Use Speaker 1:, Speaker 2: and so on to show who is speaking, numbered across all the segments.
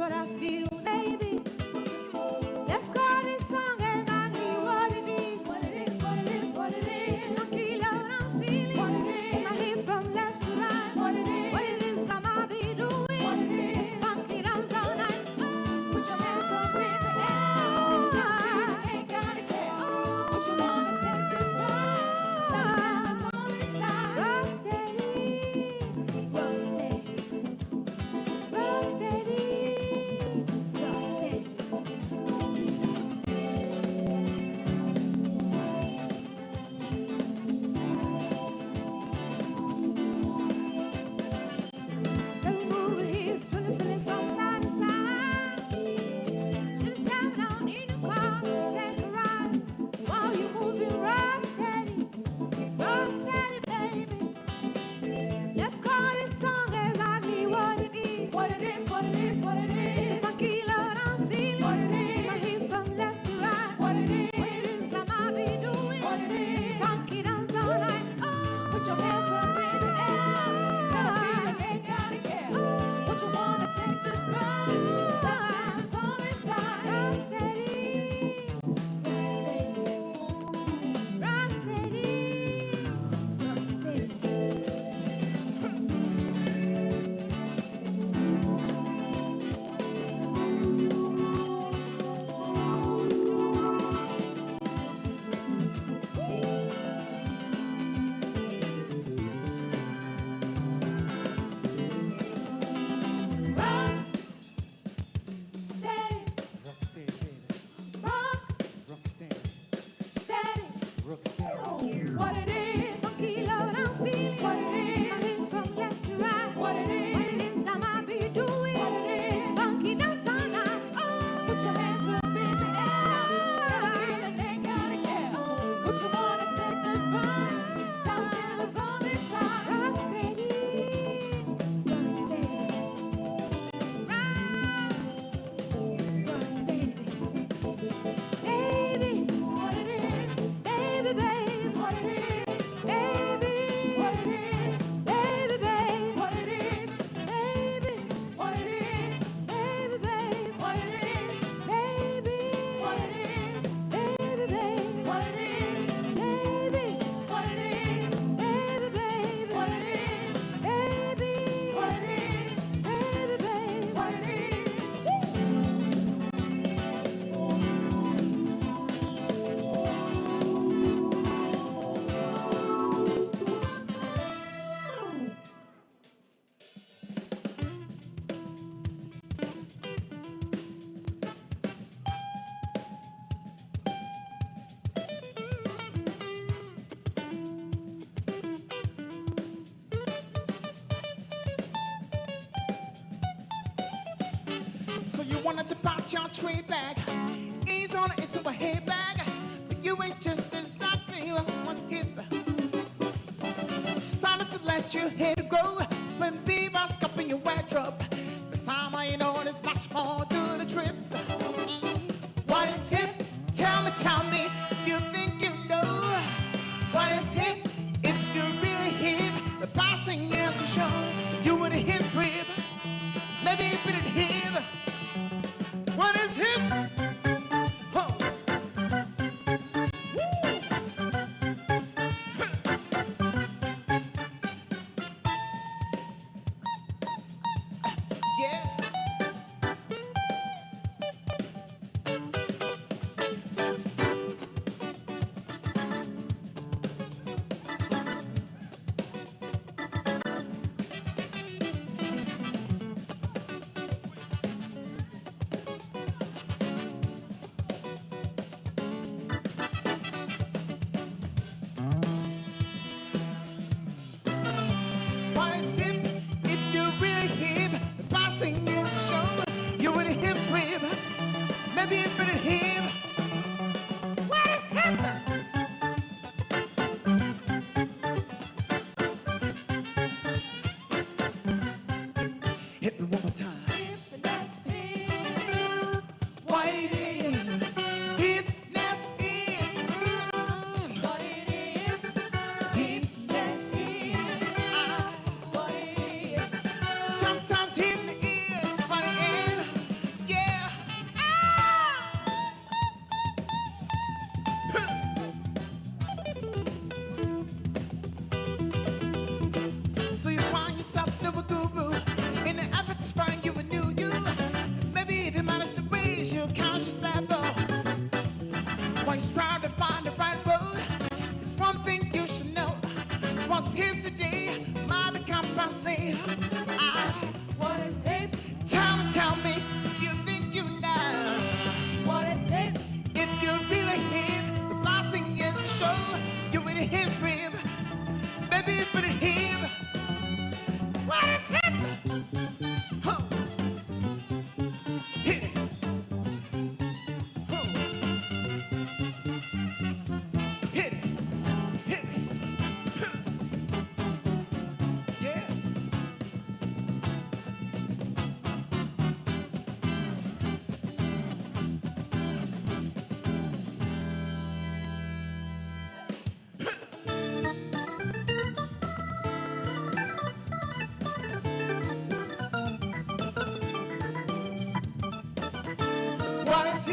Speaker 1: what I feel, baby. Let's call this song and I need what it is. What it is, what it is, what it is. Funky love I'm feeling. What it is. My head from left to right. What it is. What it is I might be doing. What it is. Funky dance all night. Put your hands up in the air. Ain't gotta care. What you wanna take this ride. That sound is on this side. Rock steady. Rock steady. Rock steady. Rock steady. So move your hips, feeling from side to side. Just stand down in the car, take a ride. While you're moving, rock steady, baby. Let's call this song as I need what it is. What it is, what it is, what it is. It's a funky love I'm feeling. What it is. My head from left to right. What it is. What it is I might be doing. What it is. Funky dance all night. Oh. Put your hands up in the air. Gotta feel it, ain't gotta care. What you wanna take this ride. That sound is on this side. Rock steady. Rock steady. Rock steady. Rock steady. Rock steady. Rock steady. What it is, funky love I'm feeling. What it is, my head from left to right. What it is I might be doing. What it is, funky dance all night. Oh, put your hands up in the air. Gotta feel it, ain't gotta care. What you wanna take this ride. Dancing is on this side. Rock steady, rock steady, rock steady. Baby, what it is, baby, babe, what it is, baby, what it is, baby, babe, what it is, baby, what it is, baby, babe, what it is, baby, what it is, baby, babe, what it is, baby, what it is, baby, babe, what it is, baby, what it is, baby, babe, what it is.
Speaker 2: So you wanted to patch your tray bag, ease on it into a hay bag, but you ain't just exactly what's hip. Started to let your hair grow, spend beavers cup in your wardrobe. The summer you know there's much more to the trip. What is hip? Tell me, you think you know. What is hip? If you're really hip, the passing years will show you would hip rib. Maybe if it hip. What is hip? Huh. Yeah. What is hip? If you're really hip, the passing is show you would hip rib. Maybe if it hip. What is hip? Hit me one more time. What it is? Hipness is. What it is? Hipness is. What it is? Sometimes hip is what it is.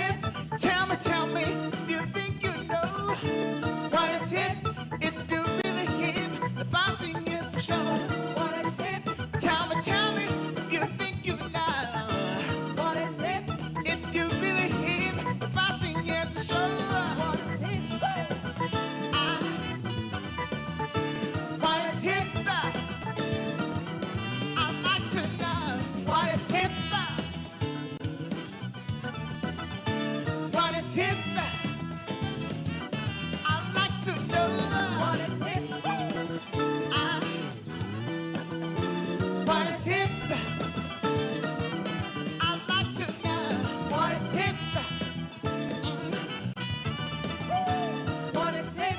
Speaker 2: hip? Tell me, if you think you know what is hip. If you really hip, the bossing is for sure.
Speaker 1: What is hip?
Speaker 2: Tell me, if you think you know
Speaker 1: What is hip?
Speaker 2: if you really hip, the bossing is for sure.
Speaker 1: What is hip?
Speaker 2: What is hip? I'd like to know what is hip. What is hip? I'd like to know
Speaker 1: What is hip?
Speaker 2: what is hip. I'd like to know what is hip.
Speaker 1: What is hip?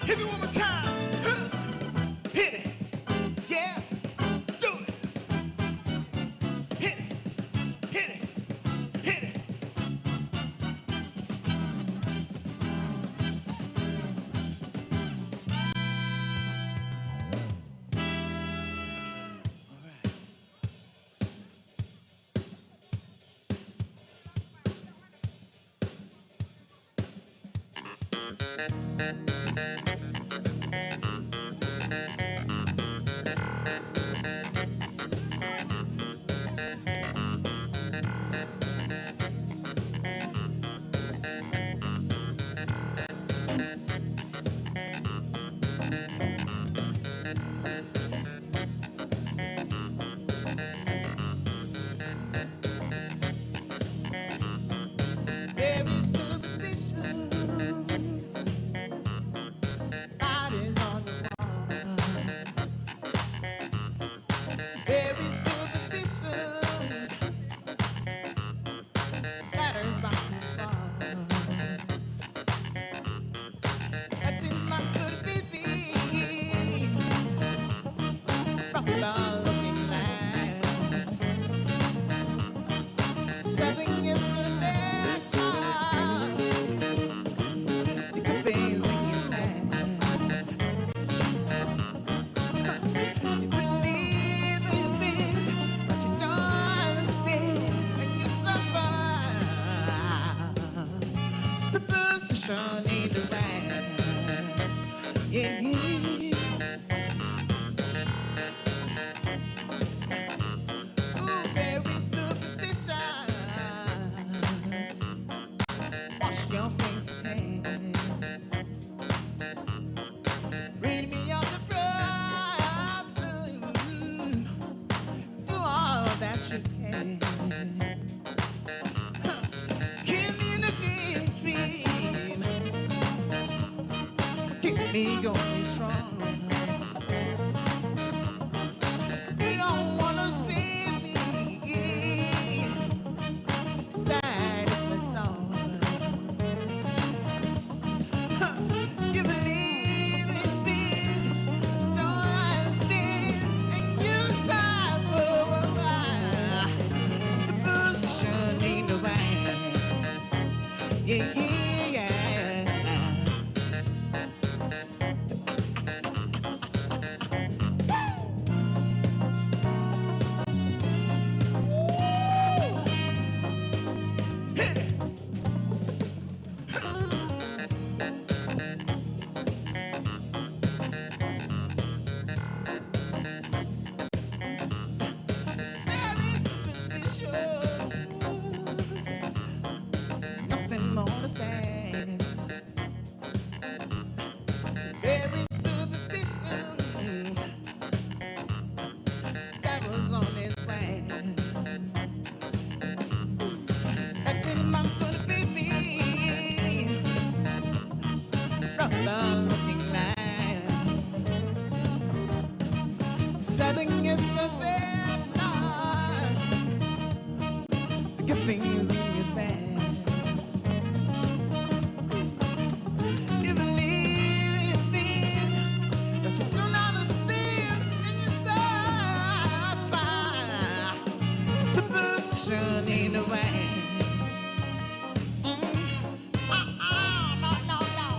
Speaker 2: Hit me one more time. Hit it. Yeah. Do it. Hit it. Hit it. Hit it. Very superstitious. Bodies on the wall. Very superstitious. Ladders about to fall. That's in my sort of baby. Buffalo looking nice. 7 years to live. You could be when you're mad. You believe in things but you don't understand, and you suffer. Superstition ain't the land. Yeah. Ooh, very superstitious. Wash your face and hands. Read me on the problem. Do all that you can. Kill me in a dream. Keep me going strong. You don't wanna see me sad as my song. You believe in things don't understand, and you suffer. Superstition ain't the way. Yeah, yeah. Hit it. Very superstitious. Nothing more to say. Very superstitious. Devil's on his way. That's in my sort of baby. Rough looking nice. 7 years of fair time. Good things in your bag. You believe in things that you don't understand, and you suffer. Superstition ain't the way. No, no, no.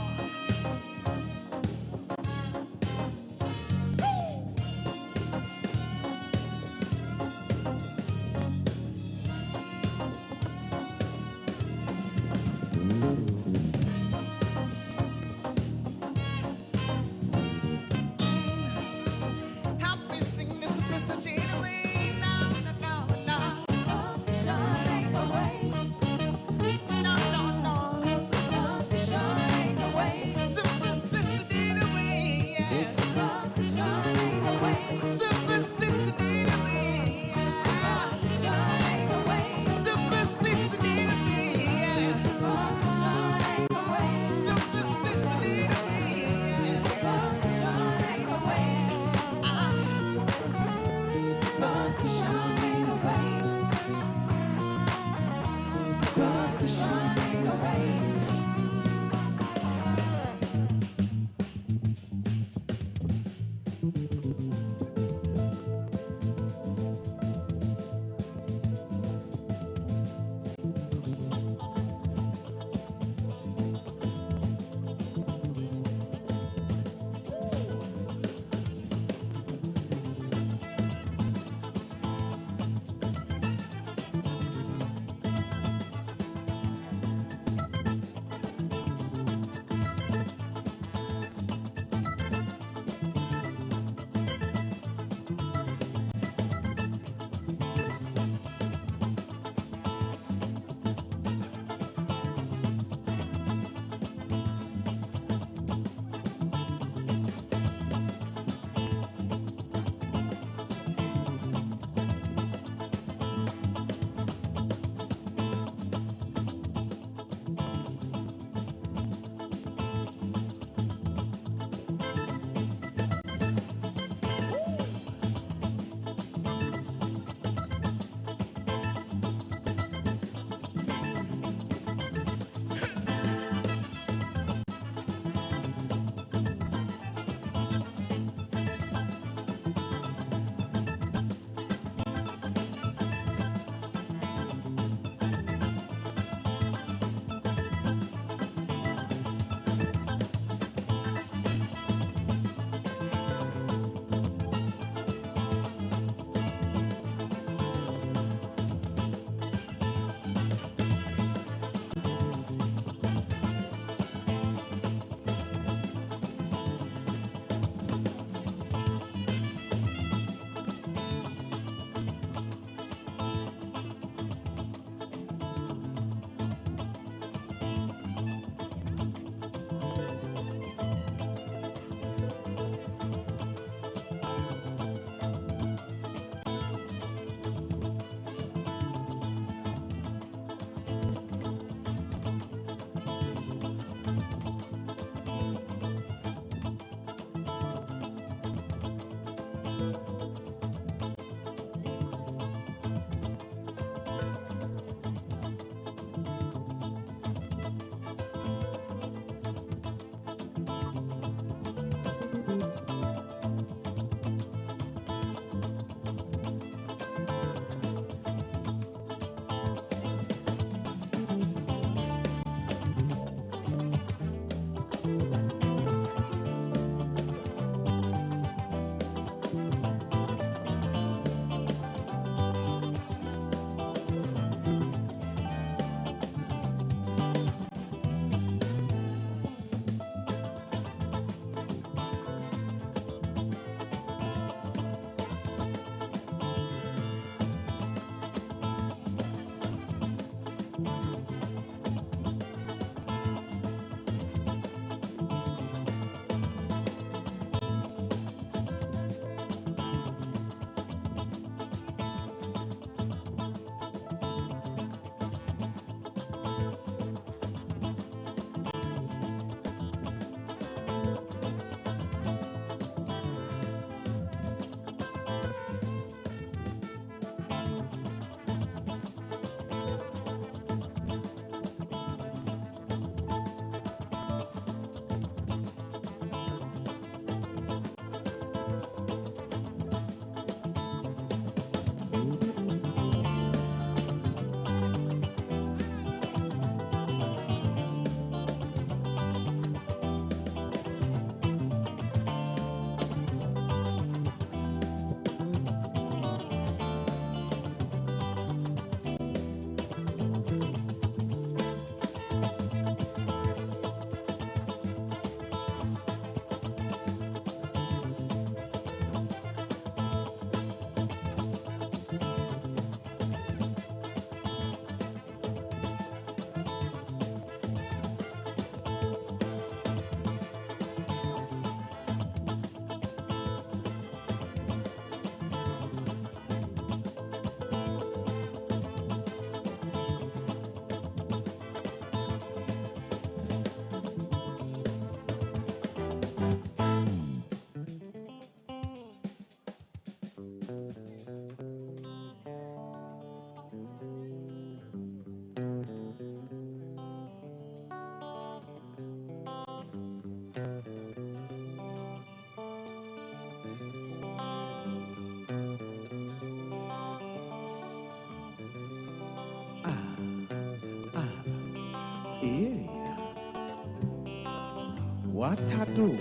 Speaker 2: What I do?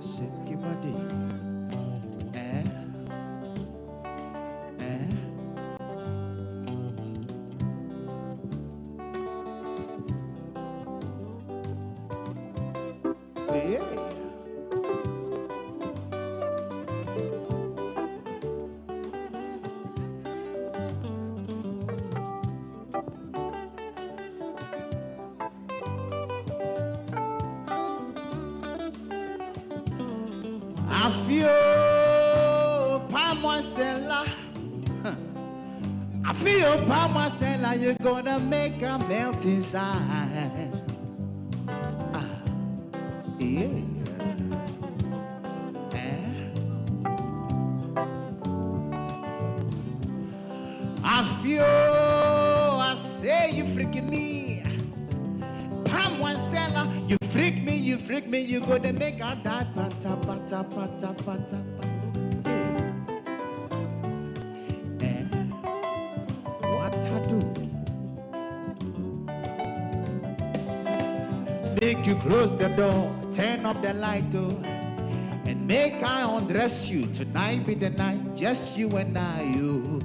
Speaker 2: Shake your body. I feel by myself. I feel by myself you're gonna make a melt inside. I feel, I say you freaking me. By myself, you freak me, you gonna make a die. Pata, pata, pata, pata, what I do? Make you close the door, turn up the light, and make I undress you. Tonight be the night, just you and I, you.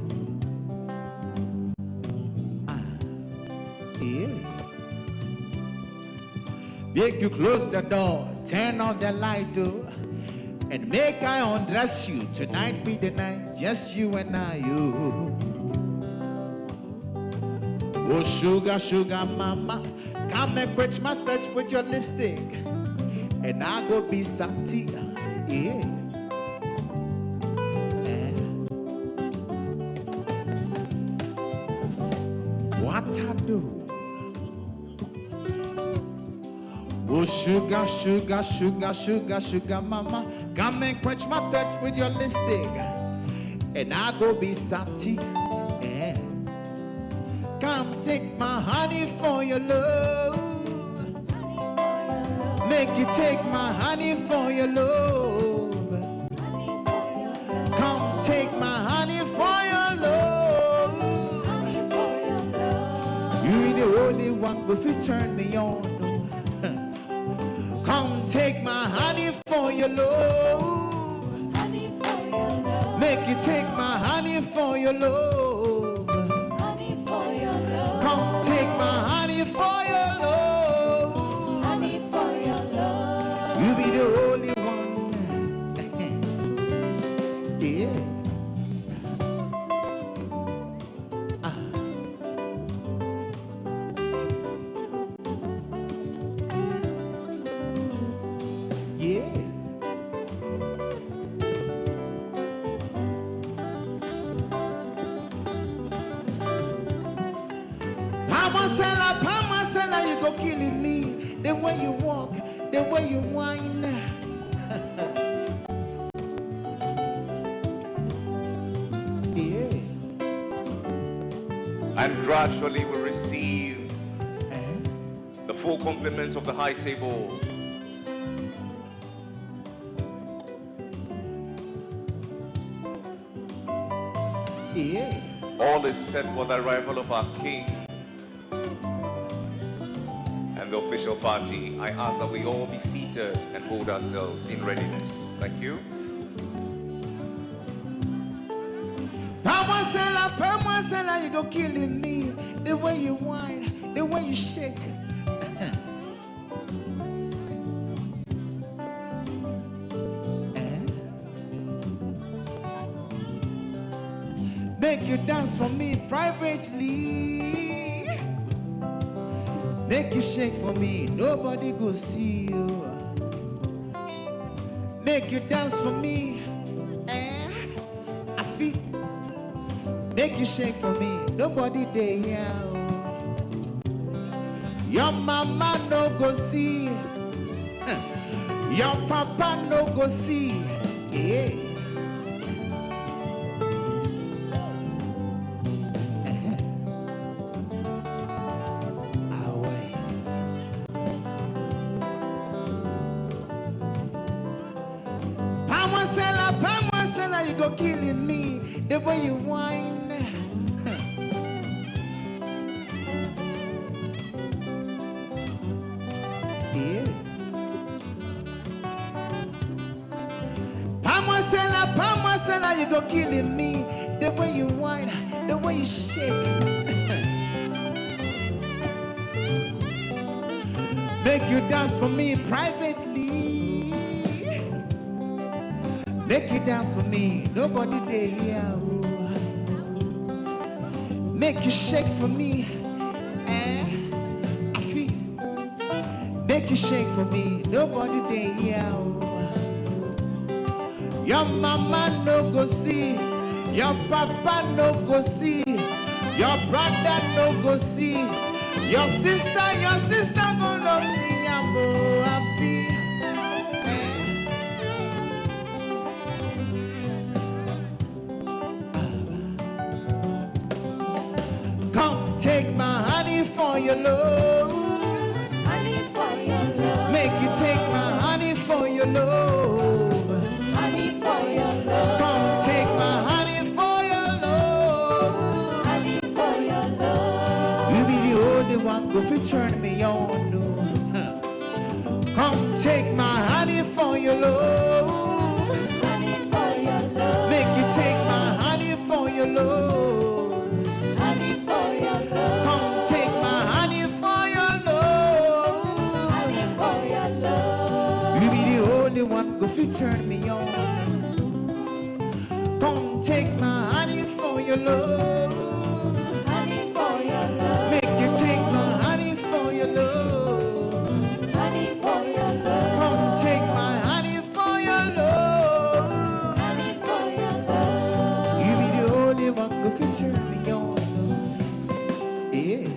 Speaker 2: Make you close the door, turn on the light, and make I undress you. Tonight be the night, just you and I, you. Oh, sugar, sugar mama, come and quench my thirst with your lipstick, and I go be Asante. What I do? Oh, sugar, sugar, sugar, sugar, sugar mama, come and quench my thirst with your lipstick, and I go be Asante. Come take my honey for your love. Make you take my honey for your love. Come take my honey for your love. You the only one who fit turn me on. Come take my honey for your love. Make you take my honey for your love. Come take my honey for your love.
Speaker 1: Honey for your love.
Speaker 2: You be the only one. Yeah. Yeah. Pamasela, you go killing me. The way you walk, the way you whine. Yeah.
Speaker 3: And gradually we receive the full complement of the high table.
Speaker 2: Yeah.
Speaker 3: All is set for the arrival of our king and the official party. I ask that we all be seated and hold ourselves in readiness. Thank you.
Speaker 2: Pamasela, you go killing me. The way you whine, the way you shake. Make you dance for me privately. Make you shake for me, nobody go see you. Make you dance for me, I feel. Make you shake for me, nobody dey here. Your mama no go see, your papa no go see. Yeah. Pamasela, you go killing me the way you whine. Yeah. Pamasela, you go killing me the way you whine, the way you shake. Make you dance for me privately. Make you dance for me, nobody there here. Make you shake for me, I feel. Make you shake for me, nobody there here. Your mama no go see, your papa no go see, your brother no go see, your sister go no see. I'm happy. Come take my honey for your love.
Speaker 1: Honey for your love.
Speaker 2: Make you take my honey for your love.
Speaker 1: Honey for your love.
Speaker 2: Come take my honey for your love.
Speaker 1: Honey for your love.
Speaker 2: You be the only one go fi turn me on. No. Come take my honey for your love.
Speaker 1: Honey for your love.
Speaker 2: Make you take my honey for your love.
Speaker 1: Honey for your love.
Speaker 2: Come take my honey for your love.
Speaker 1: Honey for your love.
Speaker 2: You be the only one go fi turn me on. Come take my honey for your love.
Speaker 1: Honey for your love.
Speaker 2: Make you take my honey for your love.
Speaker 1: Honey for your love.
Speaker 2: Come take my honey for your love.
Speaker 1: Honey for your love.
Speaker 2: You be the only one go fi turn me on. Yeah.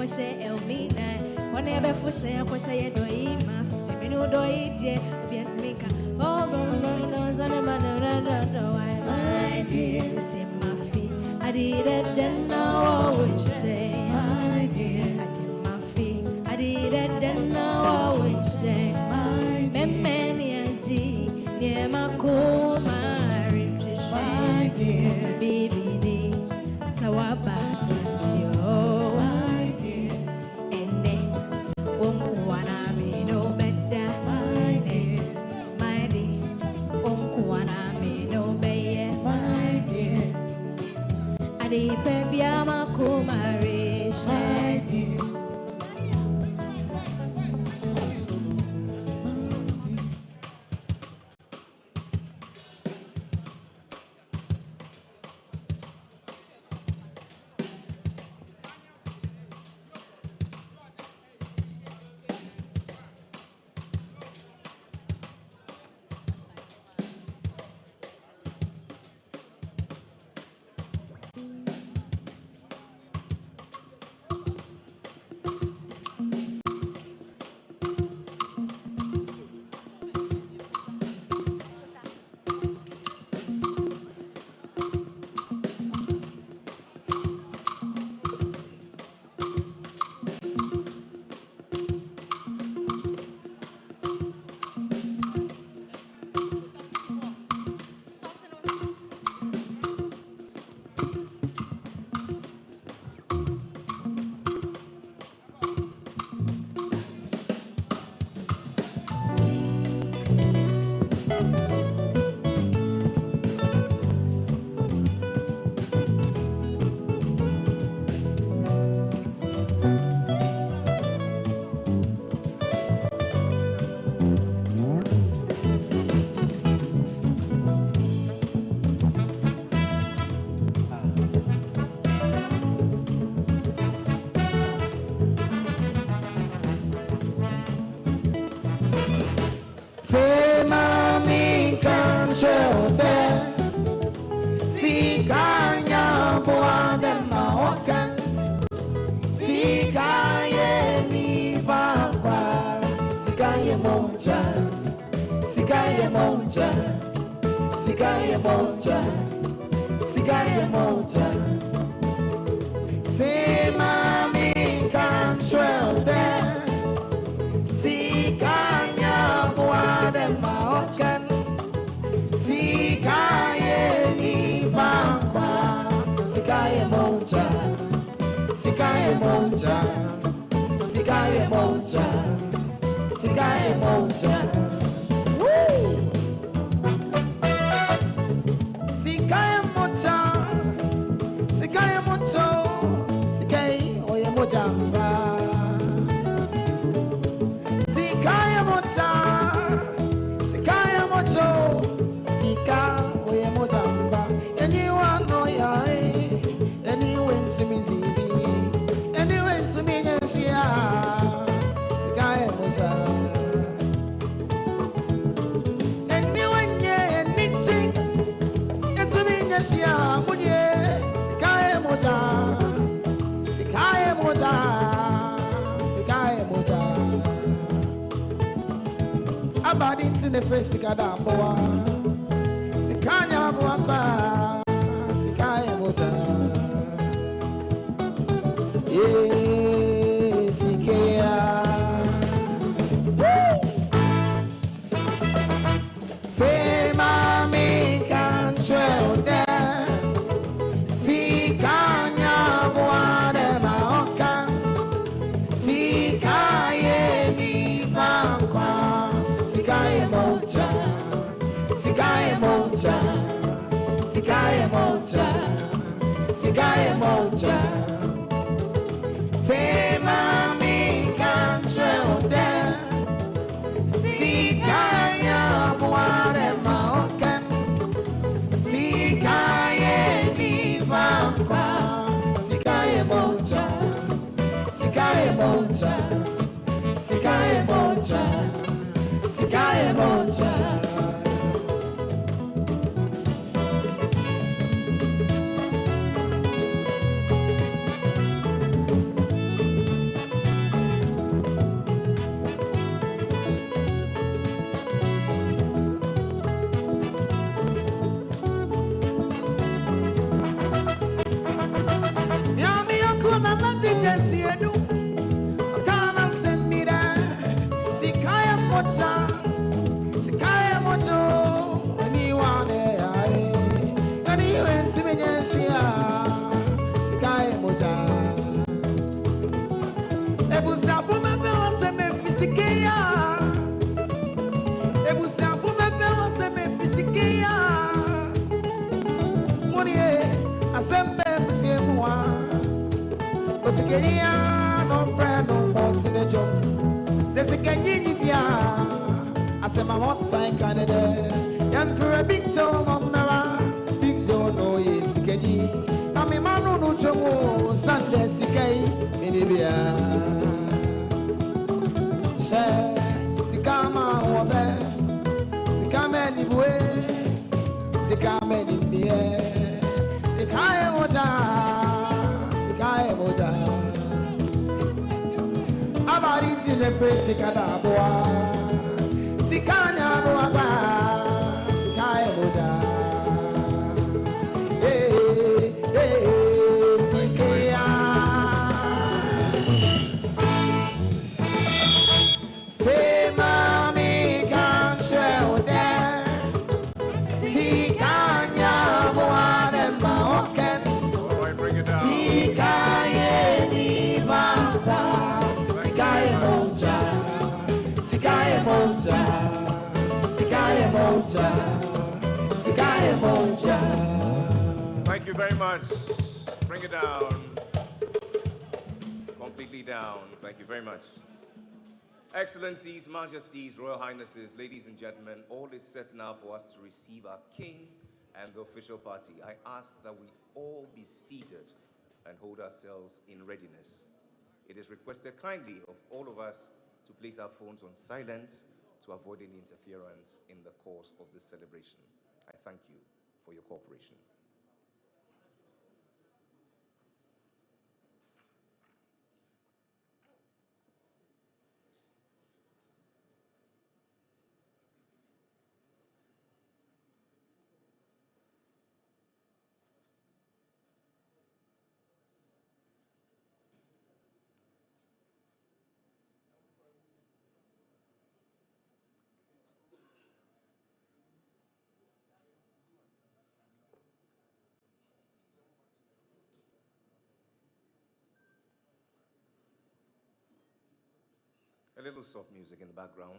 Speaker 1: Koshe Elmina, one ever for share, Koshe Doima, Semino Doide, Bianzmika, oh, Bonos on a man, my dear, say my feet, I did it, then now always say, my dear, I did my feet, I did it, then now always say, my Memenianti, near my cool, my dear, baby, so about to see you, my dear, and then won't wanna be no better, my dear, won't wanna be no better, my dear, I did baby, I'm a cool marriage, my dear.
Speaker 2: No friend, no more in the job. Says again, I said, my hot sign Canada. And for a big job on Mara, big job, no, yes, Kenny. I'm a man no job, Sunday, Sikai, Minibia. Share, Sikama, over, Sikama, anyway, Sikama, in the air, Sikai, water, Sikai, water. About in the face, Sikada, Sikanya, Boaba, Sikai, Boja. Hey, hey, Sikaya. Say, Mommy, can't travel there. Sikanya, Boa, and Maokan.
Speaker 3: All right, bring it down.
Speaker 2: Sikaya, Nivata. Sikaya Moja, Sikaya Moja, Sikaya Moja, Sikaya Moja.
Speaker 3: Thank you very much. Bring it down. Completely down. Thank you very much. Excellencies, Majesties, Royal Highnesses, ladies and gentlemen, all is set now for us to receive our King and the official party. I ask that we all be seated and hold ourselves in readiness. It is requested kindly of all of us to place our phones on silent to avoid any interference in the course of this celebration. I thank you for your cooperation. A little soft music in the background.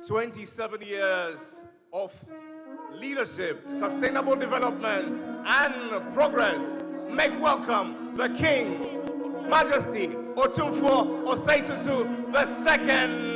Speaker 3: "27 years of leadership, sustainable development, and progress. Make welcome the King, His Majesty Otumfuo Osei Tutu II.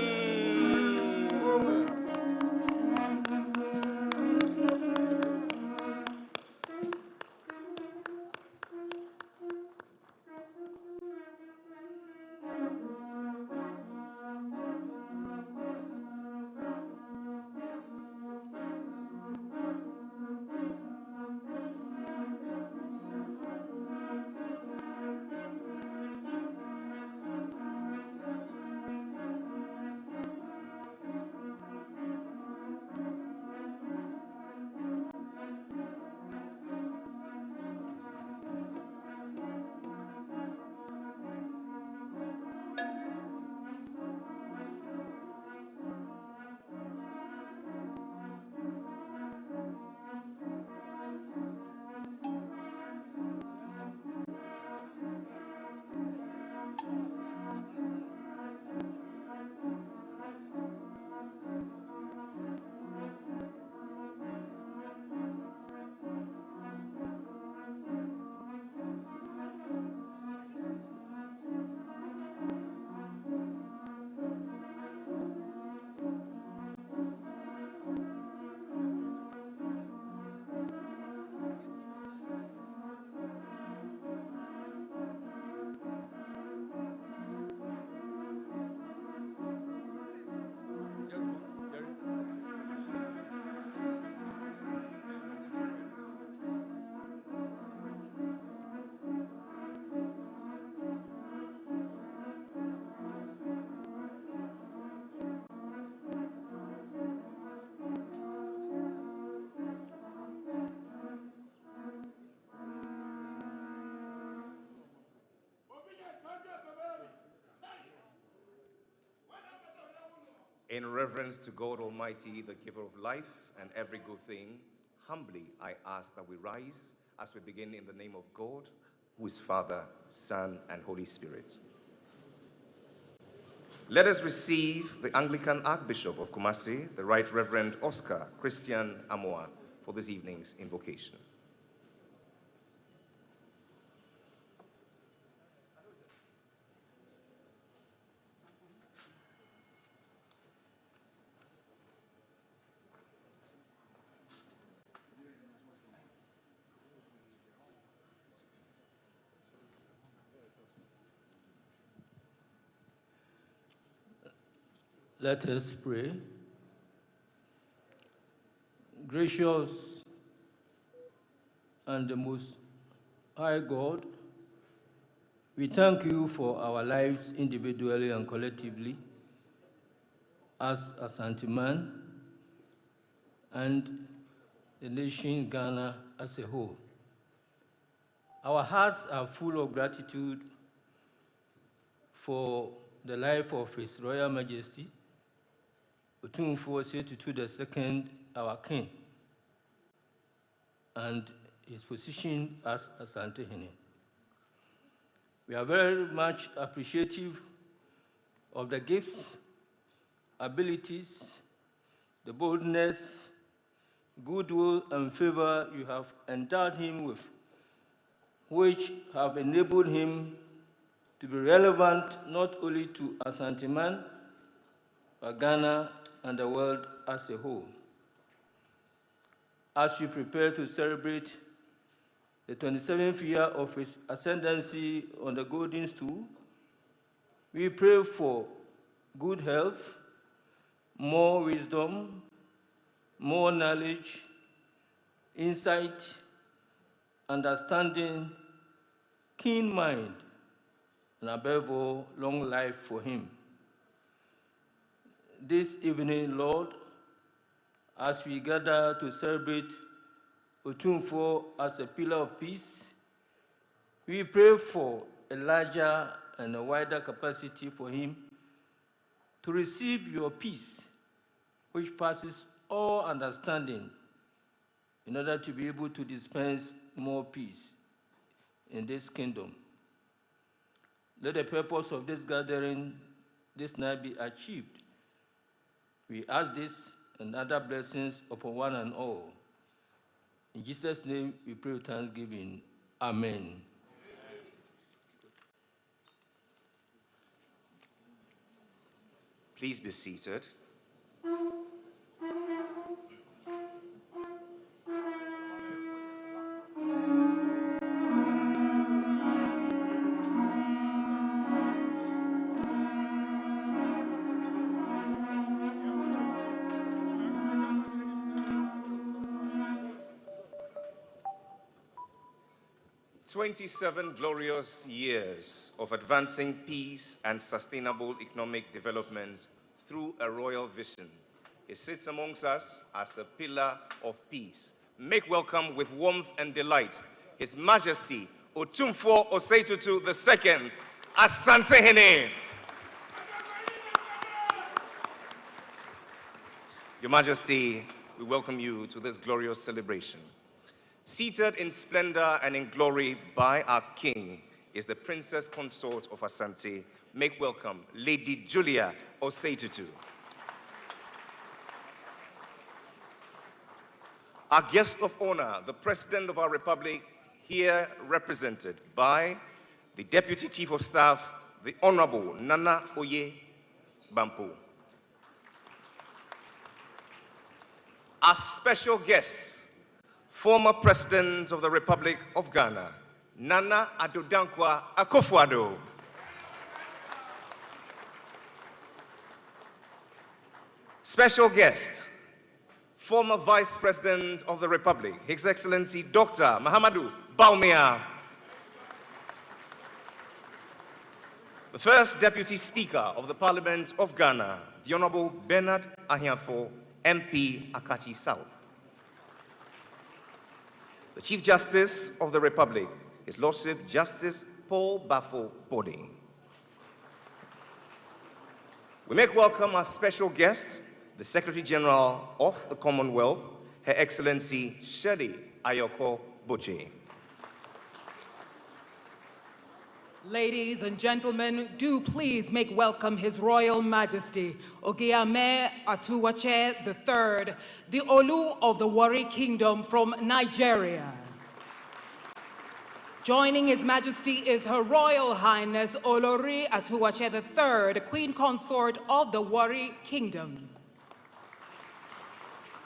Speaker 3: In reverence to God Almighty, the giver of life and every good thing, humbly I ask that we rise as we begin in the name of God, who is Father, Son, and Holy Spirit. Let us receive the Anglican Archbishop of Kumasi, the Right Reverend Oscar Christian Amoah, for this evening's invocation.
Speaker 4: Let us pray. Gracious and the Most High God, we thank you for our lives individually and collectively as Asantehemaa and the nation Ghana as a whole. Our hearts are full of gratitude for the life of His Royal Majesty, Otumfuo Osei II, our King, and his position as Asantehemaa. We are very much appreciative of the gifts, abilities, the boldness, goodwill, and favor you have endowed him with, which have enabled him to be relevant not only to Asantehemaa, but Ghana and the world as a whole. As you prepare to celebrate the 27th year of his ascendancy on the golden stool, we pray for good health, more wisdom, more knowledge, insight, understanding, keen mind, and above all, long life for him. This evening, Lord, as we gather to celebrate Otumfuo as a pillar of peace, we pray for a larger and a wider capacity for him to receive your peace, which passes all understanding, in order to be able to dispense more peace in this kingdom. Let the purpose of this gathering this night be achieved. We ask this and other blessings upon one and all. In Jesus' name, we pray with thanksgiving. Amen.
Speaker 3: Please be seated. "27 glorious years of advancing peace and sustainable economic development through a royal vision. He sits amongst us as a pillar of peace. Make welcome with warmth and delight His Majesty Otumfuo Osei II, Asantehemaa. Your Majesty, we welcome you to this glorious celebration. Seated in splendor and in glory by our King is the Princess Consort of Asante. Make welcome Lady Julia Osei II. Our guest of honor, the President of our Republic, here represented by the Deputy Chief of Staff, the Honorable Nana Oye Bampo. Our special guests, former President of the Republic of Ghana, Nana Addo Dankwa Akufo-Addo. Special guest, former Vice President of the Republic, His Excellency Dr. Mahamudu Bawumia. The first Deputy Speaker of the Parliament of Ghana, the Honorable Bernard Ahiafo, MP Akachi South. The Chief Justice of the Republic, His Lordship Justice Paul Bafo Bode. We make welcome our special guest, the Secretary General of the Commonwealth, Her Excellency Shirley Ayoko Boche.
Speaker 5: Ladies and gentlemen, do please make welcome His Royal Majesty Ogiame Atuwache III, the Olu of the Warri Kingdom from Nigeria. Joining His Majesty is Her Royal Highness Olori Atuwache III, Queen Consort of the Warri Kingdom.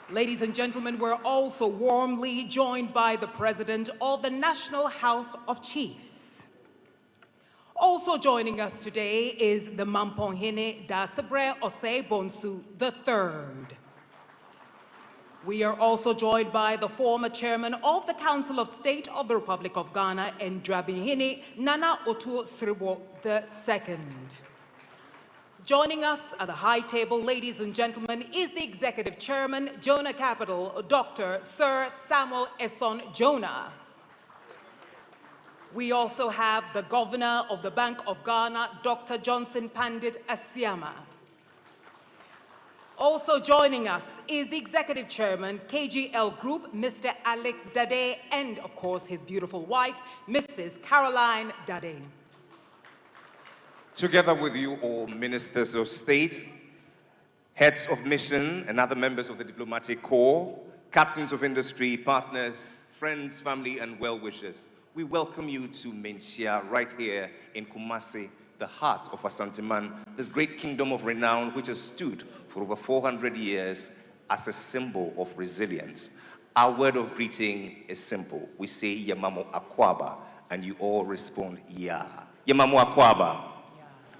Speaker 5: Ladies and gentlemen, we're also warmly joined by the President of the National House of Chiefs. Also joining us today is the Mamponhene Dasabre Osei Bonsu III. We are also joined by the former chairman of the Council of State of the Republic of Ghana, Ndrabinhene Nana Otu Sribo II. Joining us at the high table, ladies and gentlemen, is the Executive Chairman, Jonah Capital, Dr. Sir Samuel Esson Jonah. We also have the Governor of the Bank of Ghana, Dr. Johnson Pandit Asiama. Also joining us is the Executive Chairman, KGL Group, Mr. Alex Dade, and of course his beautiful wife, Mrs. Caroline Dade.
Speaker 3: Together with you all ministers of state, heads of mission, and other members of the diplomatic corps, captains of industry, partners, friends, family, and well-wishers, we welcome you to Manhyia right here in Kumasi, the heart of Asantehemaa, this great kingdom of renown which has stood for over 400 years as a symbol of resilience. Our word of greeting is simple. We say Yamamu Akwaba, and you all respond, Ya. Yamamu Akwaba.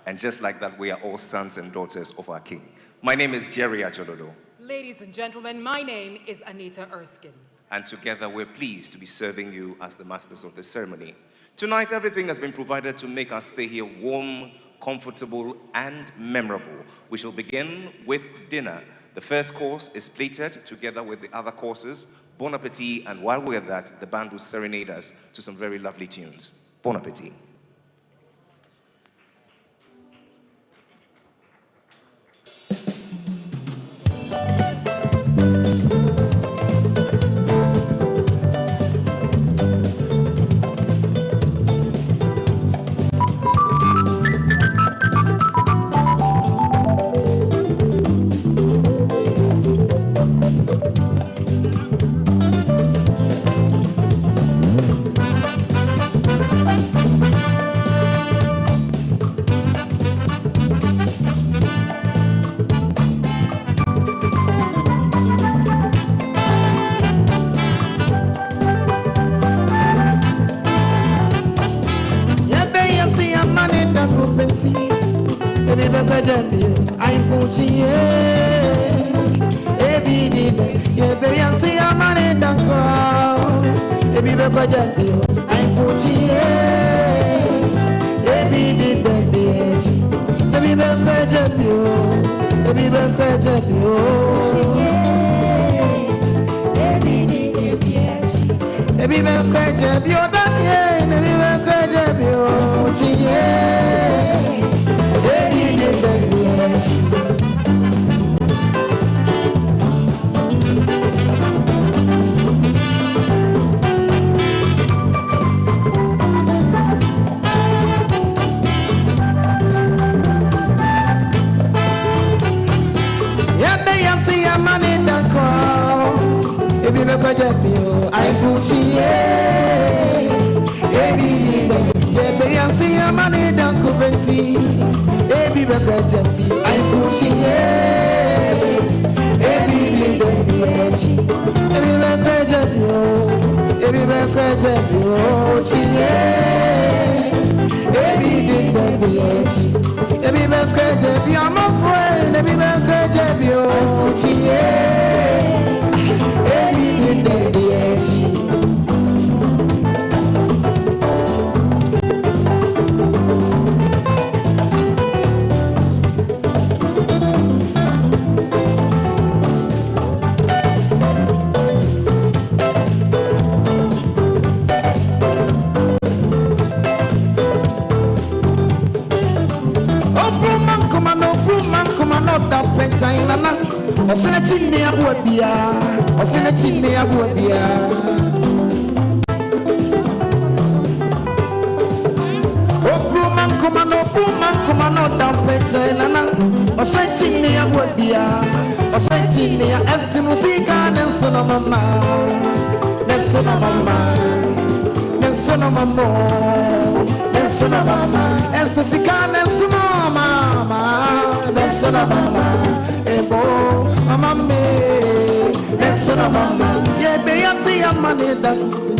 Speaker 3: And just like that, we are all sons and daughters of our King. My name is Jerry Ajododo.
Speaker 5: Ladies and gentlemen, my name is Anita Erskine.
Speaker 3: And together we're pleased to be serving you as the masters of the ceremony. Tonight, everything has been provided to make our stay here warm, comfortable, and memorable. We shall begin with dinner. The first course is plated together with the other courses. Bon appetit, and while we're at that, the band will serenade us to some very lovely tunes. Bon appetit.
Speaker 2: Osenechine abuabia, osenechine abuabia. Obuman kumano dampete nana. Osenechine abuabia, osenechine esimusika nensona mama, nensona mama, nensona mama, nensona mama, esimusika nensona mama, nensona mama. Mama me, nensona mama, ye be ya see ya money that.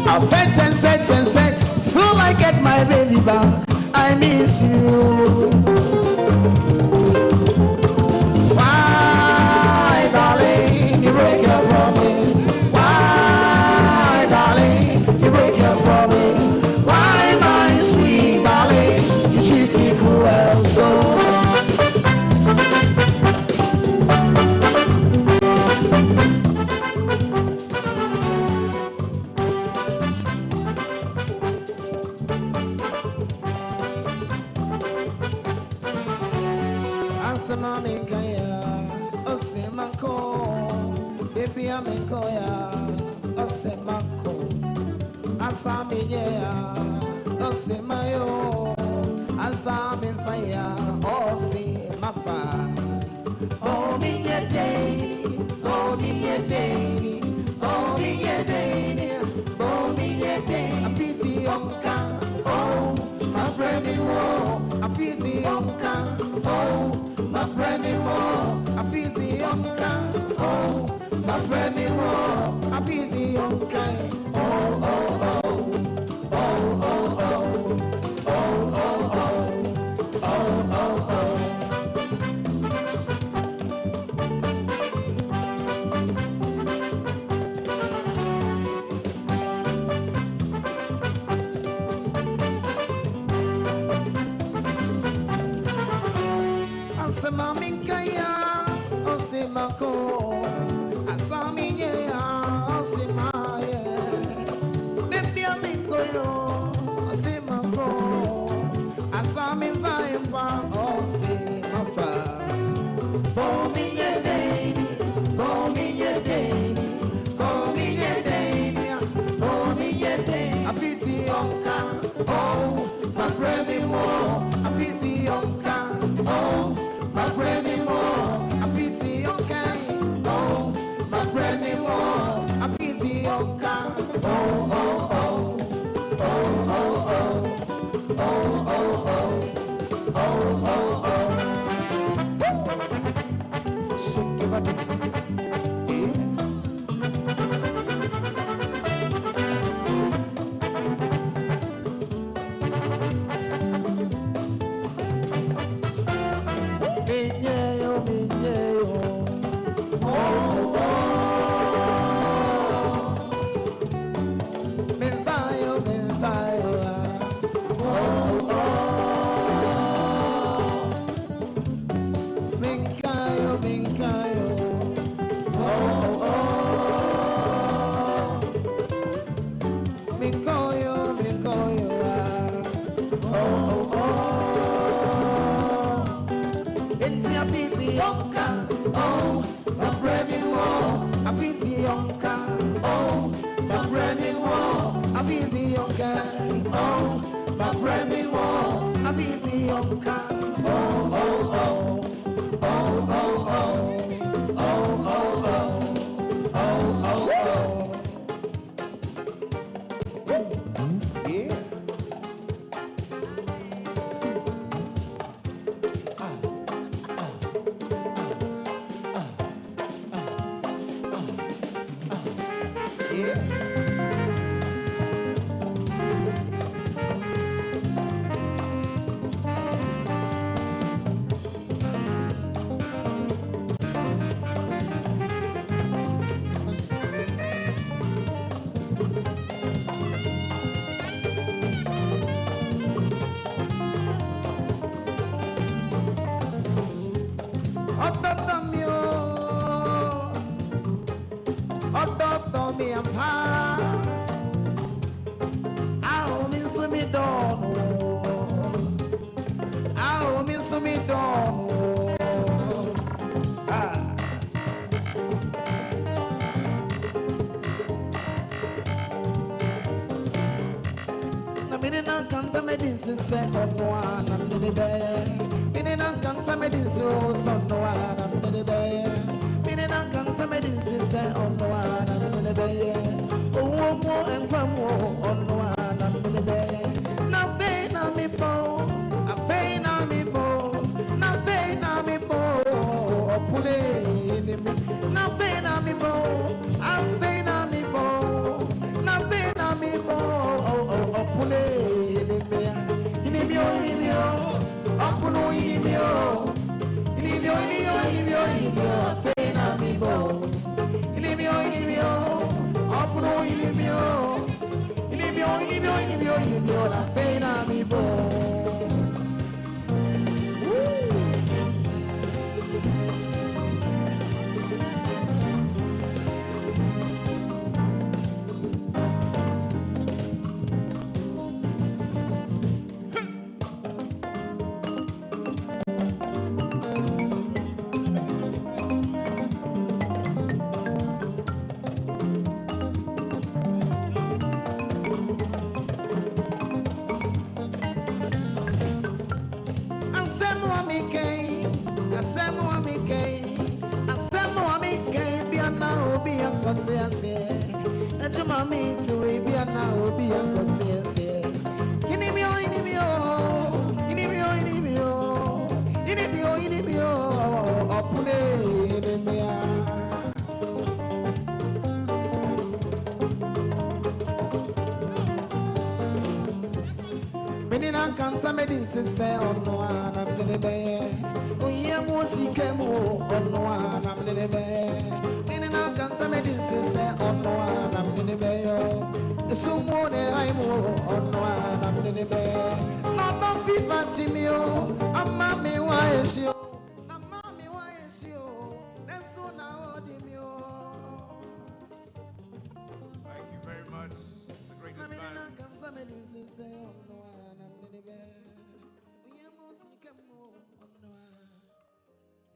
Speaker 2: I'll search and search and search till I get my baby back. I miss you. Why, darling, you break your promise? Why, darling, you break your promise? Why, my sweet darling, you treat me cruel so? Baby, I'm in Koya, Osemako, Asamiya, Osemayo, Asami Fire, Osemafa, oh, me ye daily, oh, me ye daily, oh, me ye daily, oh, me ye daily, a pity onka, oh, my brandy more, a pity onka, oh, my brandy more, a pity onka, oh. My brandy more, I'm busy on kind. Oh, oh, oh, oh, oh, oh, oh, oh, oh, oh, oh, oh. Ansema minkaya, osema ko. afena mibo. Inimio, opuno inimio. Inimio, afena mibo. Say on no one, I'm the bear. We am music, on no one, I'm the bear. In an account, medicine say on no one, I'm the bear. Some more than I'm on no one, I'm the bear. Not on feet, but see me, I'm mammy, why is you? I'm mammy, why is you? That's so now,
Speaker 3: Thank you very much. The greatest man.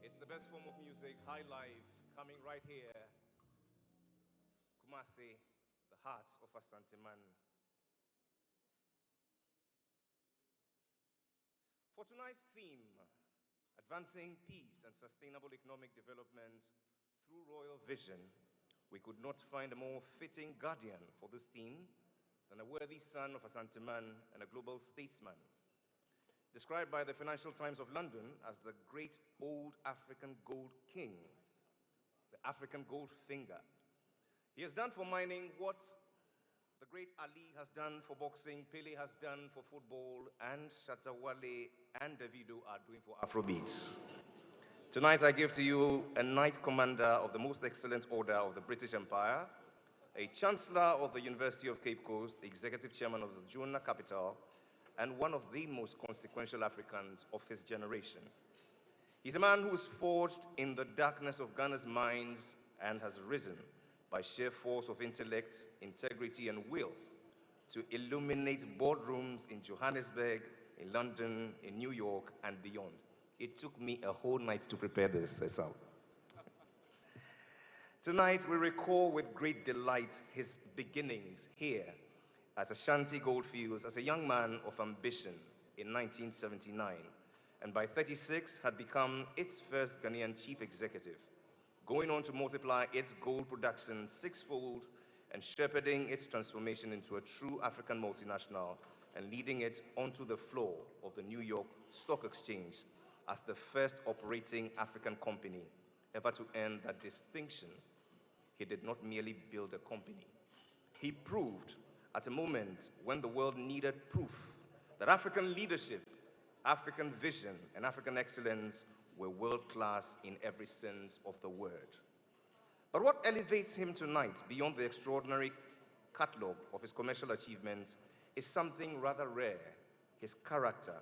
Speaker 3: It's the best form of music, high life, coming right here. Kumasi, the heart of Asantehemaa. For tonight's theme, advancing peace and sustainable economic development through royal vision, we could not find a more fitting guardian for this theme than a worthy son of Asantehemaa and a global statesman. Described by the Financial Times of London as the great old African gold king, the African gold finger. He has done for mining what the great Ali has done for boxing, Pele has done for football, and Shatta Wale and Davido are doing for Afrobeats. Tonight I give to you a Knight Commander of the Most Excellent Order of the British Empire, a Chancellor of the University of Cape Coast, Executive Chairman of the Juna Capital, and one of the most consequential Africans of his generation. He's a man who's forged in the darkness of Ghana's minds and has risen by sheer force of intellect, integrity, and will to illuminate boardrooms in Johannesburg, in London, in New York, and beyond. It took me a whole night to prepare this, Esau. Tonight, we recall with great delight his beginnings here at Ashanti Goldfields as a young man of ambition in 1979, and by 36 had become its first Ghanaian chief executive, going on to multiply its gold production sixfold and shepherding its transformation into a true African multinational and leading it onto the floor of the New York Stock Exchange as the first operating African company ever to earn that distinction. He did not merely build a company. He proved at a moment when the world needed proof that African leadership, African vision, and African excellence were world-class in every sense of the word. But what elevates him tonight beyond the extraordinary catalogue of his commercial achievements is something rather rare, his character.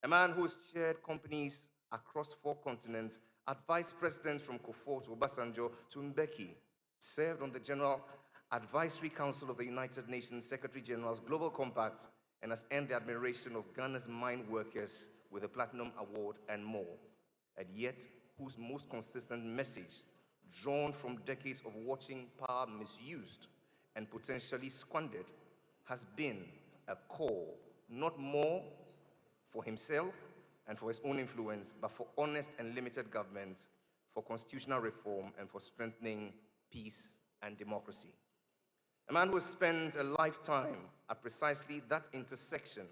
Speaker 3: A man who has chaired companies across 4 continents, advised presidents from Kufuor to Obasanjo to Mbeki, served on the General Advisory Council of the United Nations Secretary General's Global Compact, and has earned the admiration of Ghana's mine workers with a Platinum Award and more, and yet whose most consistent message, drawn from decades of watching power misused and potentially squandered, has been a call, not more for himself and for his own influence, but for honest and limited government, for constitutional reform, and for strengthening peace and democracy. A man who has spent a lifetime at precisely that intersection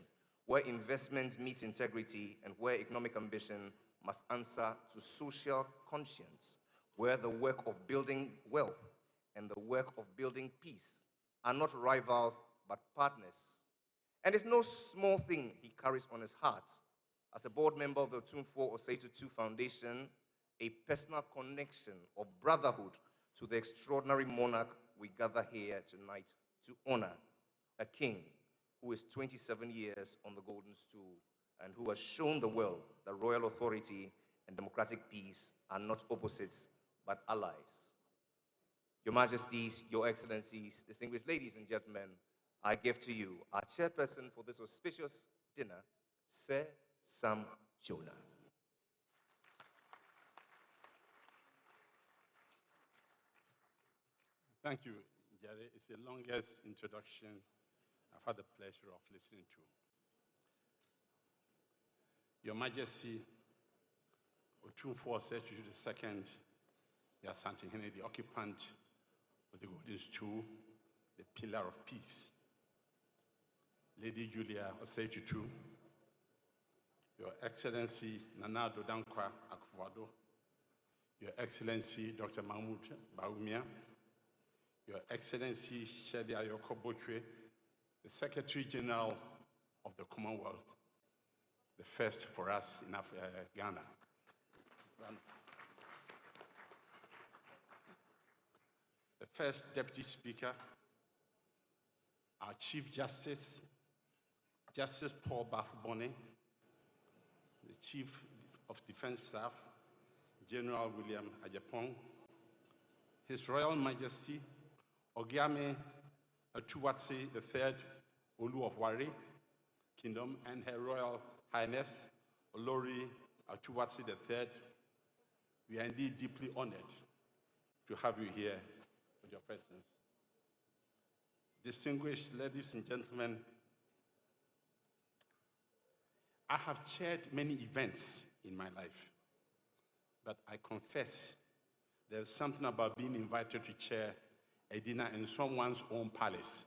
Speaker 3: where investments meet integrity and where economic ambition must answer to social conscience, where the work of building wealth and the work of building peace are not rivals but partners. And it's no small thing he carries on his heart as a board member of the Otumfuo Osei Tutu Foundation a personal connection of brotherhood to the extraordinary monarch we gather here tonight to honor, a king who is 27 years on the golden stool and who has shown the world that royal authority and democratic peace are not opposites, but allies. Your Majesties, Your Excellencies, distinguished ladies and gentlemen, I give to you our chairperson for this auspicious dinner, Sir Sam Jonah.
Speaker 6: Thank you, Jerry. It's the longest introduction I've had the pleasure of listening to. Your Majesty, Otumfuo Sechuju II, the Asantehemaa, the occupant of the golden stool, the pillar of peace. Lady Julia Osechutu, Your Excellency Nana Dodankwa Akufo-Addo, Your Excellency Dr. Mahmoud Bawumia, Your Excellency Shedi Ayoko Botwe, the Secretary General of the Commonwealth, the first for us in Ghana. The first Deputy Speaker, our Chief Justice, Justice Paul Bafubone, the Chief of Defense Staff, General William Ajapong, His Royal Majesty, Ogiame Atuwatse III, Olu of Wari Kingdom, and Her Royal Highness, Olori Atuwatse III, we are indeed deeply honored to have you here with your presence. Distinguished ladies and gentlemen, I have chaired many events in my life, but I confess there's something about being invited to chair a dinner in someone's own palace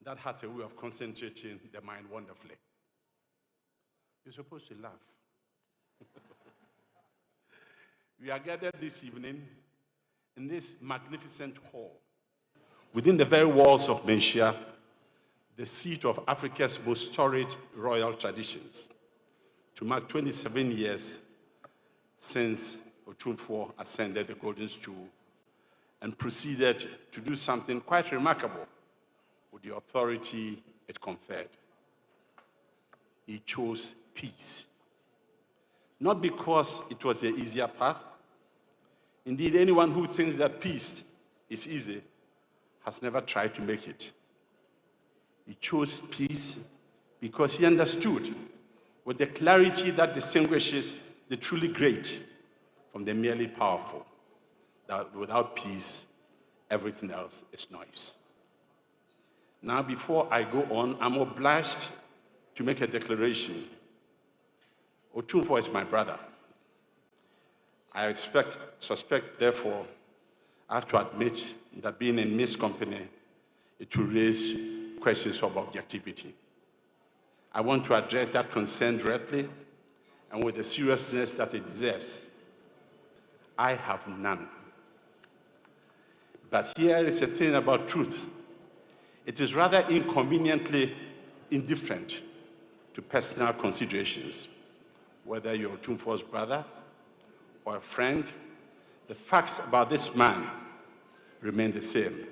Speaker 6: that has a way of concentrating the mind wonderfully. You're supposed to laugh. We are gathered this evening in this magnificent hall within the very walls of Manhyia, the seat of Africa's most storied royal traditions, to mark 27 years since Otumfuo ascended the golden stool and proceeded to do something quite remarkable with the authority it conferred. He chose peace. Not because it was the easier path. Indeed, anyone who thinks that peace is easy has never tried to make it. He chose peace because he understood with the clarity that distinguishes the truly great from the merely powerful, that without peace, everything else is noise. Now, before I go on, I'm obliged to make a declaration. Otumfuo is my brother. I suspect, therefore, I have to admit that being in Miss Company, it will raise questions of objectivity. I want to address that concern directly and with the seriousness that it deserves. I have none. But here is a thing about truth. It is rather inconveniently indifferent to personal considerations. Whether you're Otumfuo's brother or a friend, the facts about this man remain the same.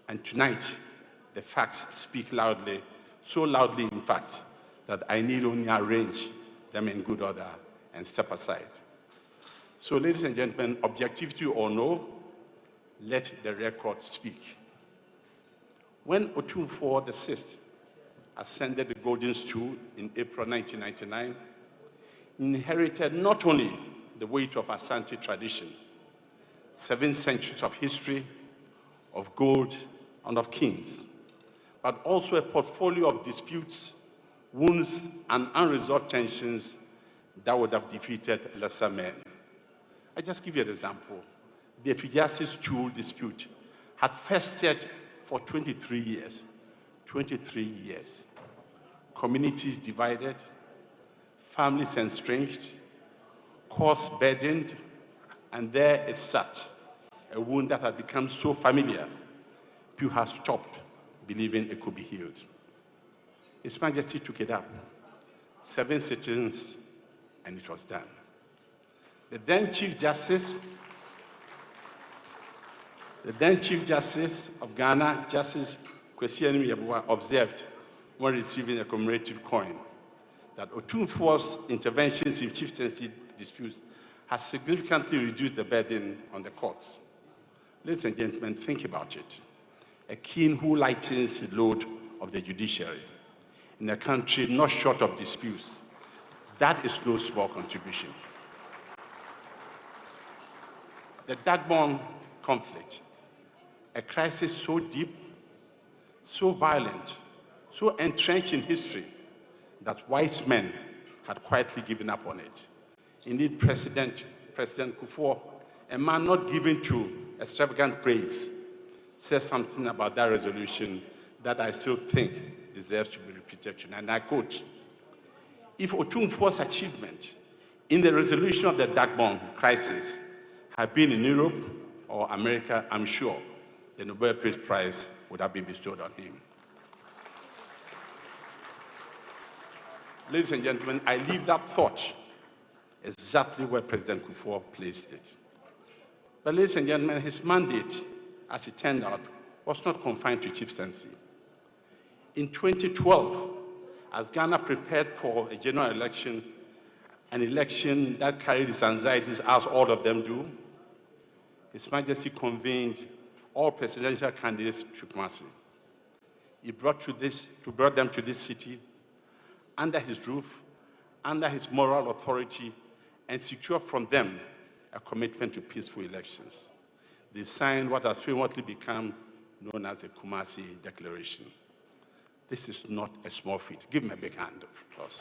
Speaker 6: And tonight, the facts speak loudly, so loudly, in fact, that I need only arrange them in good order and step aside. So, ladies and gentlemen, objectivity or no, let the record speak. When Otumfuo VI ascended the golden stool in April 1999, he inherited not only the weight of Asante tradition, 7 centuries of history, of gold, and of kings, but also a portfolio of disputes, wounds, and unresolved tensions that would have defeated lesser men. I just give you an example. The Efidiasi stool dispute had festered for 23 years. 23 years. Communities divided, families estranged, cause burdened, and there it sat, a wound that had become so familiar, people had stopped believing it could be healed. His Majesty took it up, 7 sittings, and it was done. The then Chief Justice of Ghana, Justice Kwesi Anum observed when receiving a commemorative coin that Otumfuo's interventions in chieftaincy disputes has significantly reduced the burden on the courts. Ladies and gentlemen, think about it. A king who lightens the load of the judiciary in a country not short of disputes, that is no small contribution. The Dagbon conflict, a crisis so deep, so violent, so entrenched in history that wise men had quietly given up on it. Indeed, President Kufuor, a man not given to extravagant praise, says something about that resolution that I still think deserves to be repeated tonight. And I quote, "If Otumfuo's achievement in the resolution of the Dagbon crisis had been in Europe or America, I'm sure the Nobel Peace Prize would have been bestowed on him." Ladies and gentlemen, I leave that thought exactly where President Kufuor placed it. But ladies and gentlemen, his mandate, as it turned out, was not confined to chieftaincy. In 2012, as Ghana prepared for a general election, an election that carried its anxieties as all of them do, His Majesty convened all presidential candidates to Kumasi. He brought them to this city under his roof, under his moral authority, and secured from them a commitment to peaceful elections. They signed what has famously become known as the Kumasi Declaration. This is not a small feat. Give him a big hand of applause.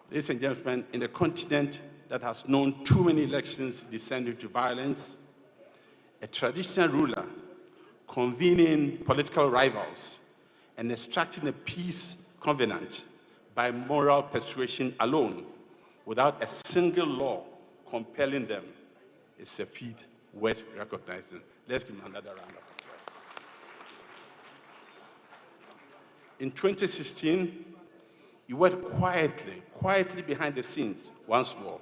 Speaker 6: Ladies and gentlemen, in a continent that has known too many elections descending to violence, a traditional ruler convening political rivals and extracting a peace covenant by moral persuasion alone, without a single law compelling them, is a feat worth recognizing. Let's give him another round of applause. In 2016, he worked quietly behind the scenes once more,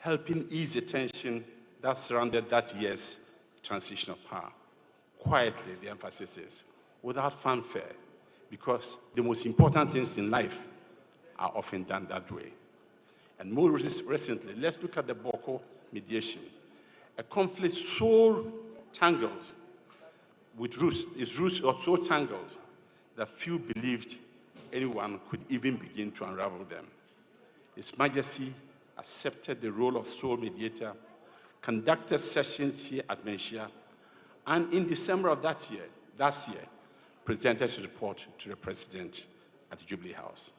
Speaker 6: helping ease the tension that surrounded that year's transition of power. Quietly, the emphasis is, without fanfare, because the most important things in life are often done that way. And more recently, let's look at the Boko mediation, a conflict so tangled with roots, its roots are so tangled that few believed anyone could even begin to unravel them. His Majesty accepted the role of sole mediator, conducted sessions here at Manhyia, and in December of last year, presented his report to the President at the Jubilee House.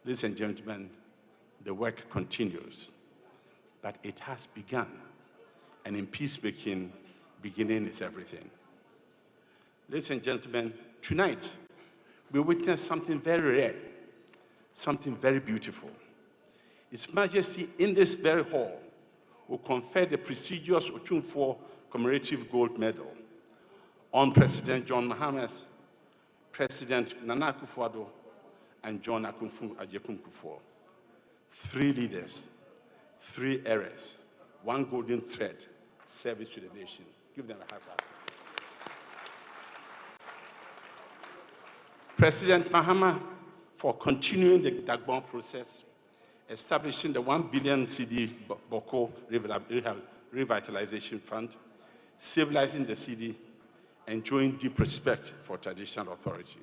Speaker 6: Ladies and gentlemen, the work continues, but it has begun, and in peacemaking, beginning is everything. Ladies and gentlemen, tonight, we witness something very rare, something very beautiful. His Majesty, in this very hall, will confer the prestigious Otumfuo Commemorative Gold Medal on President John Mahama, President Nana Akufo-Addo, and John Ajekum Kufuor. 3 leaders, 3 eras, 1 golden thread, service to the nation. Give them a high five. President Mahama, for continuing the Dagbon process, establishing the 1 billion CD Boko Revitalization Fund, civilizing the city, enjoying deep respect for traditional authority.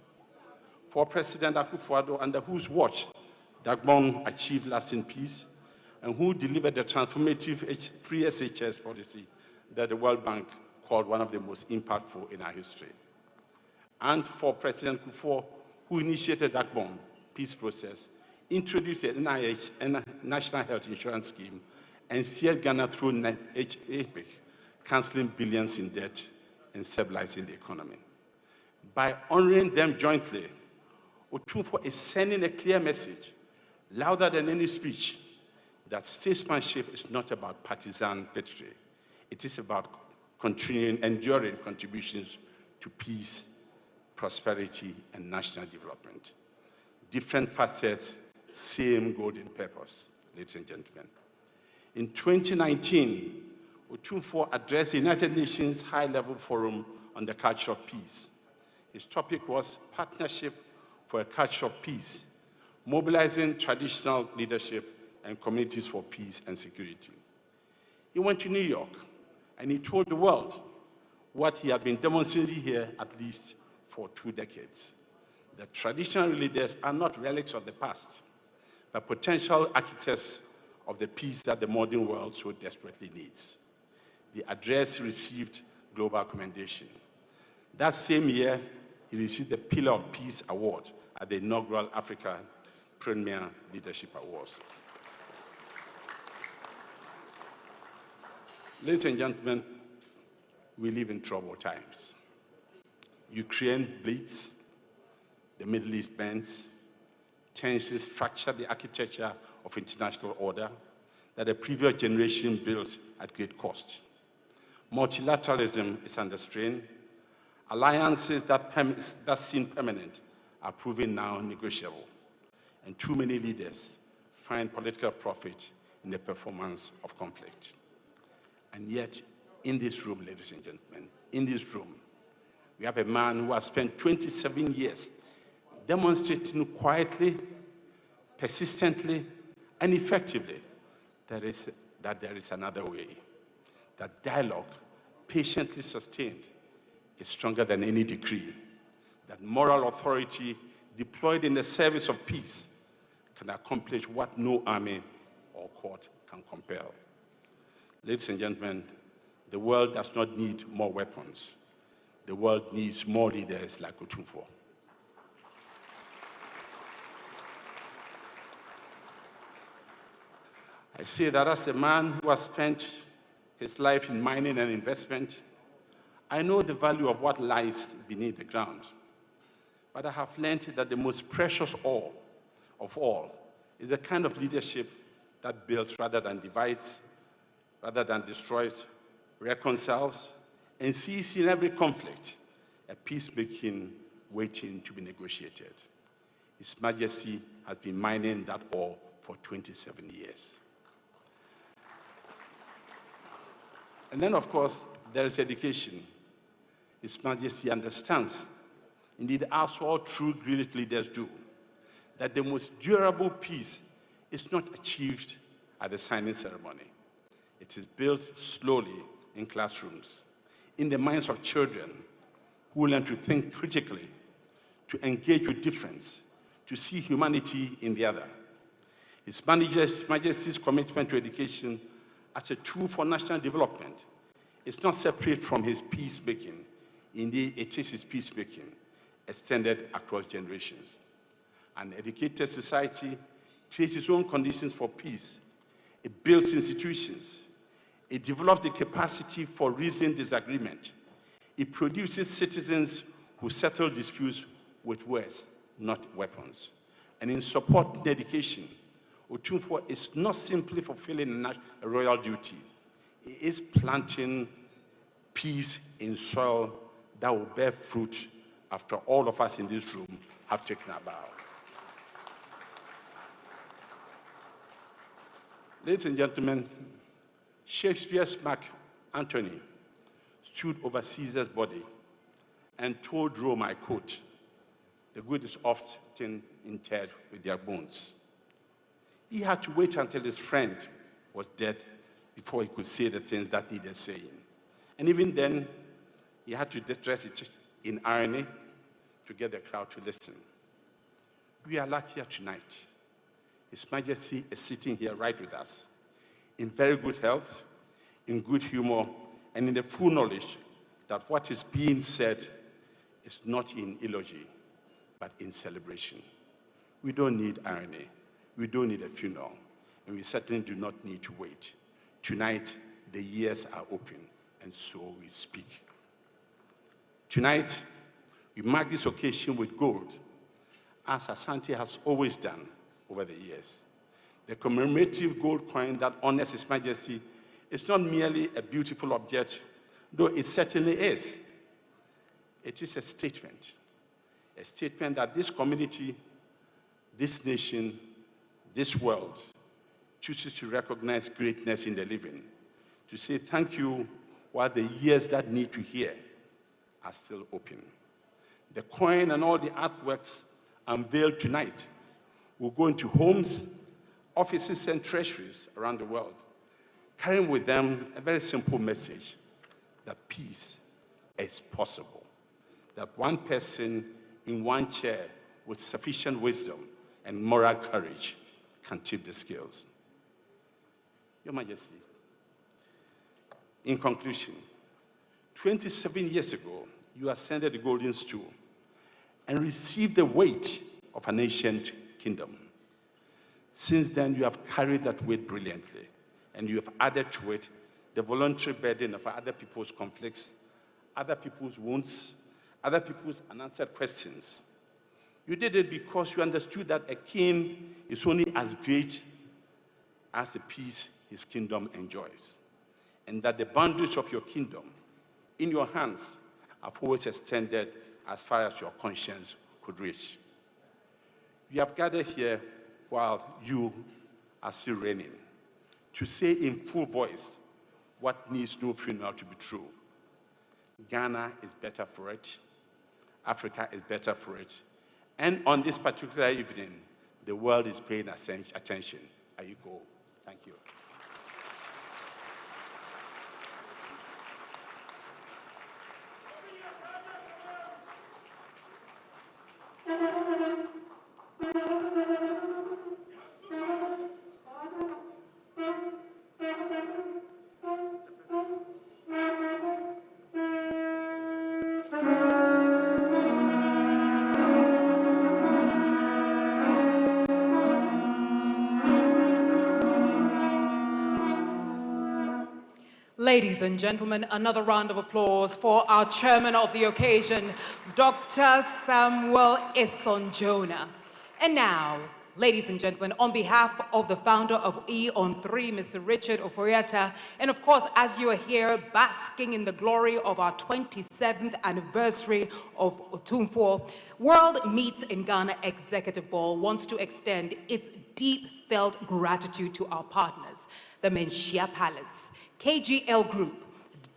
Speaker 6: For President Akufo-Addo, under whose watch Dagbon achieved lasting peace, and who delivered the transformative free SHS policy that the World Bank called one of the most impactful in our history. And for President Kufuor, who initiated Dagbon peace process, introduced the NIH, National Health Insurance Scheme, and steered Ghana through APIC, cancelling billions in debt and stabilizing the economy. By honoring them jointly, Otumfuo is sending a clear message, louder than any speech, that statesmanship is not about partisan victory. It is about continuing, enduring contributions to peace, prosperity, and national development. different facets, same golden purpose, ladies and gentlemen. In 2019, Otumfuo addressed the United Nations High-Level Forum on the Culture of Peace. His topic was Partnership for a Culture of Peace, mobilizing traditional leadership and communities for peace and security. He went to New York, and he told the world what he had been demonstrating here at least for 2 decades. The traditional leaders are not relics of the past, but potential architects of the peace that the modern world so desperately needs. The address received global commendation. That same year, he received the Pillar of Peace Award at the inaugural Africa Premier Leadership Awards. Ladies and gentlemen, we live in troubled times. Ukraine bleeds, the Middle East bends, tensions fracture the architecture of international order that the previous generation built at great cost. Multilateralism is under strain. Alliances that seem permanent are proving now negotiable. And too many leaders find political profit in the performance of conflict. And yet, in this room, ladies and gentlemen, in this room, we have a man who has spent 27 years demonstrating quietly, persistently, and effectively that there is another way, that dialogue, patiently sustained, is stronger than any decree, that moral authority deployed in the service of peace can accomplish what no army or court can compel. Ladies and gentlemen, the world does not need more weapons. The world needs more leaders like Otumfuo. I say that as a man who has spent his life in mining and investment, I know the value of what lies beneath the ground. But I have learned that the most precious ore of all is the kind of leadership that builds rather than divides, rather than destroys, reconciles, and sees in every conflict a peacemaking waiting to be negotiated. His Majesty has been mining that ore for 27 years. And then, of course, there is education. His Majesty understands, indeed, as all true great leaders do, that the most durable peace is not achieved at the signing ceremony. It is built slowly in classrooms, in the minds of children who learn to think critically, to engage with difference, to see humanity in the other. His Majesty's commitment to education as a tool for national development is not separate from his peacemaking. Indeed, it is his peacemaking extended across generations. An educated society creates its own conditions for peace. It builds institutions. It develops the capacity for reasoned disagreement. It produces citizens who settle disputes with words, not weapons. And in supporting education, Otumfuo is not simply fulfilling a royal duty. He is planting peace in soil that will bear fruit after all of us in this room have taken a bow. Ladies and gentlemen, Shakespeare's Mark Antony stood over Caesar's body and told Rome, I quote, "The good is often interred with their bones." He had to wait until his friend was dead before he could say the things that needed saying. And even then, he had to dress it in irony to get the crowd to listen. We are lucky here tonight. His Majesty is sitting here right with us, in very good health, in good humor, and in the full knowledge that what is being said is not in eulogy, but in celebration. We don't need irony. We don't need a funeral, and we certainly do not need to wait. Tonight, the ears are open, and so we speak. Tonight, we mark this occasion with gold, as Asante has always done over the years. The commemorative gold coin that honors His Majesty is not merely a beautiful object, though it certainly is. It is a statement that this community this nation, this world, chooses to recognize greatness in the living, to say thank you while the ears that need to hear are still open. The coin and all the artworks unveiled tonight will go into homes, offices, and treasuries around the world, carrying with them a very simple message that peace is possible, that one person in one chair with sufficient wisdom and moral courage can tip the scales. Your Majesty, in conclusion, 27 years ago, you ascended the golden stool and received the weight of an ancient kingdom. Since then, you have carried that weight brilliantly, and you have added to it the voluntary burden of other people's conflicts, other people's wounds, other people's unanswered questions. You did it because you understood that a king is only as great as the peace his kingdom enjoys, and that the boundaries of your kingdom in your hands have always extended as far as your conscience could reach. You have gathered here while you are still reigning to say in full voice what needs no funeral to be true. Ghana is better for it. Africa is better for it. And on this particular evening, the world is paying attention. Ayiko, thank you.
Speaker 5: Ladies and gentlemen, another round of applause for our chairman of the occasion, Dr. Samuel Esonjona. And now, ladies and gentlemen, on behalf of the founder of E on 3, Mr. Richard Oforiatta, and of course, as you are here basking in the glory of our 27th anniversary of Otumfuo, World Meets in Ghana Executive Ball wants to extend its deep felt gratitude to our partners, the Manhyia Palace, KGL Group,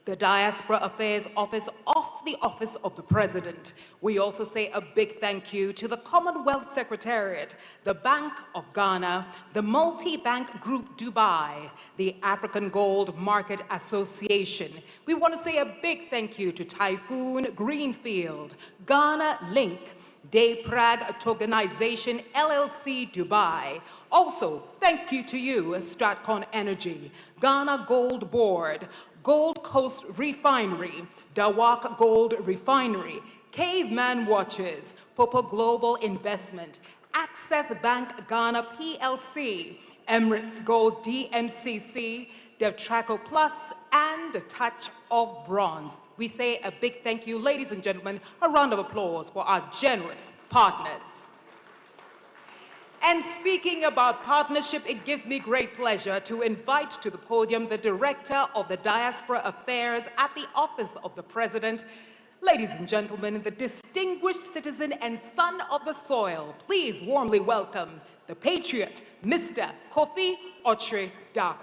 Speaker 5: the Diaspora Affairs Office of the Office of the President. We also say a big thank you to the Commonwealth Secretariat, the Bank of Ghana, the Multi-Bank Group Dubai, the African Gold Market Association. We want to say a big thank you to Typhoon Greenfield, Ghana Link, Day Prague Tokenization LLC Dubai. Also, thank you to you, Stratcon Energy, Ghana Gold Board, Gold Coast Refinery, Dawak Gold Refinery, Caveman Watches, Popo Global Investment, Access Bank Ghana PLC, Emirates Gold DMCC, Devtraco Plus, and a touch of bronze. We say a big thank you, ladies and gentlemen, a round of applause for our generous partners. And speaking about partnership, it gives me great pleasure to invite to the podium the Director of the Diaspora Affairs at the Office of the President. Ladies and gentlemen, the distinguished citizen and son of the soil, please warmly welcome the patriot, Mr. Kofi Ochre Darko.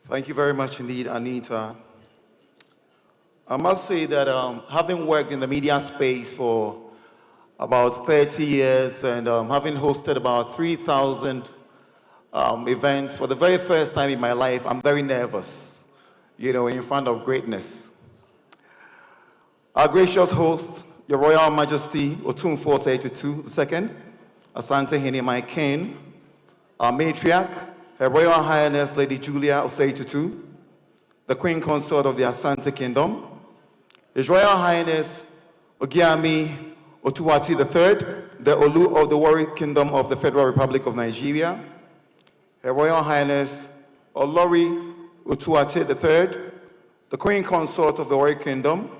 Speaker 7: Thank you very much indeed, Anita. I must say that having worked in the media space for about 30 years and having hosted about 3,000 events for the very first time in my life, I'm very nervous, in front of greatness. Our gracious host, Your Royal Majesty Otumfuo Osei-Tutu II, Asantehemaa King, our matriarch, Her Royal Highness Lady Julia Osei-Tutu, the Queen Consort of the Asante Kingdom, His Royal Highness Ogiami Otuwati III, the Olu of the Warri Kingdom of the Federal Republic of Nigeria, Her Royal Highness Olori Otuwati III, the Queen Consort of the Warri Kingdom,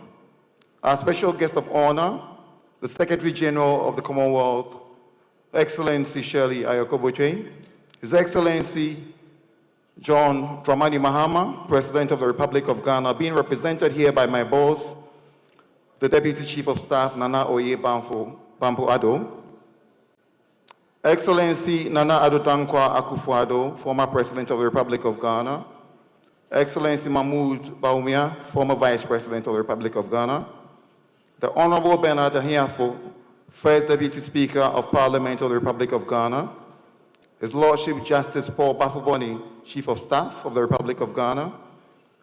Speaker 7: our special guest of honor, the Secretary General of the Commonwealth, Excellency Shirley Ayokoboche, His Excellency John Dramani Mahama, President of the Republic of Ghana, being represented here by my boss, the Deputy Chief of Staff, Nana Oye Bampo Addo, Excellency Nana Addo Dankwa Akufo-Addo, former President of the Republic of Ghana, Excellency Mahmoud Bawumia, former Vice President of the Republic of Ghana, the Honorable Bernard Ahiafo, First Deputy Speaker of Parliament of the Republic of Ghana, His Lordship Justice Paul Bafuboni, Chief of Staff of the Republic of Ghana,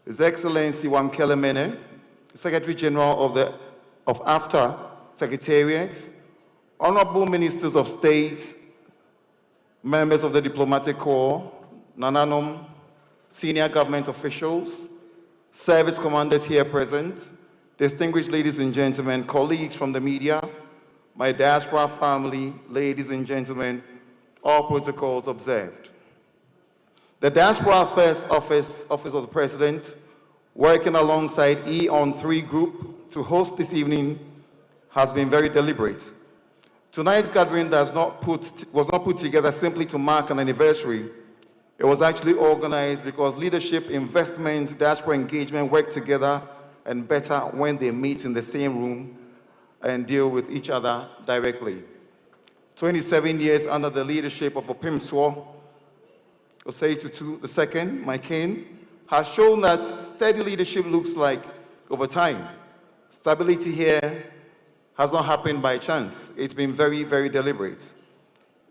Speaker 7: His Excellency Wamkele Mene, Secretary General of AFTA Secretariat, Honorable Ministers of State, members of the Diplomatic Corps, Nananom, senior government officials, service commanders here present, distinguished ladies and gentlemen, colleagues from the media, my diaspora family, ladies and gentlemen, all protocols observed. The Diaspora Affairs Office of the President, working alongside E-on-3 Group to host this evening, has been very deliberate. Tonight's gathering was not put together simply to mark an anniversary. It was actually organized because leadership, investment, diaspora engagement work together and better when they meet in the same room and deal with each other directly. 27 years under the leadership of Opimswo Osei Tutu II, my king, has shown that steady leadership looks like over time. Stability here has not happened by chance. It's been very, very deliberate.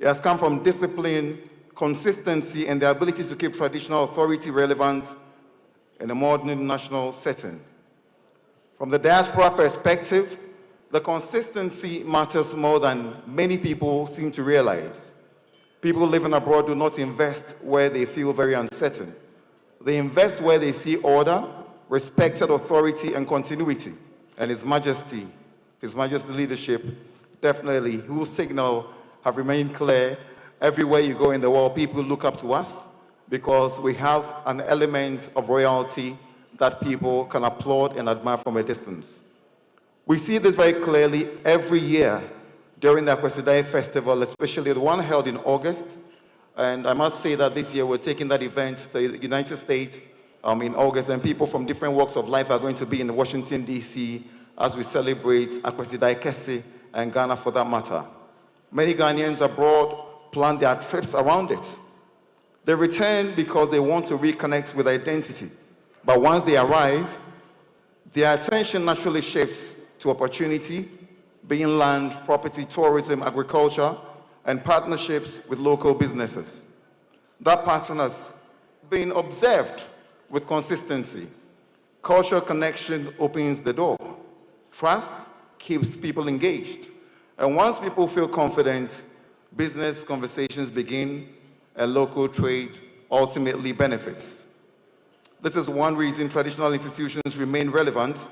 Speaker 7: It has come from discipline, consistency, and the ability to keep traditional authority relevant in a modern national setting. From the diaspora perspective, the consistency matters more than many people seem to realize. People living abroad do not invest where they feel very uncertain. They invest where they see order, respected authority, and continuity. And His Majesty's leadership, definitely, whose signal have remained clear. Everywhere you go in the world, people look up to us because we have an element of royalty that people can applaud and admire from a distance. We see this very clearly every year during the Akwesidae Festival, especially the one held in August. And I must say that this year we're taking that event to the United States in August, and people from different walks of life are going to be in Washington, D.C. as we celebrate Akwesidae Kese and Ghana for that matter. Many Ghanaians abroad plan their trips around it. They return because they want to reconnect with identity. But once they arrive, their attention naturally shifts to opportunity, being land, property, tourism, agriculture, and partnerships with local businesses. That pattern has been observed with consistency. Cultural connection opens the door. Trust keeps people engaged. And once people feel confident, business conversations begin and local trade ultimately benefits. This is one reason traditional institutions remain relevant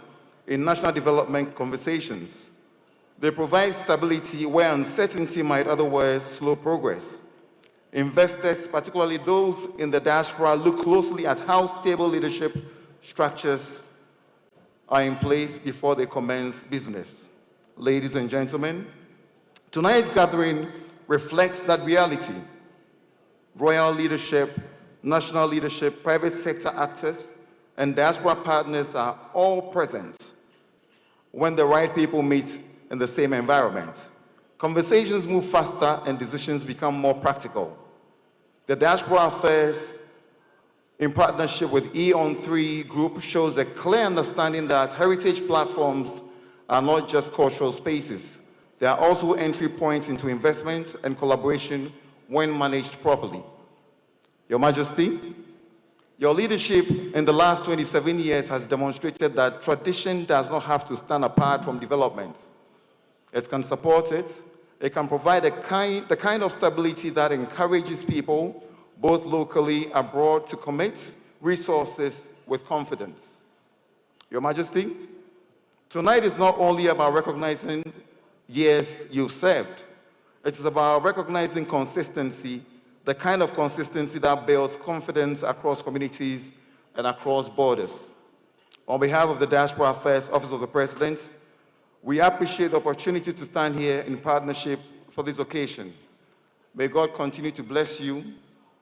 Speaker 7: in national development conversations. They provide stability where uncertainty might otherwise slow progress. Investors, particularly those in the diaspora, look closely at how stable leadership structures are in place before they commence business. Ladies and gentlemen, tonight's gathering reflects that reality. Royal leadership, national leadership, private sector actors, and diaspora partners are all present when the right people meet in the same environment. Conversations move faster and decisions become more practical. The Diaspora Affairs, in partnership with E-on-3 Group, shows a clear understanding that heritage platforms are not just cultural spaces. They are also entry points into investment and collaboration when managed properly. Your Majesty, your leadership in the last 27 years has demonstrated that tradition does not have to stand apart from development. It can support it. It can provide the kind of stability that encourages people, both locally, abroad, to commit resources with confidence. Your Majesty, tonight is not only about recognizing years you've served. It is about recognizing consistency, the kind of consistency that builds confidence across communities and across borders. On behalf of the Diaspora Affairs Office of the President, we appreciate the opportunity to stand here in partnership for this occasion. May God continue to bless you.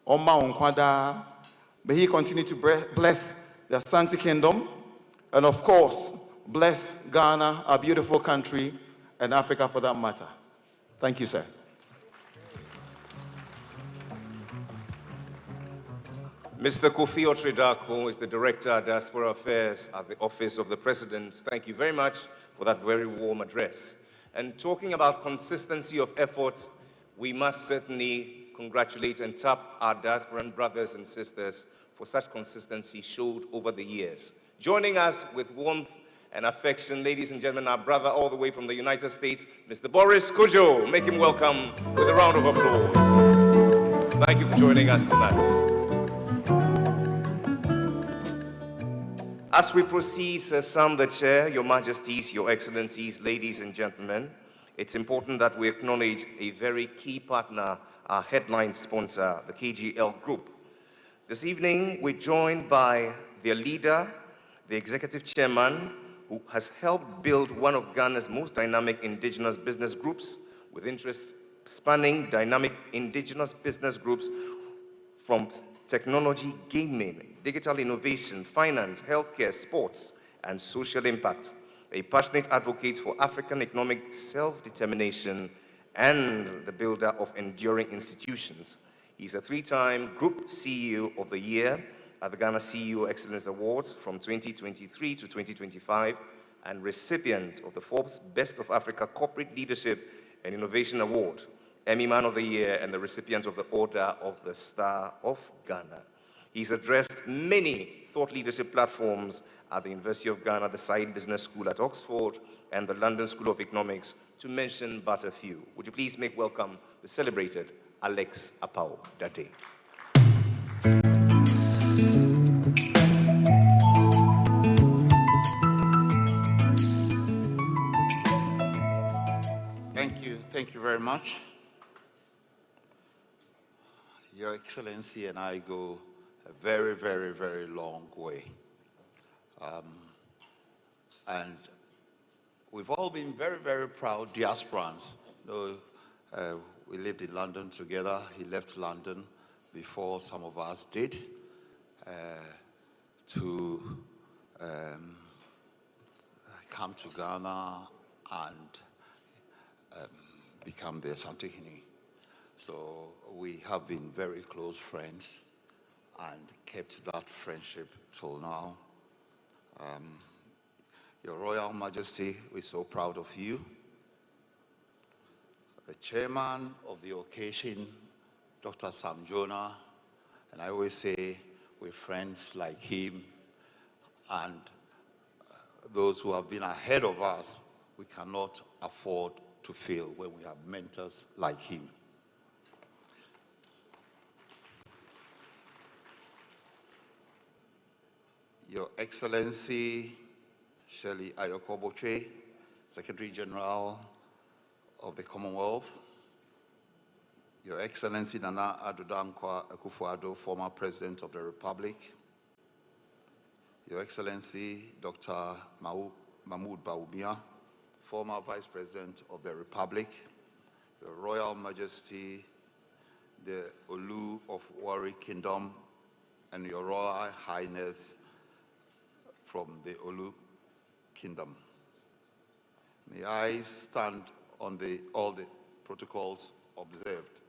Speaker 7: Oma Onkwada, May he continue to bless the Asante Kingdom, and of course, bless Ghana, our beautiful country, and Africa for that matter. Thank you, sir.
Speaker 3: Mr. Kofi Otredako is the Director of Diaspora Affairs at the Office of the President. Thank you very much for that very warm address. And talking about consistency of effort, we must certainly congratulate and tap our diasporan brothers and sisters for such consistency showed over the years. Joining us with warmth and affection, ladies and gentlemen, our brother all the way from the United States, Mr. Boris Kojo. Make him welcome with a round of applause. Thank you for joining us tonight. As we proceed, Sir Sam the Chair, Your Majesties, Your Excellencies, ladies and gentlemen, it's important that we acknowledge a very key partner, our headline sponsor, the KGL Group. This evening, we're joined by their leader, the Executive Chairman, who has helped build one of Ghana's most dynamic indigenous business groups, with interests spanning dynamic indigenous business groups from technology, gaming, digital innovation, finance, healthcare, sports, and social impact. A passionate advocate for African economic self-determination and the builder of enduring institutions. He's a three-time Group CEO of the Year at the Ghana CEO Excellence Awards from 2023 to 2025, and recipient of the Forbes Best of Africa Corporate Leadership and Innovation Award, Emmy Man of the Year, and the recipient of the Order of the Star of Ghana. He's addressed many thought leadership platforms at the University of Ghana, the Said Business School at Oxford, and the London School of Economics, to mention but a few. Would you please make welcome the celebrated Alex Apau Dade.
Speaker 8: Thank you very much. Your Excellency and I go a very, very, very long way. And we've all been very, very proud diasporans. We lived in London together. He left London before some of us did to come to Ghana and become the Asantehemaa. So we have been very close friends and kept that friendship till now. Your Royal Majesty, we're so proud of you. The chairman of the occasion, Dr. Sam Jonah, and I always say we're friends like him, and those who have been ahead of us, we cannot afford to fail when we have mentors like him. Your Excellency Shirley Ayokoboche, Secretary General of the Commonwealth, Your Excellency Nana Addo Dankwa Akufo-Addo, former President of the Republic, Your Excellency Dr. Mahmoud Bawumia, former Vice President of the Republic, Your Royal Majesty, the Olu of Warri Kingdom, and Your Royal Highness from the Olu Kingdom. May I stand on all the protocols observed.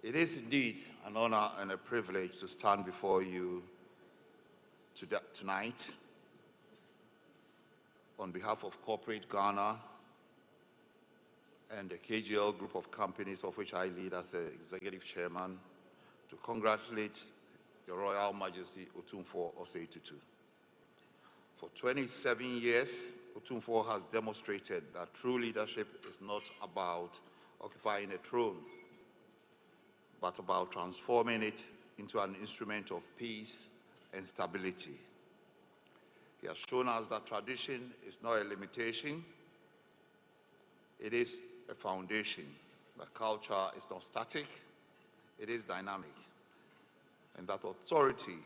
Speaker 8: It is indeed an honor and a privilege to stand before you tonight on behalf of Corporate Ghana and the KGL group of companies of which I lead as the Executive Chairman, to congratulate Your Royal Majesty Otumfuo Osei Tutu. For 27 years, Otumfuo has demonstrated that true leadership is not about occupying a throne, but about transforming it into an instrument of peace and stability. He has shown us that tradition is not a limitation, it is a foundation. That culture is not static, it is dynamic. And that authority,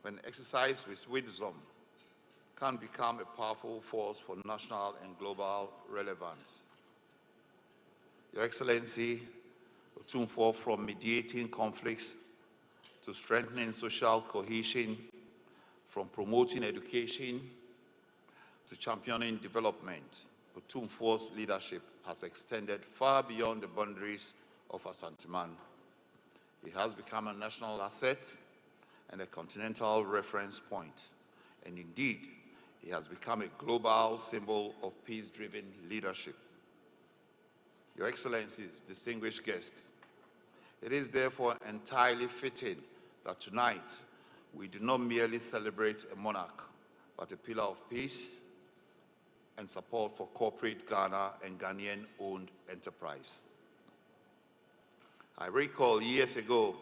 Speaker 8: when exercised with wisdom, can become a powerful force for national and global relevance. Your Excellency, Otumfuo, from mediating conflicts to strengthening social cohesion, from promoting education to championing development, Otumfuo's leadership has extended far beyond the boundaries of Asantehemaa. He has become a national asset and a continental reference point. And indeed, he has become a global symbol of peace-driven leadership. Your Excellencies, distinguished guests, it is therefore entirely fitting that tonight we do not merely celebrate a monarch, but a pillar of peace and support for corporate Ghana and Ghanaian-owned enterprise. I recall years ago,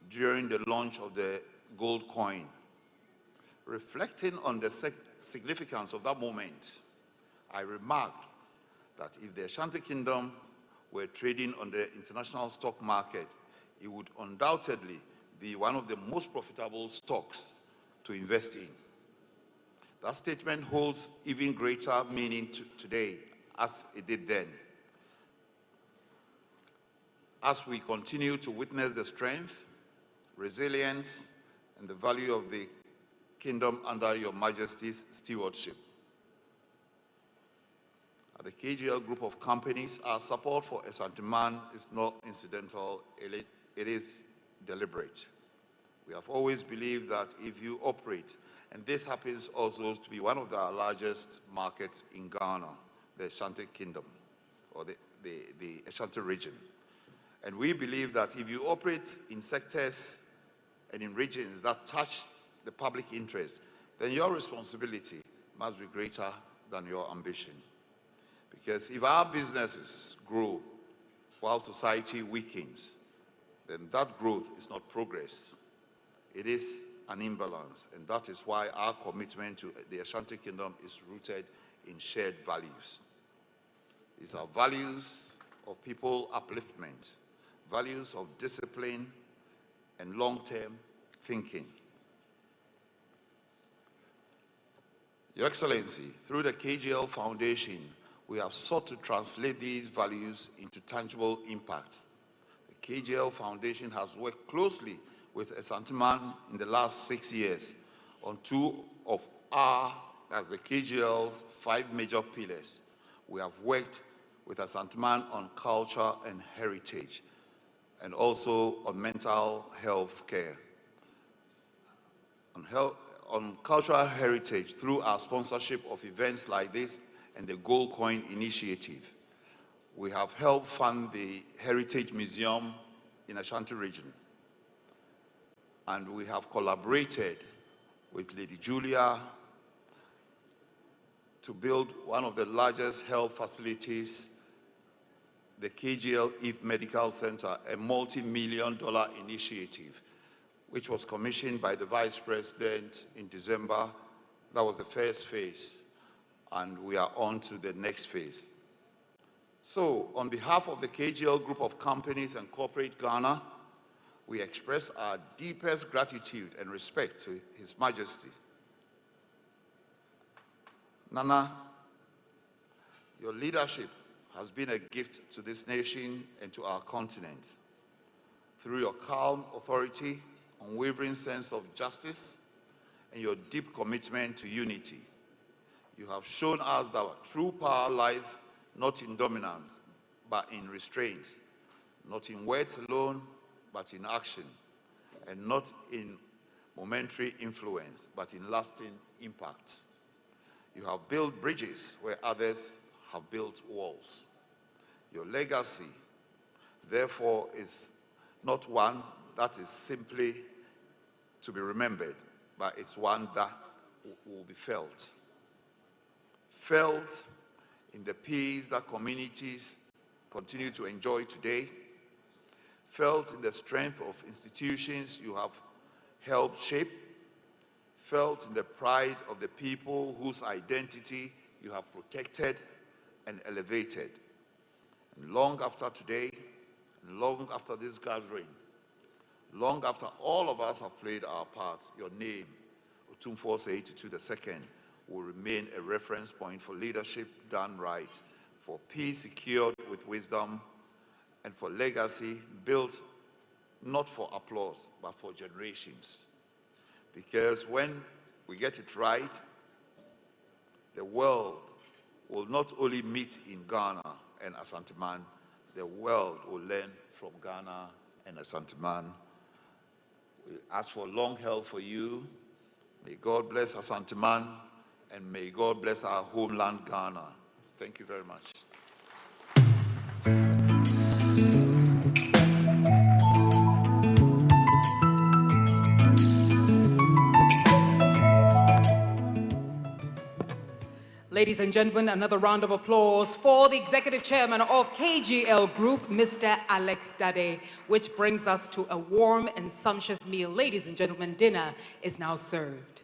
Speaker 8: during the launch of the gold coin, reflecting on the significance of that moment, I remarked that if the Ashanti Kingdom were trading on the international stock market, it would undoubtedly be one of the most profitable stocks to invest in. That statement holds even greater meaning today as it did then. As we continue to witness the strength, resilience, and the value of the kingdom under Your Majesty's stewardship. At the KGL group of companies, our support for Asantehemaa is not incidental, it is deliberate. We have always believed that if you operate, and this happens also to be one of the largest markets in Ghana, the Ashanti Kingdom, or the Ashanti region. And we believe that if you operate in sectors and in regions that touch the public interest, then your responsibility must be greater than your ambition. Because if our businesses grow while society weakens, then that growth is not progress. It is an imbalance, and that is why our commitment to the Ashanti Kingdom is rooted in shared values. These are values of people upliftment, values of discipline and long-term thinking. Your Excellency, through the KGL Foundation, we have sought to translate these values into tangible impact. The KGL Foundation has worked closely with Asantehemaa in the last 6 years on two of the KGL's 5 major pillars. We have worked with Asantehemaa on culture and heritage, and also on mental health care. On cultural heritage, through our sponsorship of events like this and the Gold Coin Initiative, we have helped fund the Heritage Museum in Ashanti region. And we have collaborated with Lady Julia to build one of the largest health facilities, the KGL If Medical Center, a multi-million-dollar initiative, which was commissioned by the Vice President in December. That was the first phase, and we are on to the next phase. So, on behalf of the KGL Group of Companies and Corporate Ghana, we express our deepest gratitude and respect to His Majesty. Nana, your leadership has been a gift to this nation and to our continent. Through your calm authority, unwavering sense of justice, and your deep commitment to unity, you have shown us that true power lies not in dominance, but in restraint, not in words alone, but in action, and not in momentary influence, but in lasting impact. You have built bridges where others have built walls. Your legacy, therefore, is not one that is simply to be remembered, but it's one that will be felt. Felt in the peace that communities continue to enjoy today, felt in the strength of institutions you have helped shape, felt in the pride of the people whose identity you have protected and elevated. And long after today, and long after this gathering, long after all of us have played our part, your name, Otumfuo 82 II, will remain a reference point for leadership done right, for peace secured with wisdom, and for legacy built not for applause, but for generations. Because when we get it right, the world will not only meet in Ghana and Asantehemaa, the world will learn from Ghana and Asantehemaa. We ask for long health for you. May God bless Asantehemaa, and may God bless our homeland, Ghana. Thank you very much.
Speaker 5: Ladies and gentlemen, another round of applause for the Executive Chairman of KGL Group, Mr. Alex Dade, which brings us to a warm and sumptuous meal. Ladies and gentlemen, dinner is now served.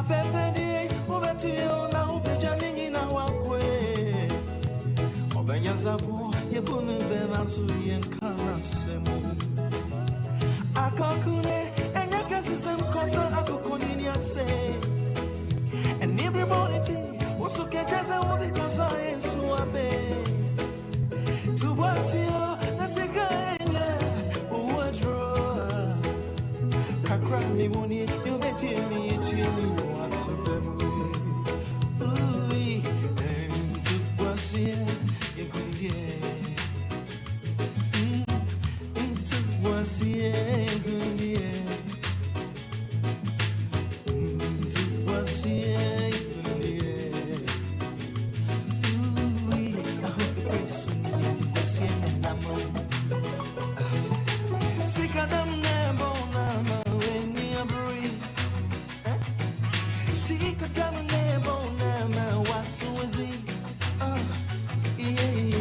Speaker 9: I've Zavo, you couldn't be answer yen canasemo. Akakune, and your cousin Cosa Akokoninia say. And everybody was okay as I will because I am so abe. To was you, that's a guy, who draw. Kakra me money, you bet me, it's you, was so damn. Ooh, and to was here, you could get. To was here, good year. To was here, good year. Ooh, I hope you listen. Was here and I'm on. Sick of them, never, when you breathe. Sick of them, never, what's so easy. Yeah.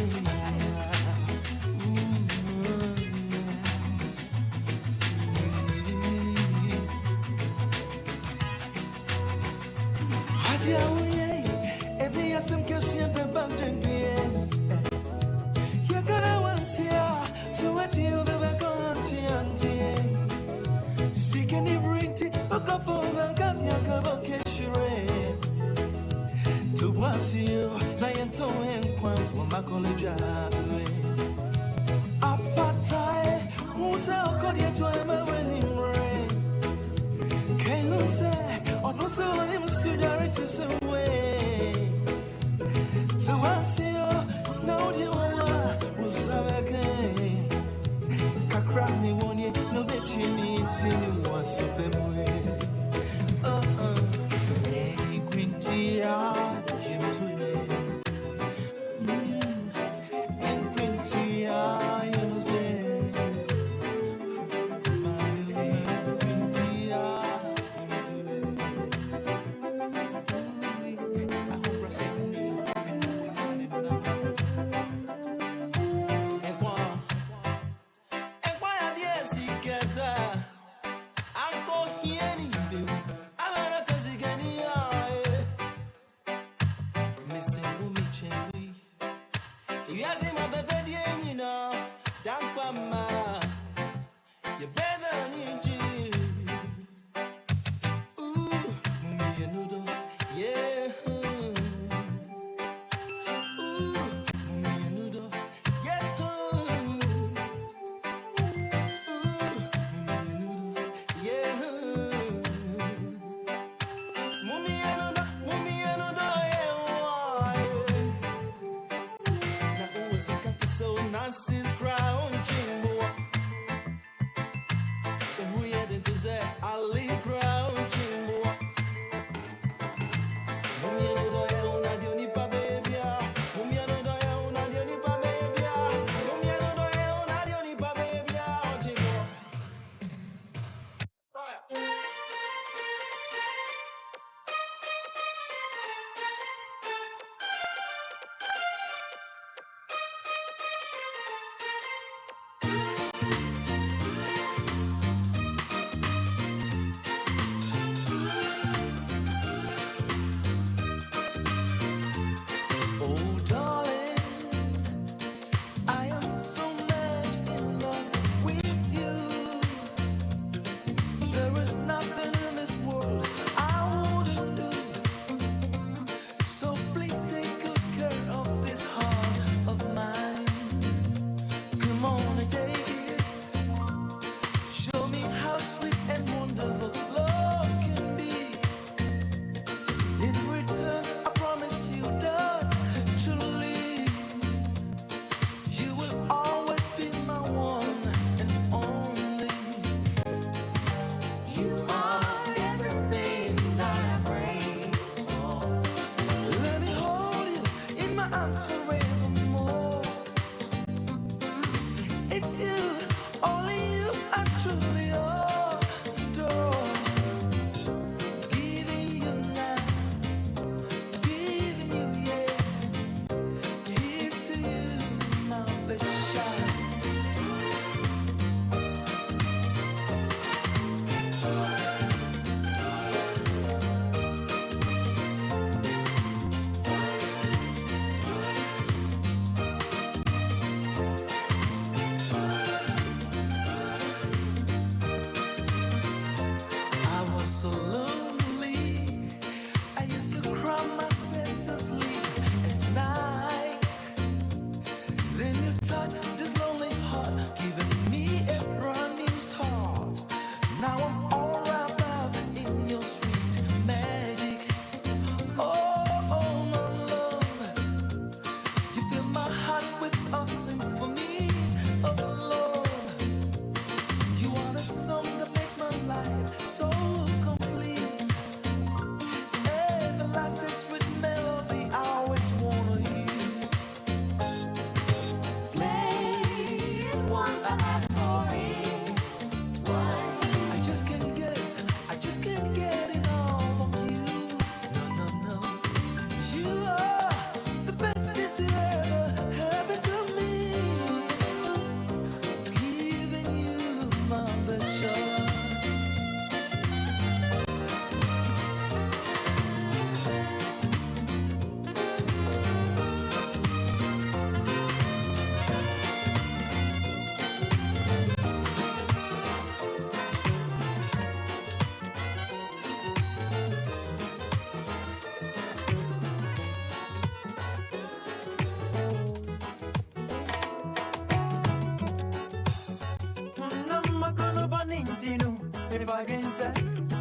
Speaker 9: say,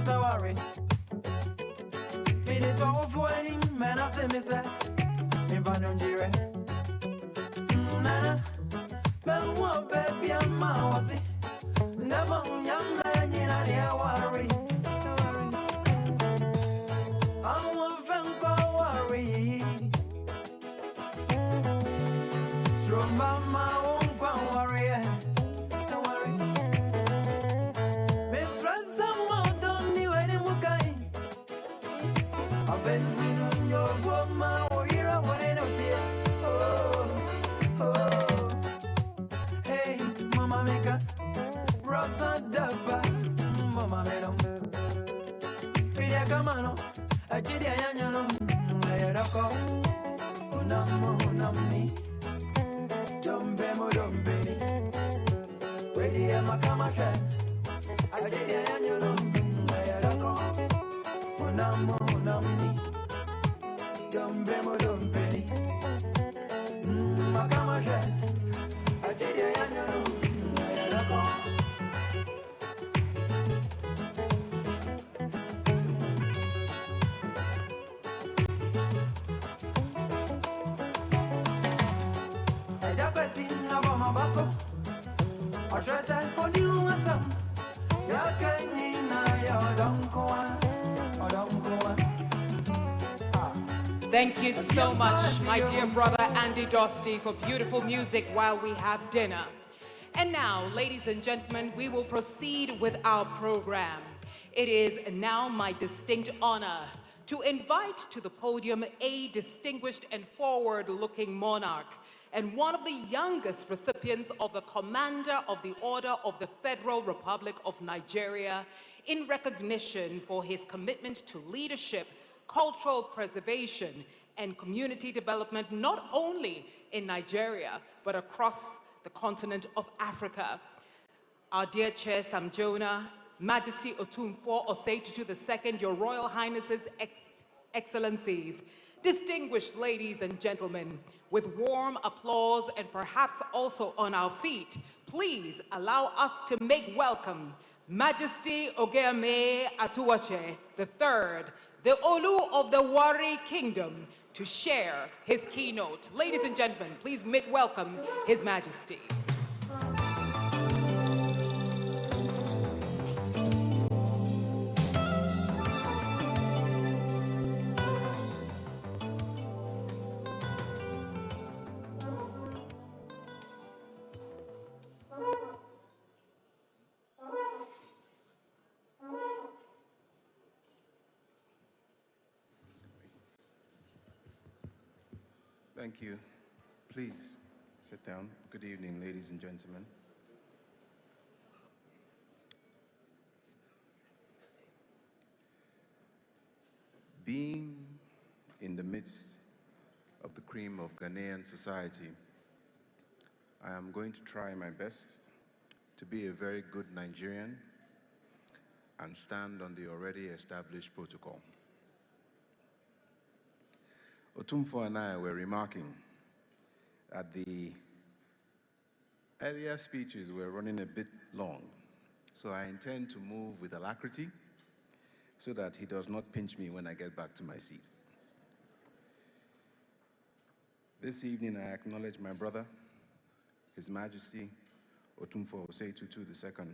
Speaker 9: don't worry. Me the go for any man, I say, me say, me van Nigeria. Nana, but what baby, I'm was it. Never young man, you know, they worry. I'm a vampire worry. Strong mama won't go worry. Don't worry. Miss Ransom, don't need any more guy. I've been seeing your woman or you're a one in a tear. Oh, hey, Mama Meka, Rosa Daba, Mama Medom. Pidia Camano, a Chidia Yano, Lerako, Unamo, Unami, Dombemo, Dombe, Redia Macamasha, a Chidia Yano, Lerako, Unamo, Unami, Dombemo, Dombe, Macamasha, a Chidia Yano, Lerako.
Speaker 5: Thank you so much, my dear brother Andy Dosty, for beautiful music while we have dinner. And now, ladies and gentlemen, we will proceed with our program. It is now my distinct honor to invite to the podium a distinguished and forward-looking monarch and one of the youngest recipients of the Commander of the Order of the Federal Republic of Nigeria in recognition for his commitment to leadership, cultural preservation, and community development, not only in Nigeria, but across the continent of Africa. Our dear Chair Samjona, Majesty Otumfuo Osei-Tutu II, Your Royal Highnesses, Excellencies, distinguished ladies and gentlemen, with warm applause and perhaps also on our feet, please allow us to make welcome Majesty Ogeame Atuwache III, the Olu of the Wari Kingdom, to share his keynote. Ladies and gentlemen, please make welcome His Majesty.
Speaker 10: Thank you. Please sit down. Good evening, ladies and gentlemen. Being in the midst of the cream of Ghanaian society, I am going to try my best to be a very good Nigerian and stand on the already established protocol. Otumfuo and I were remarking that the earlier speeches were running a bit long, so I intend to move with alacrity so that he does not pinch me when I get back to my seat. This evening, I acknowledge my brother, His Majesty Otumfuo Osei-Tutu II,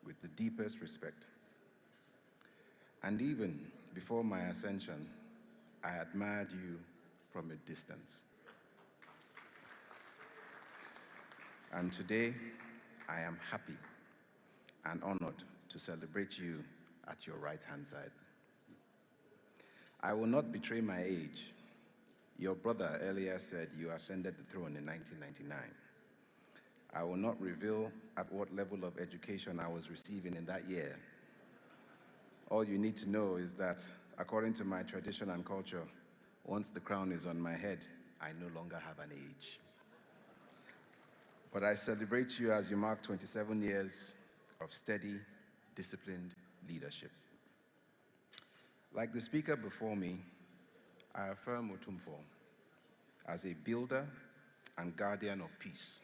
Speaker 10: with the deepest respect. And even before my ascension, I admired you from a distance. And today, I am happy and honored to celebrate you at your right-hand side. I will not betray my age. Your brother earlier said you ascended the throne in 1999. I will not reveal at what level of education I was receiving in that year. All you need to know is that, according to my tradition and culture, once the crown is on my head, I no longer have an age. But I celebrate you as you mark 27 years of steady, disciplined leadership. Like the speaker before me, I affirm Otumfuo as a builder and guardian of peace,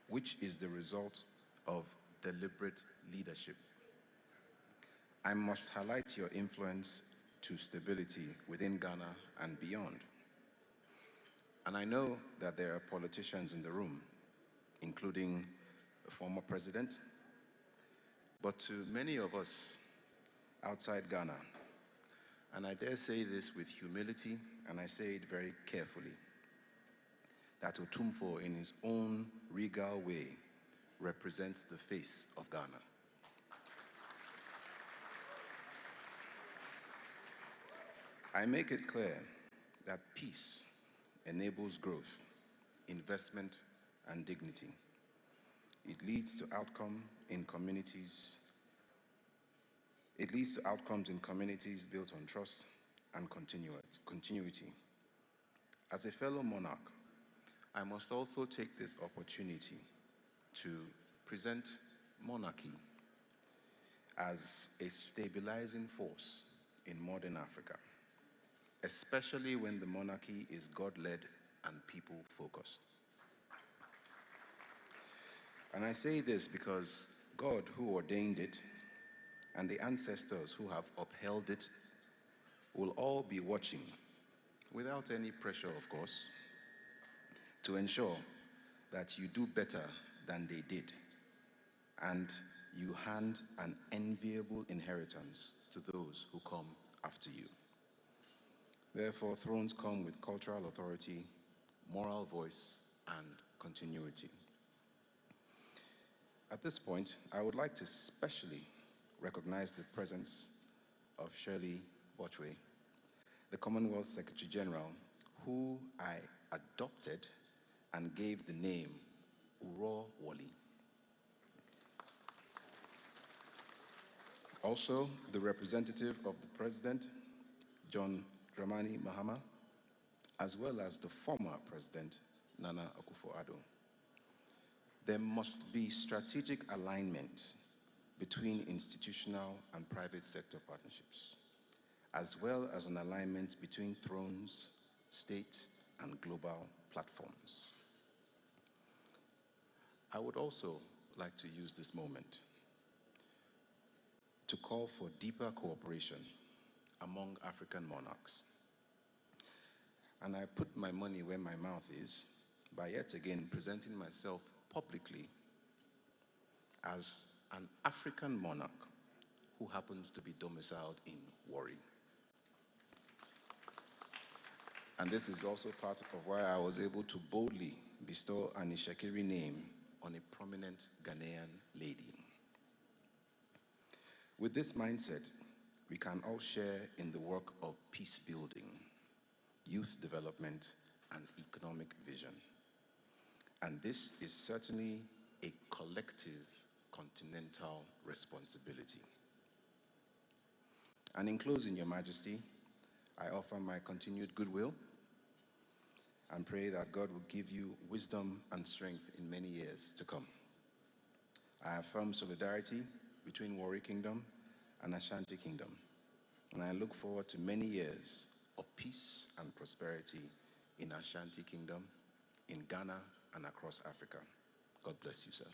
Speaker 10: which is the result of deliberate leadership. I must highlight your influence to stability within Ghana and beyond. And I know that there are politicians in the room, including the former president, but to many of us outside Ghana, and I dare say this with humility, and I say it very carefully, that Otumfuo, in his own regal way, represents the face of Ghana. I make it clear that peace enables growth, investment, and dignity. It leads to outcomes in communities built on trust and continuity. As a fellow monarch, I must also take this opportunity to present monarchy as a stabilizing force in modern Africa, especially when the monarchy is God-led and people-focused. And I say this because God, who ordained it, and the ancestors who have upheld it, will all be watching, without any pressure, of course, to ensure that you do better than they did, and you hand an enviable inheritance to those who come after you. Therefore, thrones come with cultural authority, moral voice, and continuity. At this point, I would like to specially recognize the presence of Shirley Botchway, the Commonwealth Secretary General, who I adopted and gave the name Uro Wali. Also, the representative of the President, John Dramani Mahama, as well as the former President, Nana Akufo-Addo. There must be strategic alignment between institutional and private sector partnerships, as well as an alignment between thrones, state, and global platforms. I would also like to use this moment to call for deeper cooperation among African monarchs. And I put my money where my mouth is by yet again presenting myself publicly as an African monarch who happens to be domiciled in Warri. And this is also part of why I was able to boldly bestow an Ishakiri name on a prominent Ghanaian lady. With this mindset, we can all share in the work of peace building, youth development, and economic vision. And this is certainly a collective continental responsibility. And in closing, Your Majesty, I offer my continued goodwill and pray that God will give you wisdom and strength in many years to come. I affirm solidarity between Warri Kingdom and Ashanti Kingdom, and I look forward to many years of peace and prosperity in Ashanti Kingdom, in Ghana, and across Africa. God bless you, sir.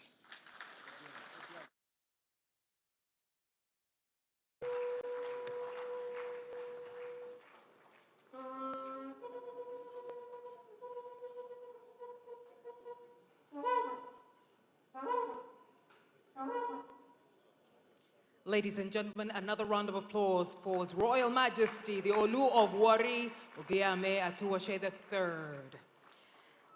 Speaker 5: Ladies and gentlemen, another round of applause for His Royal Majesty, the Olu of Warri, Ogiame Atuwashe III.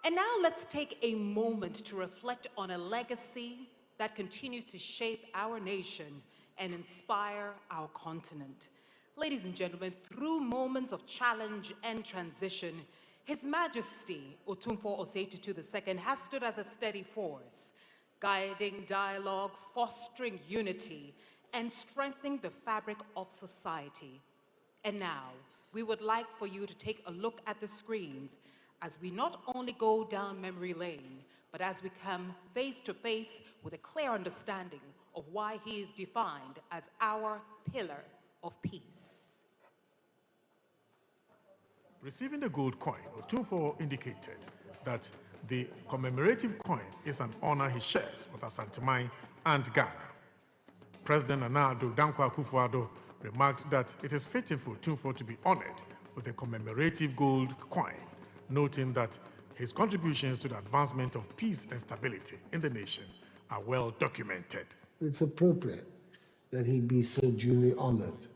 Speaker 5: And now let's take a moment to reflect on a legacy that continues to shape our nation and inspire our continent. Ladies and gentlemen, through moments of challenge and transition, His Majesty, Otumfuo Osei-Tutu II, has stood as a steady force, guiding dialogue, fostering unity, and strengthening the fabric of society. And now, we would like for you to take a look at the screens as we not only go down memory lane, but as we come face to face with a clear understanding of why he is defined as our pillar of peace.
Speaker 11: Receiving the gold coin, Otumfuo indicated that the commemorative coin is an honor he shares with Asantehemaa and Ghana. President Nana Addo Dankwa Akufo-Addo remarked that it is fitting for Otumfuo to be honored with a commemorative gold coin, noting that his contributions to the advancement of peace and stability in the nation are well documented.
Speaker 12: It's appropriate that he be so duly honored,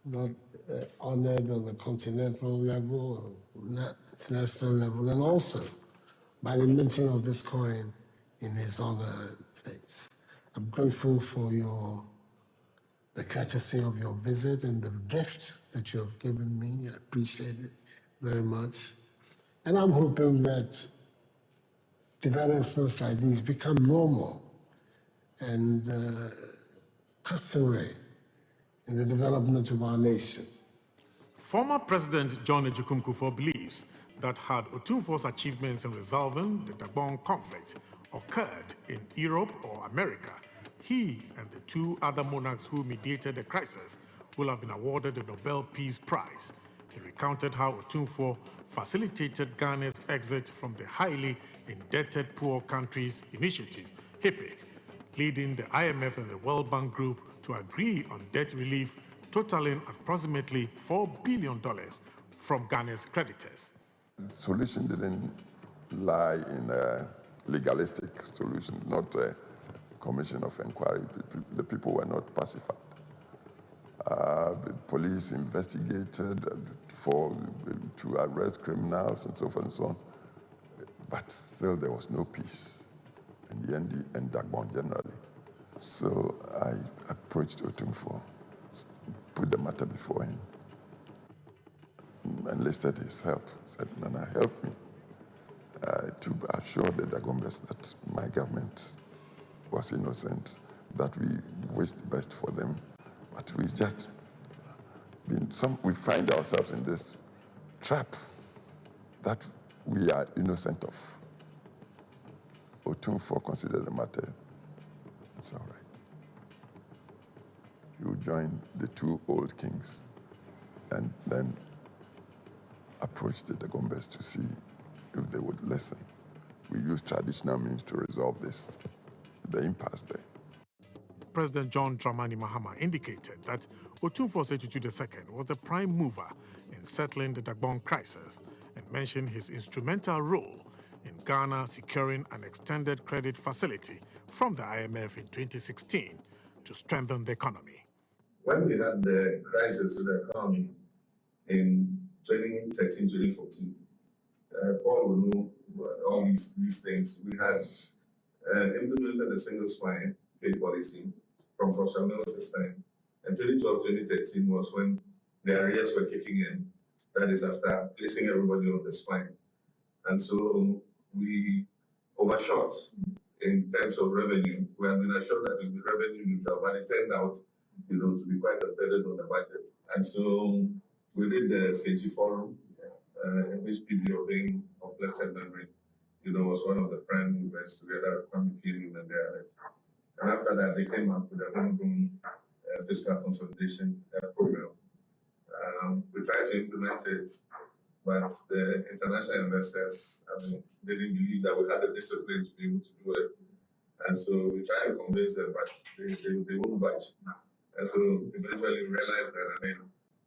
Speaker 12: not honored on a continental level or international level, and also by the mention of this coin in his honor phase. I'm grateful for the courtesy of your visit and the gift that you have given me. I appreciate it very much. And I'm hoping that developments like these become normal and customary in the development of our nation.
Speaker 11: Former President John Ejiokum Kufuor believes that had Otumfuo's achievements in resolving the Dagbon conflict occurred in Europe or America, he and the two other monarchs who mediated the crisis will have been awarded the Nobel Peace Prize. He recounted how Otumfuo facilitated Ghana's exit from the highly indebted poor countries initiative, HIPIC, leading the IMF and the World Bank Group to agree on debt relief totaling approximately $4 billion from Ghana's creditors.
Speaker 13: The solution didn't lie in a legalistic solution, not a commission of inquiry. The people were not pacified. The police investigated to arrest criminals and so forth and so on. But still there was no peace in the end and Dagbon generally. So I approached Otumfuo, put the matter before him, enlisted his help, said, Nana, help me to assure the Dagombes that my government was innocent, that we wished best for them, but we just we find ourselves in this trap that we are innocent of. Otumfuo considered the matter, it's all right. He would join the two old kings and then approach the Dagombes to see if they would listen. We use traditional means to resolve the impasse there.
Speaker 11: President John Dramani Mahama indicated that Otumfuo Setutu II was the prime mover in settling the Dagbon crisis and mentioned his instrumental role in Ghana securing an extended credit facility from the IMF in 2016 to strengthen the economy.
Speaker 14: When we had the crisis with the economy in 2013-2014, Paul will know all these things. We had implemented a single spine pay policy from Professor Mills' time. And 2012-2013 was when the arrears were kicking in. That is after placing everybody on the spine. And so we overshot in terms of revenue. We had been assured that it would be revenue neutral, but it turned out, to be quite a burden on the budget. And so we did the CG Forum, in which PBO being of blessed memory, was one of the prime movers together with Kwame Keynote and the others. And after that, they came up with a homegrown fiscal consolidation program. We tried to implement it, but the international investors they didn't believe that we had the discipline to be able to do it. And so we tried to convince them, but they won't budge. And so eventually we realized that,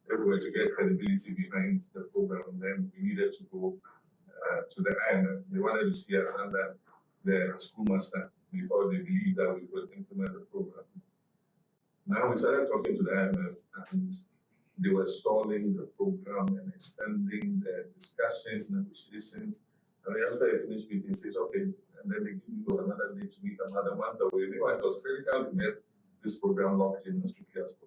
Speaker 14: if we were to get credibility behind the program, then we needed to go to the IMF. They wanted to see us under the schoolmaster before they believed that we could implement the program. Now we started talking to the IMF, and they were stalling the program and extending the discussions, negotiations. And then after a finished meeting, says, okay, and then they give you another day to meet another month away. It was critical to get this program locked in as quickly as possible.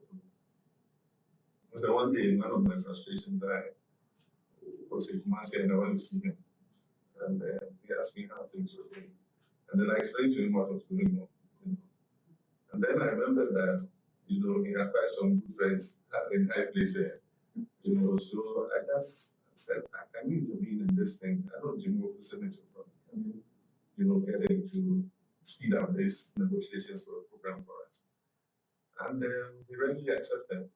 Speaker 14: So one day, one of my frustrations, I was in Manhyia and I went to see him. And he asked me how things were going. And then I explained to him what was going on. And then I remember that, he had quite some good friends in high places. So I just said, I need to be in this thing. I don't know facilities from getting to speed up these negotiations for the program for us. And he readily accepted.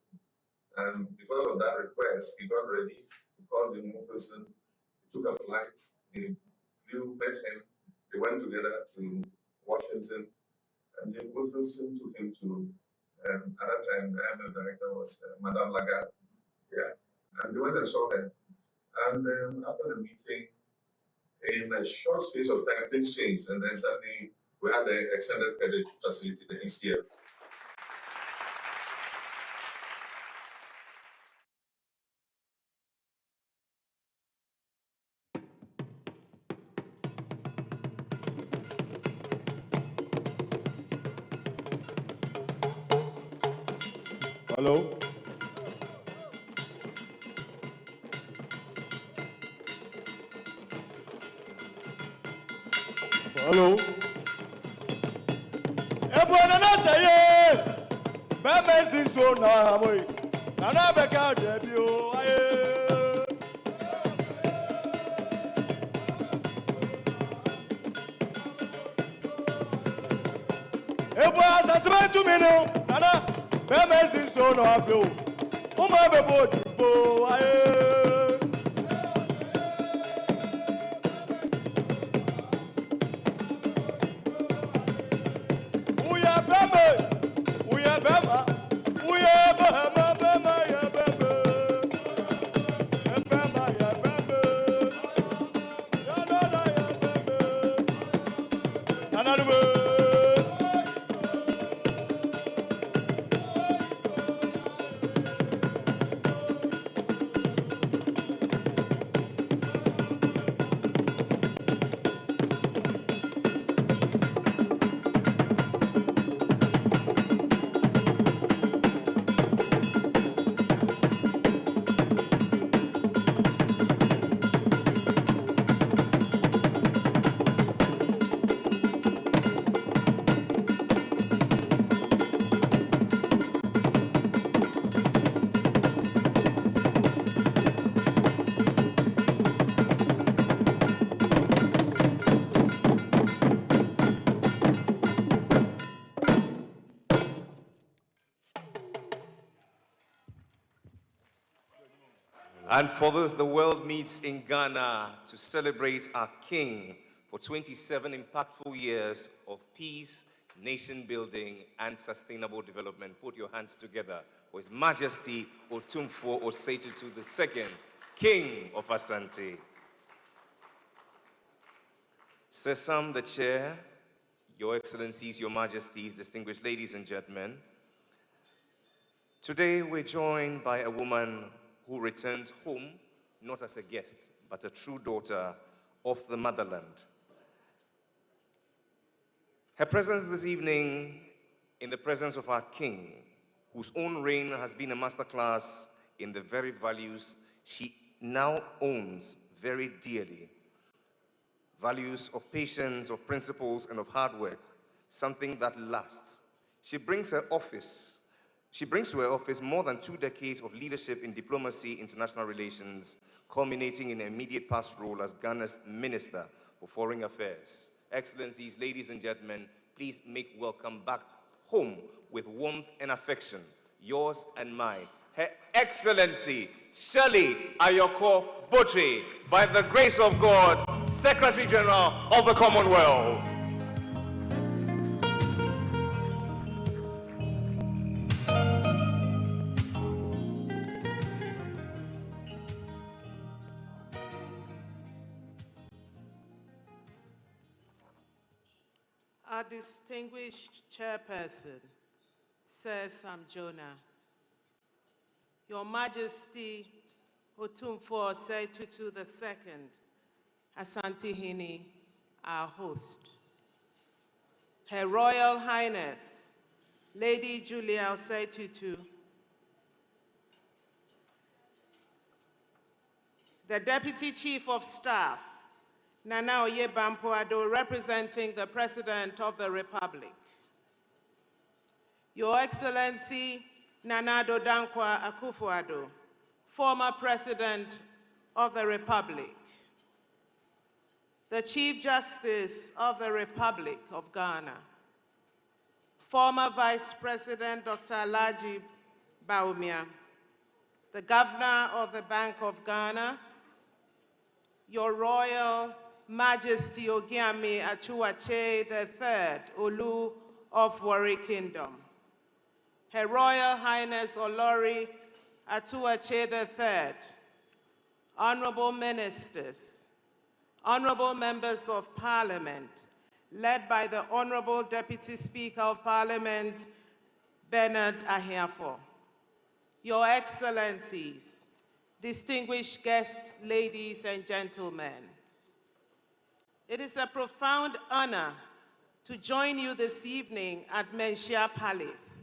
Speaker 14: And because of that request, he got ready, he called the Wilson, he took a flight, he flew, met him, they went together to Washington, and Jim Wilson took him to At that time, the IMF director was Madame Lagarde. Yeah, and we went and saw her. And after the meeting, in a short space of time, things changed, and then suddenly we had the extended credit facility, the ECL.
Speaker 15: Hello? Hello? Ebona na saye. Bebe sinso na moy. Nana beka debi o aye. Ebo asatime tu mi no. Nana bebe sinso na abe o. Uma bebo dibo aye.
Speaker 3: And for this, the world meets in Ghana to celebrate our King for 27 impactful years of peace, nation building, and sustainable development. Put your hands together for His Majesty Otumfuo Osei-Tutu II, King of Asante. Sir Sam, the Chair, Your Excellencies, Your Majesties, distinguished ladies and gentlemen, today we're joined by a woman who returns home not as a guest, but a true daughter of the motherland. Her presence this evening in the presence of our King, whose own reign has been a masterclass in the very values she now owns very dearly. Values of patience, of principles, and of hard work, something that lasts. She brings to her office more than 2 decades of leadership in diplomacy, international relations, culminating in her immediate past role as Ghana's Minister for Foreign Affairs. Excellencies, ladies and gentlemen, please make welcome back home with warmth and affection, yours and mine, Her Excellency Shirley Ayoko Botry, by the grace of God, Secretary General of the Commonwealth.
Speaker 16: Our distinguished Chairperson, Sir Sam Jonah, Your Majesty Otumfuo Osei-Tutu II, Asantehemaa, our host, Her Royal Highness, Lady Julia Osei-Tutu, the Deputy Chief of Staff, Nana Oyebampoado, representing the President of the Republic, Your Excellency Nana Dankwa Akufo-Addo, former President of the Republic, the Chief Justice of the Republic of Ghana, former Vice President Dr. Alhaji Bawumia, the Governor of the Bank of Ghana, Your Royal Majesty Ogiame Achuache III, Olu of Warri Kingdom, Her Royal Highness Olori Atuache III, honorable ministers, honorable members of Parliament, led by the Honorable Deputy Speaker of Parliament, Bernard Ahiafo, Your Excellencies, distinguished guests, ladies and gentlemen. It is a profound honor to join you this evening at Manhyia Palace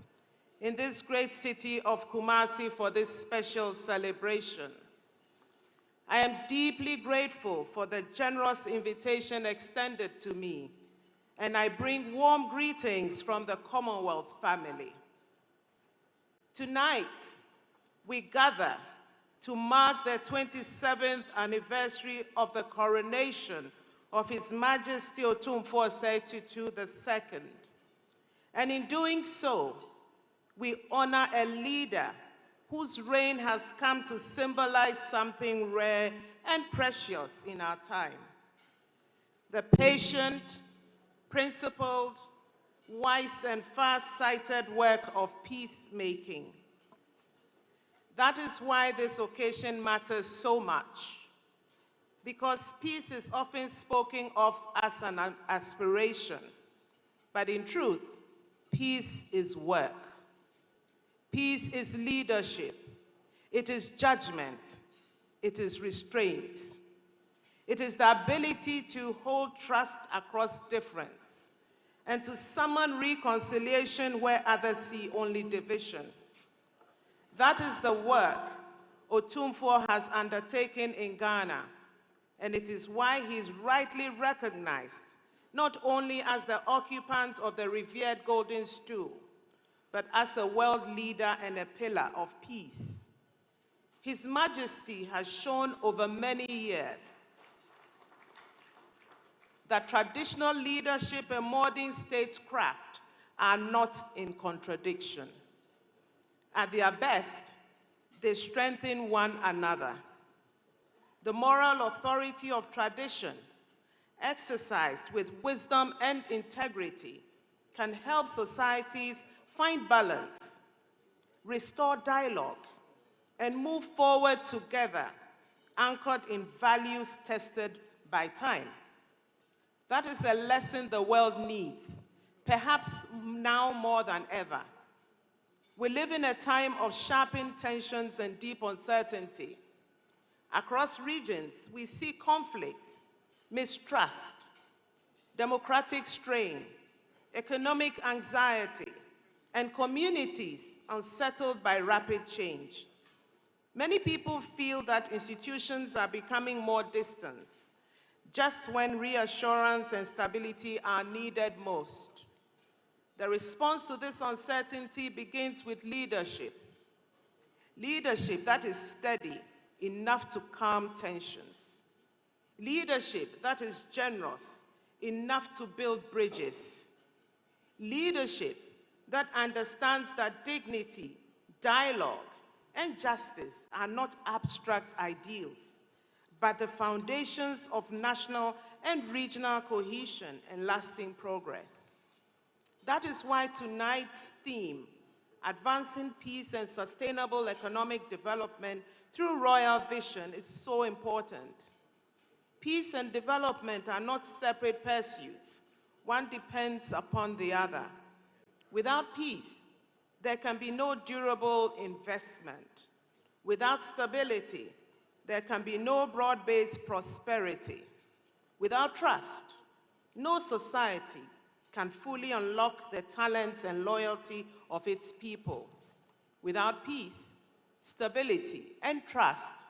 Speaker 16: in this great city of Kumasi for this special celebration. I am deeply grateful for the generous invitation extended to me, and I bring warm greetings from the Commonwealth family. Tonight, we gather to mark the 27th anniversary of the coronation of His Majesty Otumfuo Osei Tutu II. And in doing so, we honor a leader whose reign has come to symbolize something rare and precious in our time. The patient, principled, wise, and far-sighted work of peacemaking. That is why this occasion matters so much, because peace is often spoken of as an aspiration, but in truth, peace is work. Peace is leadership. It is judgment. It is restraint. It is the ability to hold trust across difference and to summon reconciliation where others see only division. That is the work Otumfuo has undertaken in Ghana, and it is why he is rightly recognized not only as the occupant of the revered golden stool, but as a world leader and a pillar of peace. His Majesty has shown over many years that traditional leadership and modern statecraft are not in contradiction. At their best, they strengthen one another. The moral authority of tradition, exercised with wisdom and integrity, can help societies find balance, restore dialogue, and move forward together, anchored in values tested by time. That is a lesson the world needs, perhaps now more than ever. We live in a time of sharpened tensions and deep uncertainty. Across regions, we see conflict, mistrust, democratic strain, economic anxiety, and communities unsettled by rapid change. Many people feel that institutions are becoming more distant, just when reassurance and stability are needed most. The response to this uncertainty begins with leadership. Leadership that is steady enough to calm tensions. Leadership that is generous enough to build bridges. Leadership that understands that dignity, dialogue, and justice are not abstract ideals, but the foundations of national and regional cohesion and lasting progress. That is why tonight's theme, Advancing Peace and Sustainable Economic Development through Royal Vision, is so important. Peace and development are not separate pursuits. One depends upon the other. Without peace, there can be no durable investment. Without stability, there can be no broad-based prosperity. Without trust, no society can fully unlock the talents and loyalty of its people. Without peace, stability, and trust,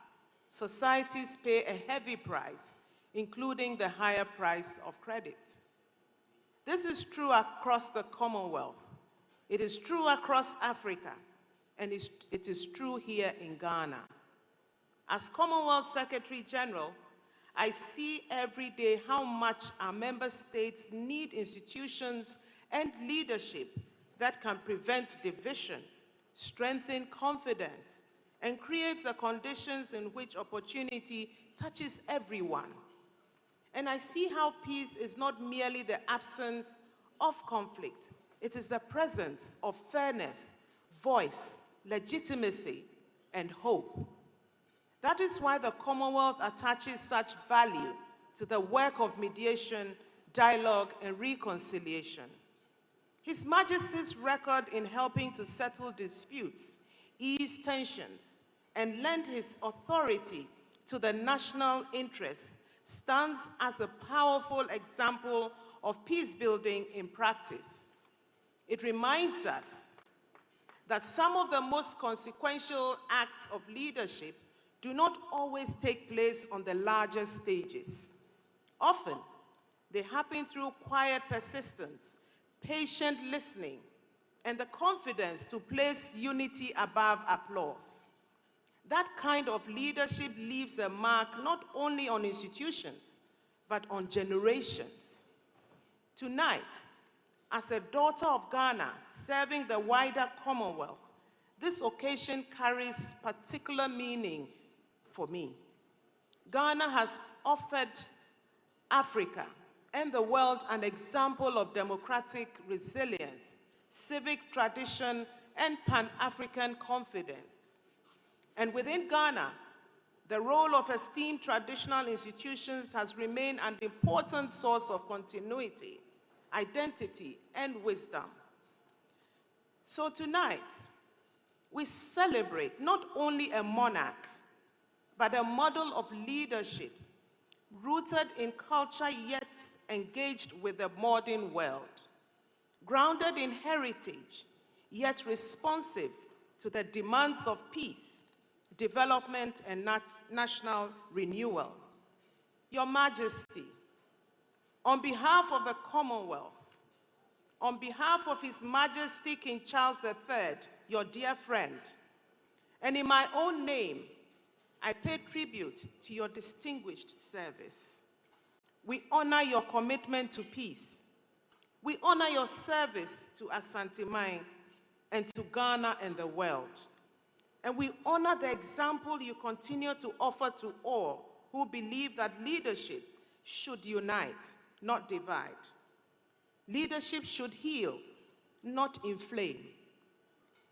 Speaker 16: societies pay a heavy price, including the higher price of credit. This is true across the Commonwealth. It is true across Africa, and it is true here in Ghana. As Commonwealth Secretary General, I see every day how much our member states need institutions and leadership that can prevent division, strengthen confidence, and create the conditions in which opportunity touches everyone. And I see how peace is not merely the absence of conflict. It is the presence of fairness, voice, legitimacy, and hope. That is why the Commonwealth attaches such value to the work of mediation, dialogue, and reconciliation. His Majesty's record in helping to settle disputes, ease tensions, and lend his authority to the national interest stands as a powerful example of peace building in practice. It reminds us that some of the most consequential acts of leadership do not always take place on the largest stages. Often, they happen through quiet persistence, patient listening, and the confidence to place unity above applause. That kind of leadership leaves a mark not only on institutions, but on generations. Tonight, as a daughter of Ghana serving the wider Commonwealth, this occasion carries particular meaning for me. Ghana has offered Africa and the world an example of democratic resilience, civic tradition, and Pan-African confidence. And within Ghana, the role of esteemed traditional institutions has remained an important source of continuity, identity, and wisdom. So tonight, we celebrate not only a monarch, but a model of leadership rooted in culture yet engaged with the modern world, grounded in heritage yet responsive to the demands of peace, development, and national renewal. Your Majesty, on behalf of the Commonwealth, on behalf of His Majesty King Charles III, your dear friend, and in my own name, I pay tribute to your distinguished service. We honor your commitment to peace. We honor your service to Asantehemaa and to Ghana and the world. And we honor the example you continue to offer to all who believe that leadership should unite, not divide. Leadership should heal, not inflame.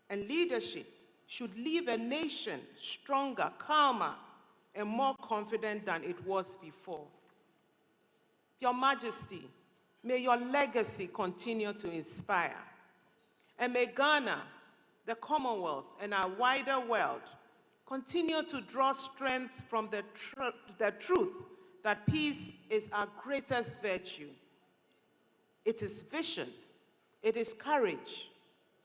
Speaker 16: And leadership should leave a nation stronger, calmer, and more confident than it was before. Your Majesty, may your legacy continue to inspire. And may Ghana, the Commonwealth, and our wider world continue to draw strength from the truth that peace is our greatest virtue. It is vision, it is courage,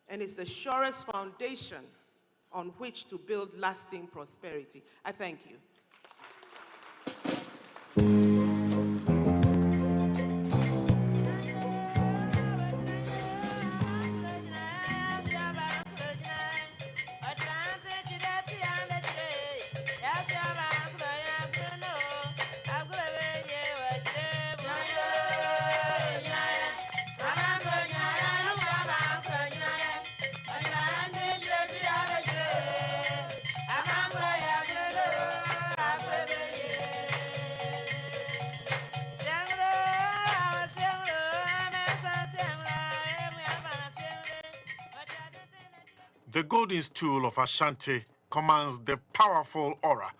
Speaker 16: and it's the surest foundation on which to build lasting prosperity. I thank you.
Speaker 11: The golden stool of Ashanti commands the powerful aura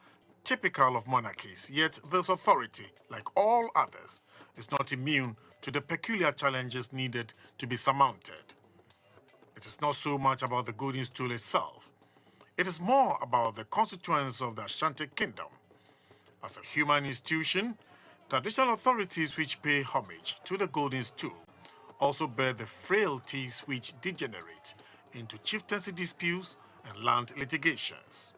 Speaker 11: typical of monarchies, yet this authority, like all others, is not immune to the peculiar challenges needed to be surmounted. It is not so much about the golden stool itself. It is more about the constituents of the Ashanti kingdom. As a human institution, traditional authorities which pay homage to the golden stool also bear the frailties which degenerate into chieftaincy disputes and land litigations.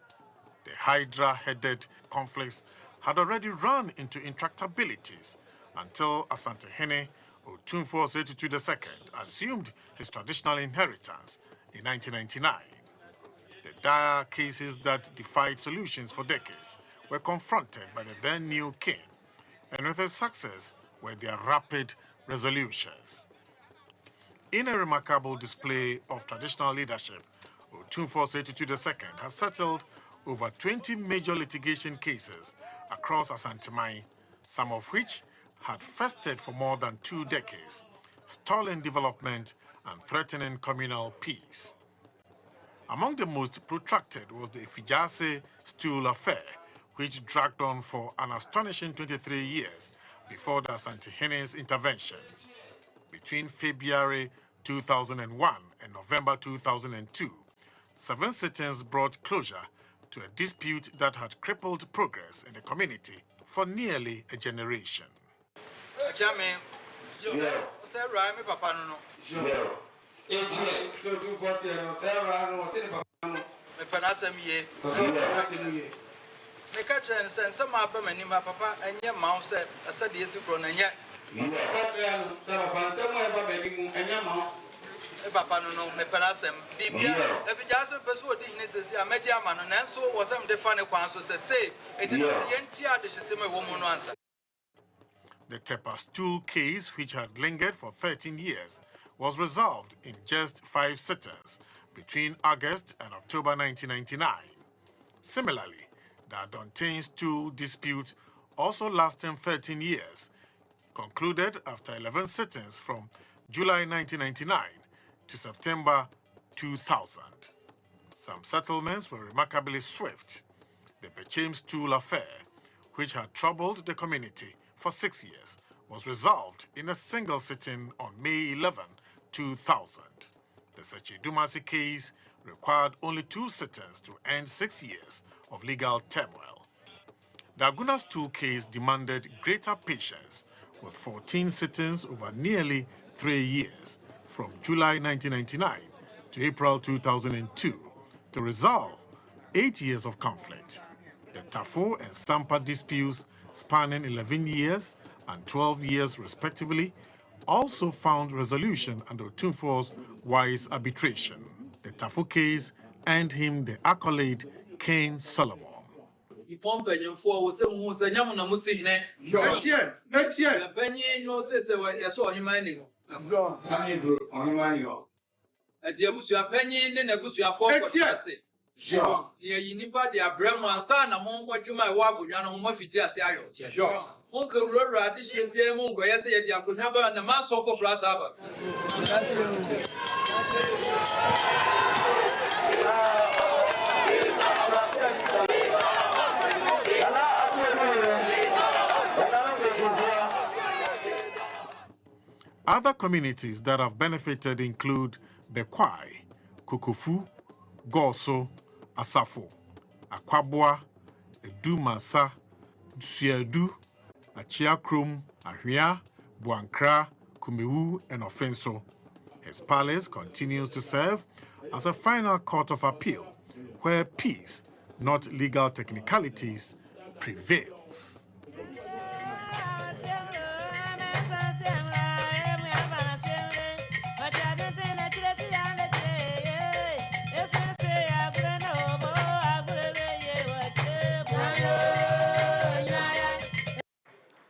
Speaker 11: The Hydra-headed conflicts had already run into intractabilities until Asantehemaa Otumfuo Osei II assumed his traditional inheritance in 1999. The dire cases that defied solutions for decades were confronted by the then new king, and with his success were their rapid resolutions. In a remarkable display of traditional leadership, Otumfuo Osei II has settled over 20 major litigation cases across Asantehemaa, some of which had festered for more than 2 decades, stalling development and threatening communal peace. Among the most protracted was the Ifijase stool affair, which dragged on for an astonishing 23 years before the Asantehemea's intervention. Between February 2001 and November 2002, 7 sit-ins brought closure to a dispute that had crippled progress in the community for nearly a generation.
Speaker 17: Papa no me penasem bibia if just person odi hine sesi ameje ama no nanso wasam de fa ne kwan so say eti no yentia de hye me wo mu no ansa.
Speaker 11: The Tepa stool case, which had lingered for 13 years, was resolved in just 5 sittings between August and October 1999. Similarly, the Adontain stool dispute, also lasting 13 years, concluded after 11 sittings from July 1999 to September 2000. Some settlements were remarkably swift. The Bechem stool affair, which had troubled the community for 6 years, was resolved in a single sitting on May 11, 2000. The Sechidumasi case required only 2 sittings to end 6 years of legal turmoil. The Aguna stool case demanded greater patience, with 14 sittings over nearly 3 years, from July 1999 to April 2002, to resolve 8 years of conflict. The Tafo and Sampa disputes, spanning 11 years and 12 years respectively, also found resolution under Otumfuo's wise arbitration. The Tafo case earned him the accolade King Solomon. Other communities that have benefited include Bekwai, Kukufu, Goso, Asafo, Akwabwa, Edumasa, Suedu, Achiakrum, Ahwea, Buankra, Kumewu, and Ofenso. His palace continues to serve as a final court of appeal where peace, not legal technicalities, prevails.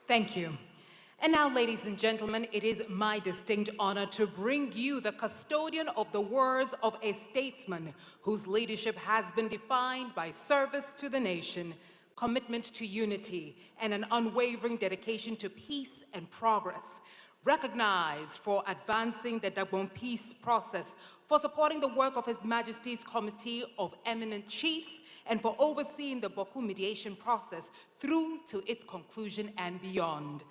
Speaker 5: Thank you. And now, ladies and gentlemen, it is my distinct honor to bring you the custodian of the words of a statesman whose leadership has been defined by service to the nation, commitment to unity, and an unwavering dedication to peace and progress. Recognized for advancing the Dagbon peace process, for supporting the work of His Majesty's Committee of Eminent Chiefs, and for overseeing the Boku mediation process through to its conclusion and beyond.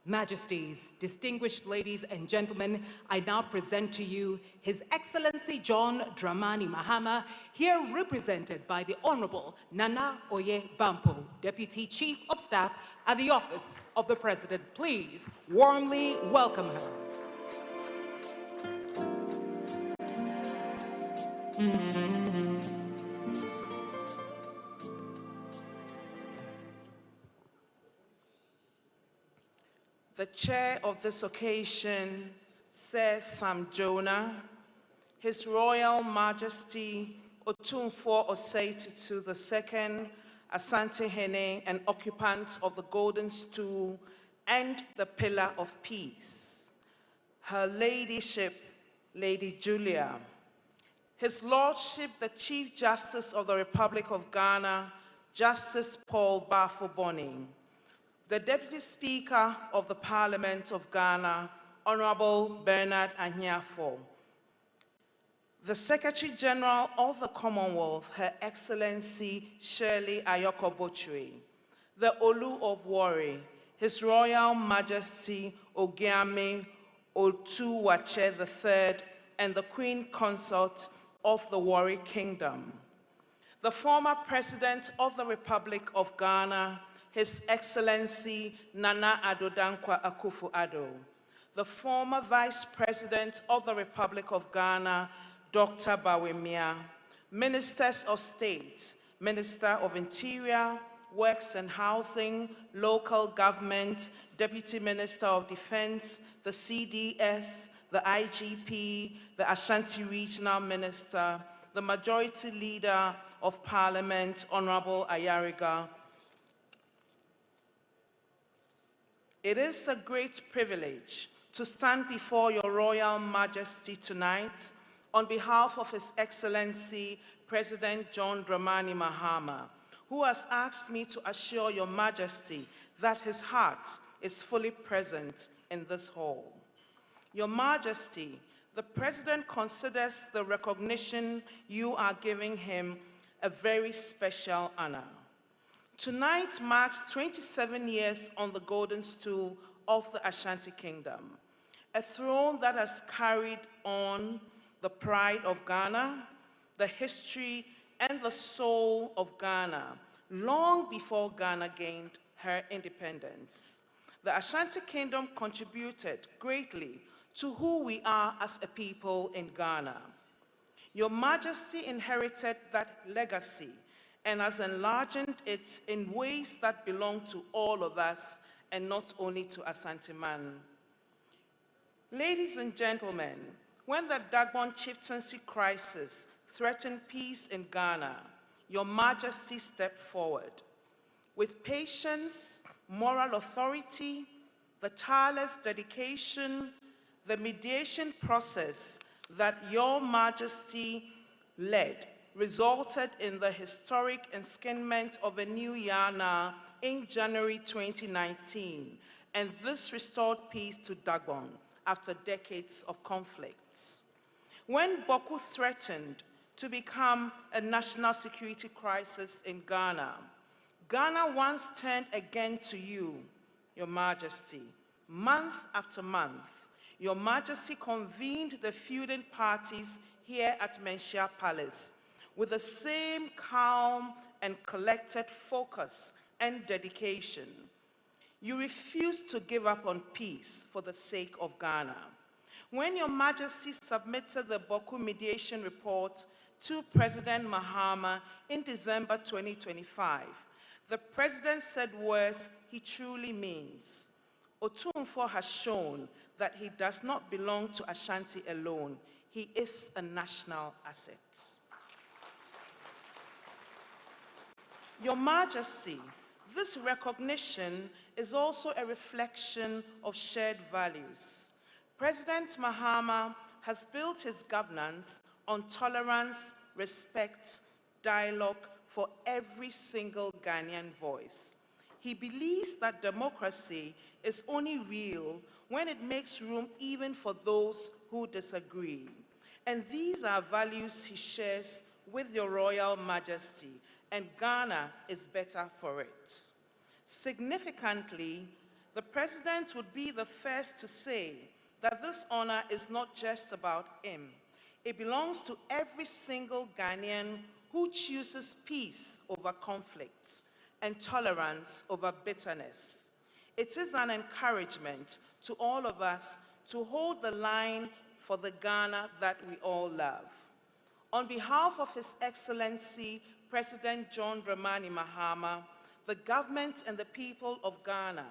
Speaker 5: Majesties, distinguished ladies and gentlemen, I now present to you His Excellency John Dramani Mahama, here represented by the Honorable Nana Oye Bampo, Deputy Chief of Staff at the Office of the President. Please warmly welcome her.
Speaker 16: The chair of this occasion, Sir Sam Jonah, His Royal Majesty Otumfuo Osei Tutu II, Asantehemaa and occupant of the Golden Stool and the Pillar of Peace, Her Ladyship, Lady Julia, His Lordship, the Chief Justice of the Republic of Ghana, Justice Paul Bafo-Bonny, the Deputy Speaker of the Parliament of Ghana, Honorable Bernard Anhiafo, The Secretary General of the Commonwealth, Her Excellency Shirley Ayoko Bochwe, the Olu of Warri, His Royal Majesty Ogiame Otuwache III, and the Queen Consort of the Warri Kingdom. The former President of the Republic of Ghana, His Excellency Nana Addo Dankwa Akufo-Addo. The former Vice President of the Republic of Ghana, Dr. Bawumia. Ministers of State, Minister of Interior, Works and Housing, Local Government, Deputy Minister of Defense, the CDS, the IGP, the Ashanti Regional Minister, the Majority Leader of Parliament, Honorable Ayariga. It is a great privilege to stand before your Royal Majesty tonight on behalf of His Excellency President John Dramani Mahama, who has asked me to assure your Majesty that his heart is fully present in this hall. Your Majesty, the President considers the recognition you are giving him a very special honor. Tonight marks 27 years on the golden stool of the Ashanti Kingdom, a throne that has carried on the pride of Ghana, the history and the soul of Ghana, long before Ghana gained her independence. The Ashanti Kingdom contributed greatly to who we are as a people in Ghana. Your Majesty inherited that legacy and has enlarged it in ways that belong to all of us and not only to Asantehemaa. Ladies and gentlemen, when the Dagbon chieftaincy crisis threatened peace in Ghana, your Majesty stepped forward. With patience, moral authority, the tireless dedication, the mediation process that your Majesty led resulted in the historic enskinment of a new Yana in January 2019, and this restored peace to Dagbon after decades of conflicts. When Boko threatened to become a national security crisis in Ghana, Ghana once turned again to you, your Majesty. Month after month, your Majesty convened the feuding parties here at Manhyia Palace with the same calm and collected focus and dedication. You refused to give up on peace for the sake of Ghana. When your Majesty submitted the Boko mediation report to President Mahama in December 2025, the President said words he truly means. Otumfuo has shown that he does not belong to Ashanti alone. He is a national asset. Your Majesty, this recognition is also a reflection of shared values. President Mahama has built his governance on tolerance, respect, dialogue for every single Ghanaian voice. He believes that democracy is only real when it makes room even for those who disagree. And these are values he shares with your Royal Majesty, and Ghana is better for it. Significantly, the President would be the first to say that this honor is not just about him. It belongs to every single Ghanaian who chooses peace over conflicts and tolerance over bitterness. It is an encouragement to all of us to hold the line for the Ghana that we all love. On behalf of His Excellency President John Dramani Mahama, the government and the people of Ghana,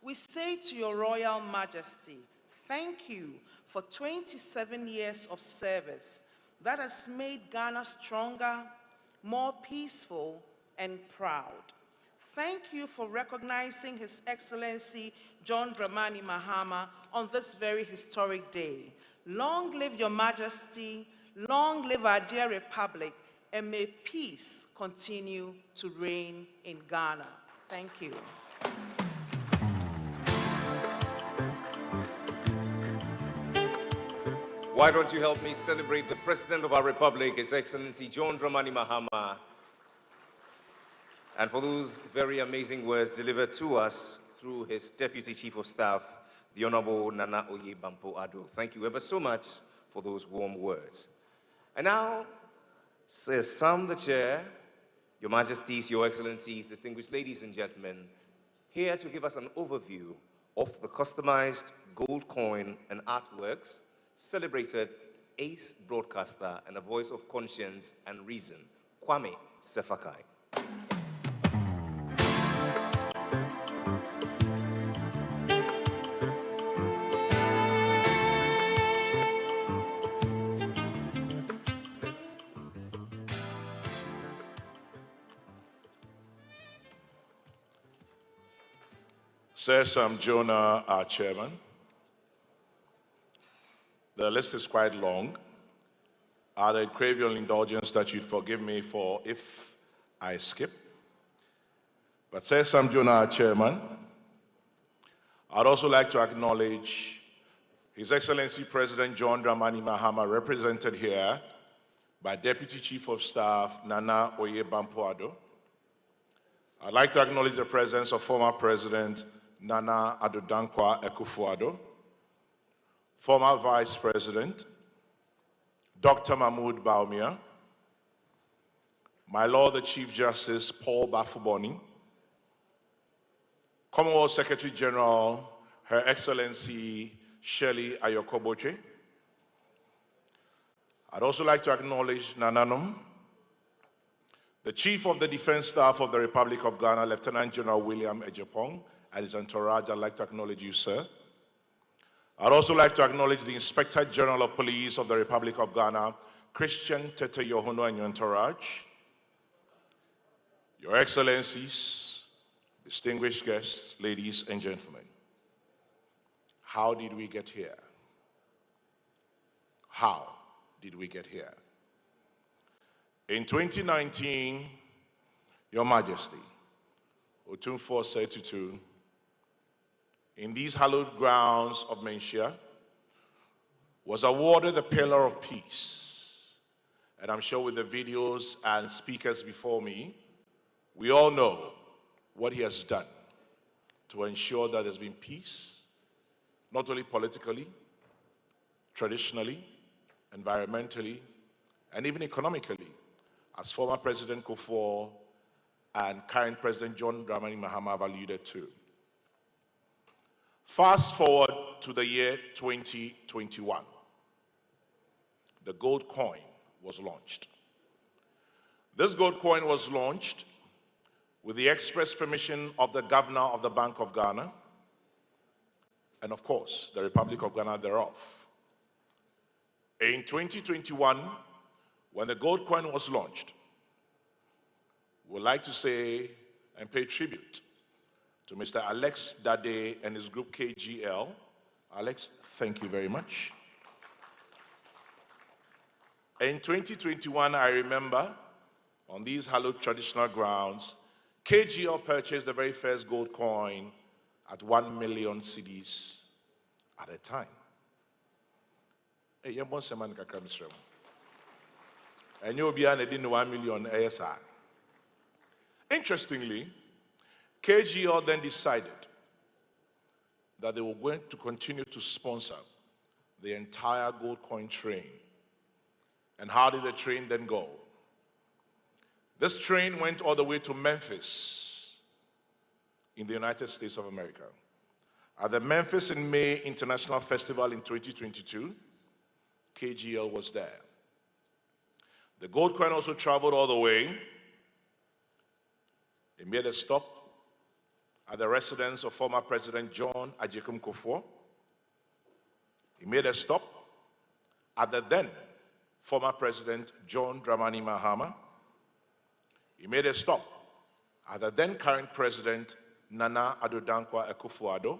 Speaker 16: we say to your Royal Majesty, thank you for 27 years of service that has made Ghana stronger, more peaceful, and proud. Thank you for recognizing His Excellency John Dramani Mahama on this very historic day. Long live your Majesty, long live our dear Republic, and may peace continue to reign in Ghana. Thank you.
Speaker 3: Why don't you help me celebrate the President of our Republic, His Excellency John Dramani Mahama, and for those very amazing words delivered to us through his Deputy Chief of Staff, the Honorable Nana Oye Bampo Ado. Thank you ever so much for those warm words. And now, Sir Sam the Chair, Your Majesties, Your Excellencies, distinguished ladies and gentlemen, here to give us an overview of the customized gold coin and artworks celebrated ace broadcaster and a voice of conscience and reason, Kwame Sefakai.
Speaker 18: Sir Sam Jonah, our chairman. The list is quite long. I'd crave your indulgence that you'd forgive me for if I skip. But Sir Sam Jonah, our chairman, I'd also like to acknowledge His Excellency President John Dramani Mahama, represented here by Deputy Chief of Staff Nana Oye Bampo Ado. I'd like to acknowledge the presence of former President Nana Addo Dankwa Akufo-Addo, former Vice President Dr. Mahmoud Bawumia, my Lord the Chief Justice Paul Bafuboni, Commonwealth Secretary General Her Excellency Shirley Ayokoboche. I'd also like to acknowledge Nananum, the Chief of the Defense Staff of the Republic of Ghana, Lieutenant General William Ejapong, and his entourage. I'd like to acknowledge you, sir. I'd also like to acknowledge the Inspector General of Police of the Republic of Ghana, Christian Tete Yohuno, and your entourage. Your Excellencies, distinguished guests, ladies and gentlemen. How did we get here? How did we get here? In 2019, Your Majesty, Otumfuo Setutu, in these hallowed grounds of Manhyia, was awarded the Pillar of Peace. And I'm sure with the videos and speakers before me, we all know what he has done to ensure that there's been peace, not only politically, traditionally, environmentally, and even economically, as former President Kufuor and current President John Dramani Mahama have alluded to. Fast forward to the year 2021. The gold coin was launched. This gold coin was launched with the express permission of the Governor of the Bank of Ghana and, of course, the Republic of Ghana thereof. In 2021, when the gold coin was launched, we'd like to say and pay tribute to Mr. Alex Dade and his group KGL. Alex, thank you very much. In 2021, I remember, on these hallowed traditional grounds, KGL purchased the very first gold coin at 1 million cedis at a time. Hey, and you'll be on 1 million ASR. Interestingly, KGL then decided that they were going to continue to sponsor the entire gold coin train. And how did the train then go? This train went all the way to Memphis in the United States of America. At the Memphis in May International Festival in 2022, KGL was there. The gold coin also traveled all the way. It made a stop at the residence of former President John Ajekum Kufuor. He made a stop at the then former President John Dramani Mahama. He made a stop at the then current President Nana Addo Dankwa Akufo-Addo.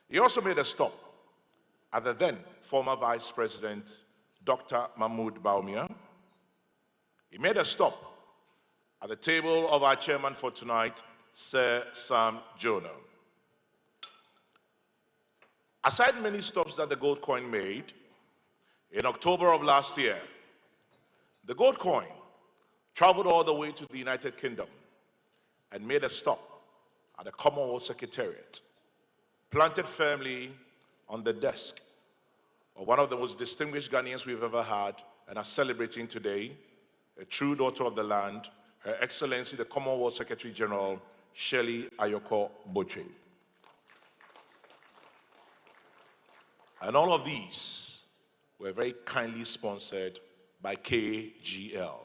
Speaker 18: He also made a stop at the then former Vice President Dr. Mahmoud Bawumia. He made a stop at the table of our chairman for tonight, Sir Sam Jonah. Aside many stops that the gold coin made, In October of last year, the gold coin traveled all the way to the United Kingdom and made a stop at the Commonwealth Secretariat, planted firmly on the desk of one of the most distinguished Ghanaians we've ever had and are celebrating today, a true daughter of the land, Her Excellency the Commonwealth Secretary General, Shirley Ayoko Boche. And all of these were very kindly sponsored by KGL.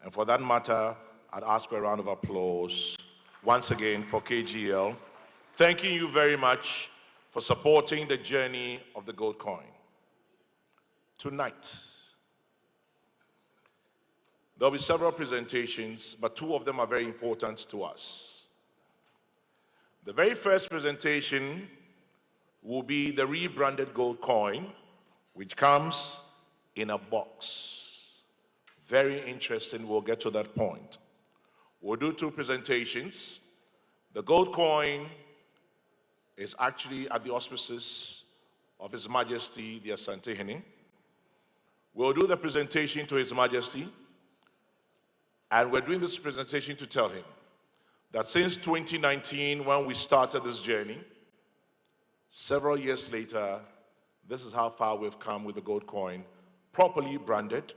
Speaker 18: And for that matter, I'd ask for a round of applause once again for KGL. Thanking you very much for supporting the journey of the gold coin. Tonight, there'll be several presentations, but two of them are very important to us. The very first presentation will be the rebranded gold coin, which comes in a box. Very interesting, we'll get to that point. We'll do two presentations. The gold coin is actually at the auspices of His Majesty, the Asantehemaa. We'll do the presentation to His Majesty, and we're doing this presentation to tell him that since 2019, when we started this journey, several years later, this is how far we've come with the gold coin, properly branded,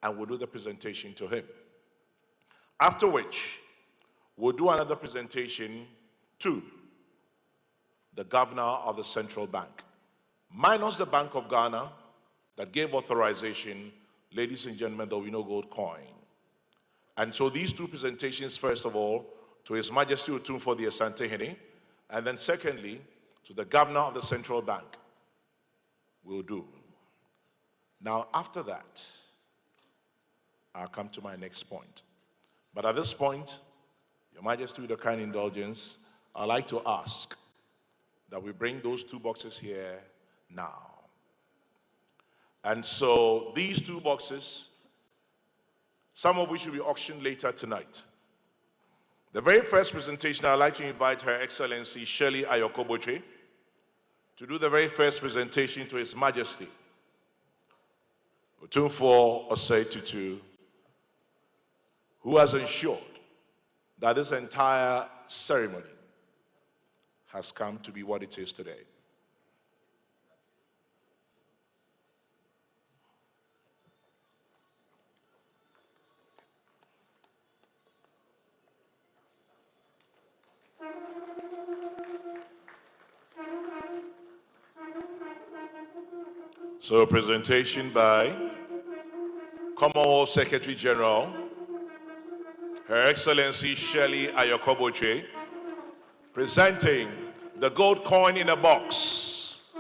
Speaker 18: and we'll do the presentation to him. After which, we'll do another presentation to the governor of the central bank, minus the Bank of Ghana that gave authorization, ladies and gentlemen, that we know gold coin. And so these two presentations, first of all, to His Majesty Otumfuo the Asantehemaa, and then secondly, to the governor of the central bank, will do. Now, after that, I'll come to my next point. But at this point, Your Majesty, with your kind indulgence, I'd like to ask that we bring those two boxes here now. And so these two boxes, some of which will be auctioned later tonight. The very first presentation, I'd like to invite Her Excellency Shirley Ayoko Boche to do the very first presentation to His Majesty Otumfuo Osei Tutu, who has ensured that this entire ceremony has come to be what it is today. So, a presentation by Commonwealth Secretary General, Her Excellency Shirley Ayoko Boche, presenting the gold coin in a box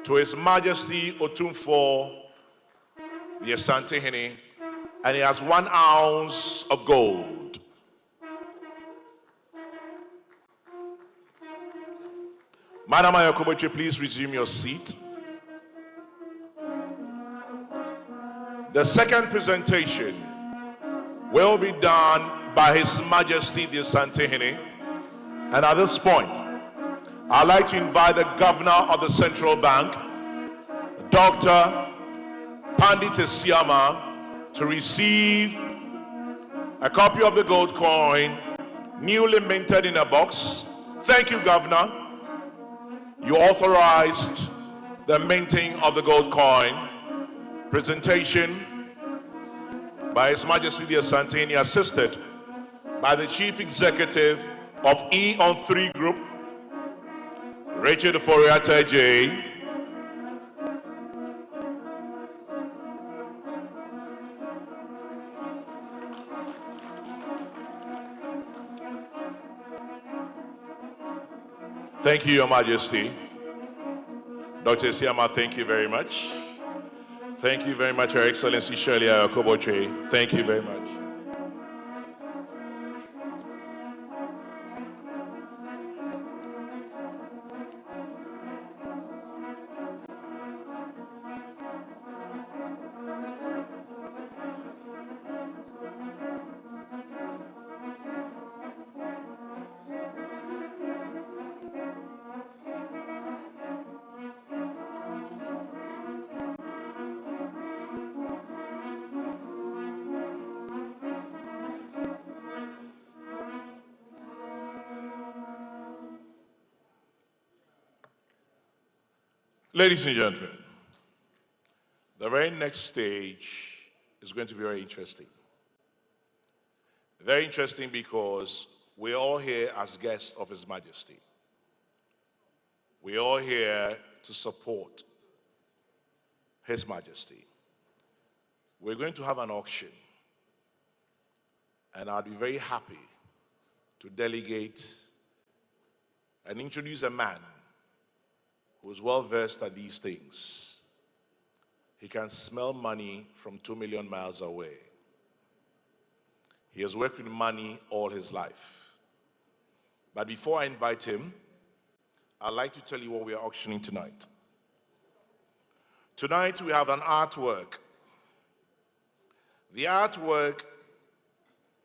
Speaker 18: to His Majesty Otumfuo the Asantehemaa, and it has 1 ounce of gold. Madam Ayoko Boche, please resume your seat. The second presentation will be done by His Majesty the Asantehemaa. And at this point, I'd like to invite the Governor of the Central Bank, Dr. Pandit Esiama, to receive a copy of the gold coin, newly minted in a box. Thank you, Governor. You authorized the minting of the gold coin. Presentation by His Majesty the Asante, assisted by the Chief Executive of E-on-3 Group, Richard Foriata J. Thank you, Your Majesty. Dr. Esiama, thank you very much. Thank you very much, Her Excellency Shirley Ayoko Boche. Thank you very much. Ladies and gentlemen, the very next stage is going to be very interesting. Very interesting because we're all here as guests of His Majesty. We're all here to support His Majesty. We're going to have an auction, and I'll be very happy to delegate and introduce a man who is well versed at these things. He can smell money from 2 million miles away. He has worked with money all his life. But before I invite him, I'd like to tell you what we are auctioning tonight. Tonight we have an artwork. The artwork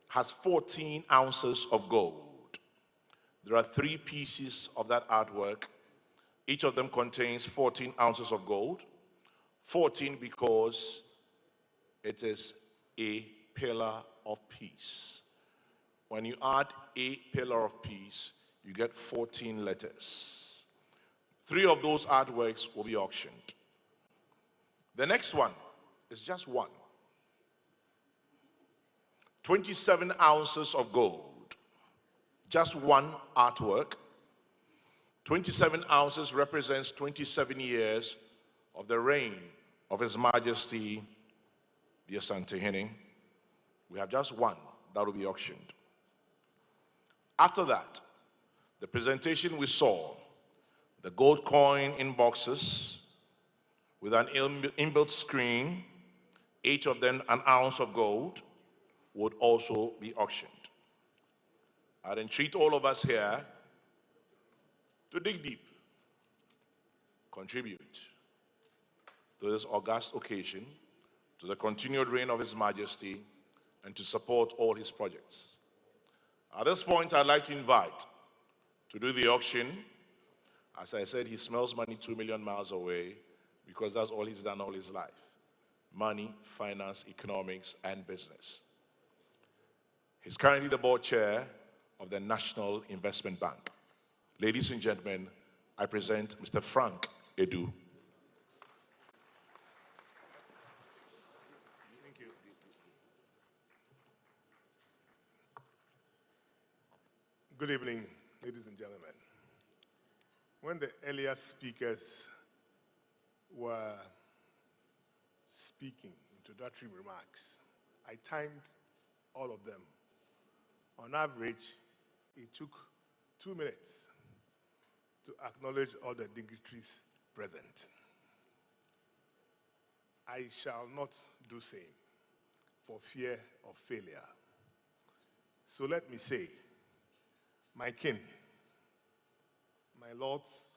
Speaker 18: has 14 ounces of gold. There are 3 pieces of that artwork. Each of them contains 14 ounces of gold. 14 because it is a pillar of peace. When you add a pillar of peace, you get 14 letters. 3 of those artworks will be auctioned. The next one is just one. 27 ounces of gold. Just one artwork. 27 ounces represents 27 years of the reign of His Majesty, the Asantehemaa. We have just one that will be auctioned. After that, the presentation we saw, the gold coin in boxes with an inbuilt screen, each of them an ounce of gold, would also be auctioned. I'd entreat all of us here to dig deep, contribute to this august occasion, to the continued reign of His Majesty, and to support all his projects. At this point, I'd like to invite to do the auction. As I said, he smells money 2 million miles away because that's all he's done all his life. Money, finance, economics, and business. He's currently the board chair of the National Investment Bank. Ladies and gentlemen, I present Mr. Frank Edu.
Speaker 11: Thank you. Good evening, ladies and gentlemen. When the earlier speakers were speaking, introductory remarks, I timed all of them. On average, it took 2 minutes to acknowledge all the dignitaries present. I shall not do same for fear of failure. So let me say, my kin, my lords,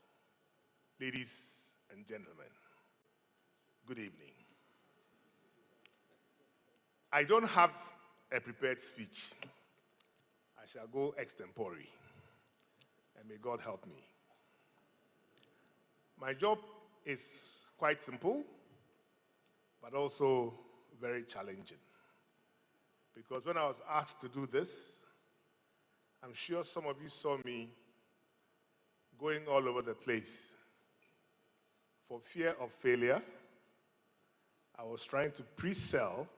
Speaker 11: ladies and gentlemen, good evening. I don't have a prepared speech. I shall go extempore, and may God help me. My job is quite simple, but also very challenging. Because when I was asked to do this, I'm sure some of you saw me going all over the place. For fear of failure, I was trying to pre-sell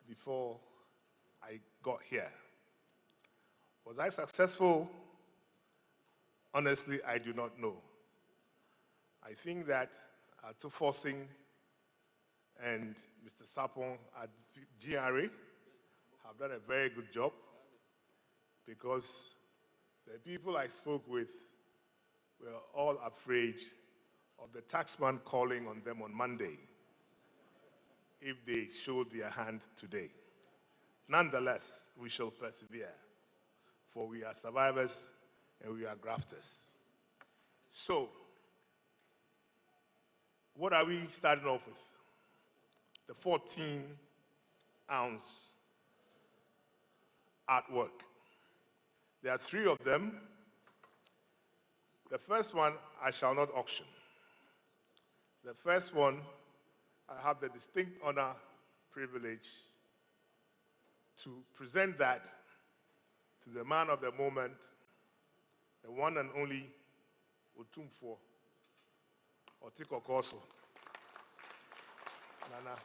Speaker 11: before I got here. Was I successful? Honestly, I do not know. I think that Atu Forcing and Mr. Sapon at GRA have done a very good job, because the people I spoke with were all afraid of the taxman calling on them on Monday if they showed their hand today. Nonetheless, we shall persevere, for we are survivors and we are grafters. So, what are we starting off with? The 14-ounce artwork. There are 3 of them. The first one, I shall not auction. The first one, I have the distinct honor, privilege to present that to the man of the moment, the one and only Otumfuo,
Speaker 19: Otiko Koso. Nana.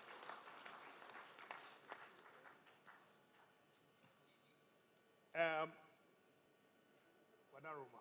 Speaker 19: Wadaruma.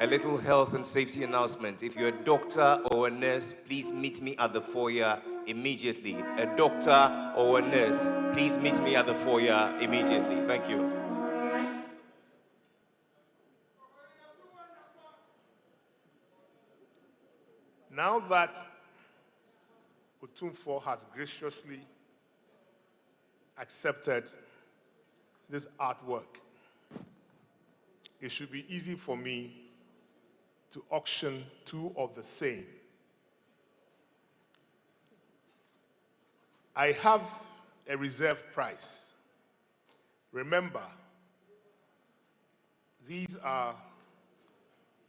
Speaker 3: A little health and safety announcement. If you're a doctor or a nurse, please meet me at the foyer immediately. A doctor or a nurse, please meet me at the foyer immediately. Thank you.
Speaker 19: Now that Otumfuo has graciously accepted this artwork, it should be easy for me to auction two of the same. I have a reserve price. Remember, these are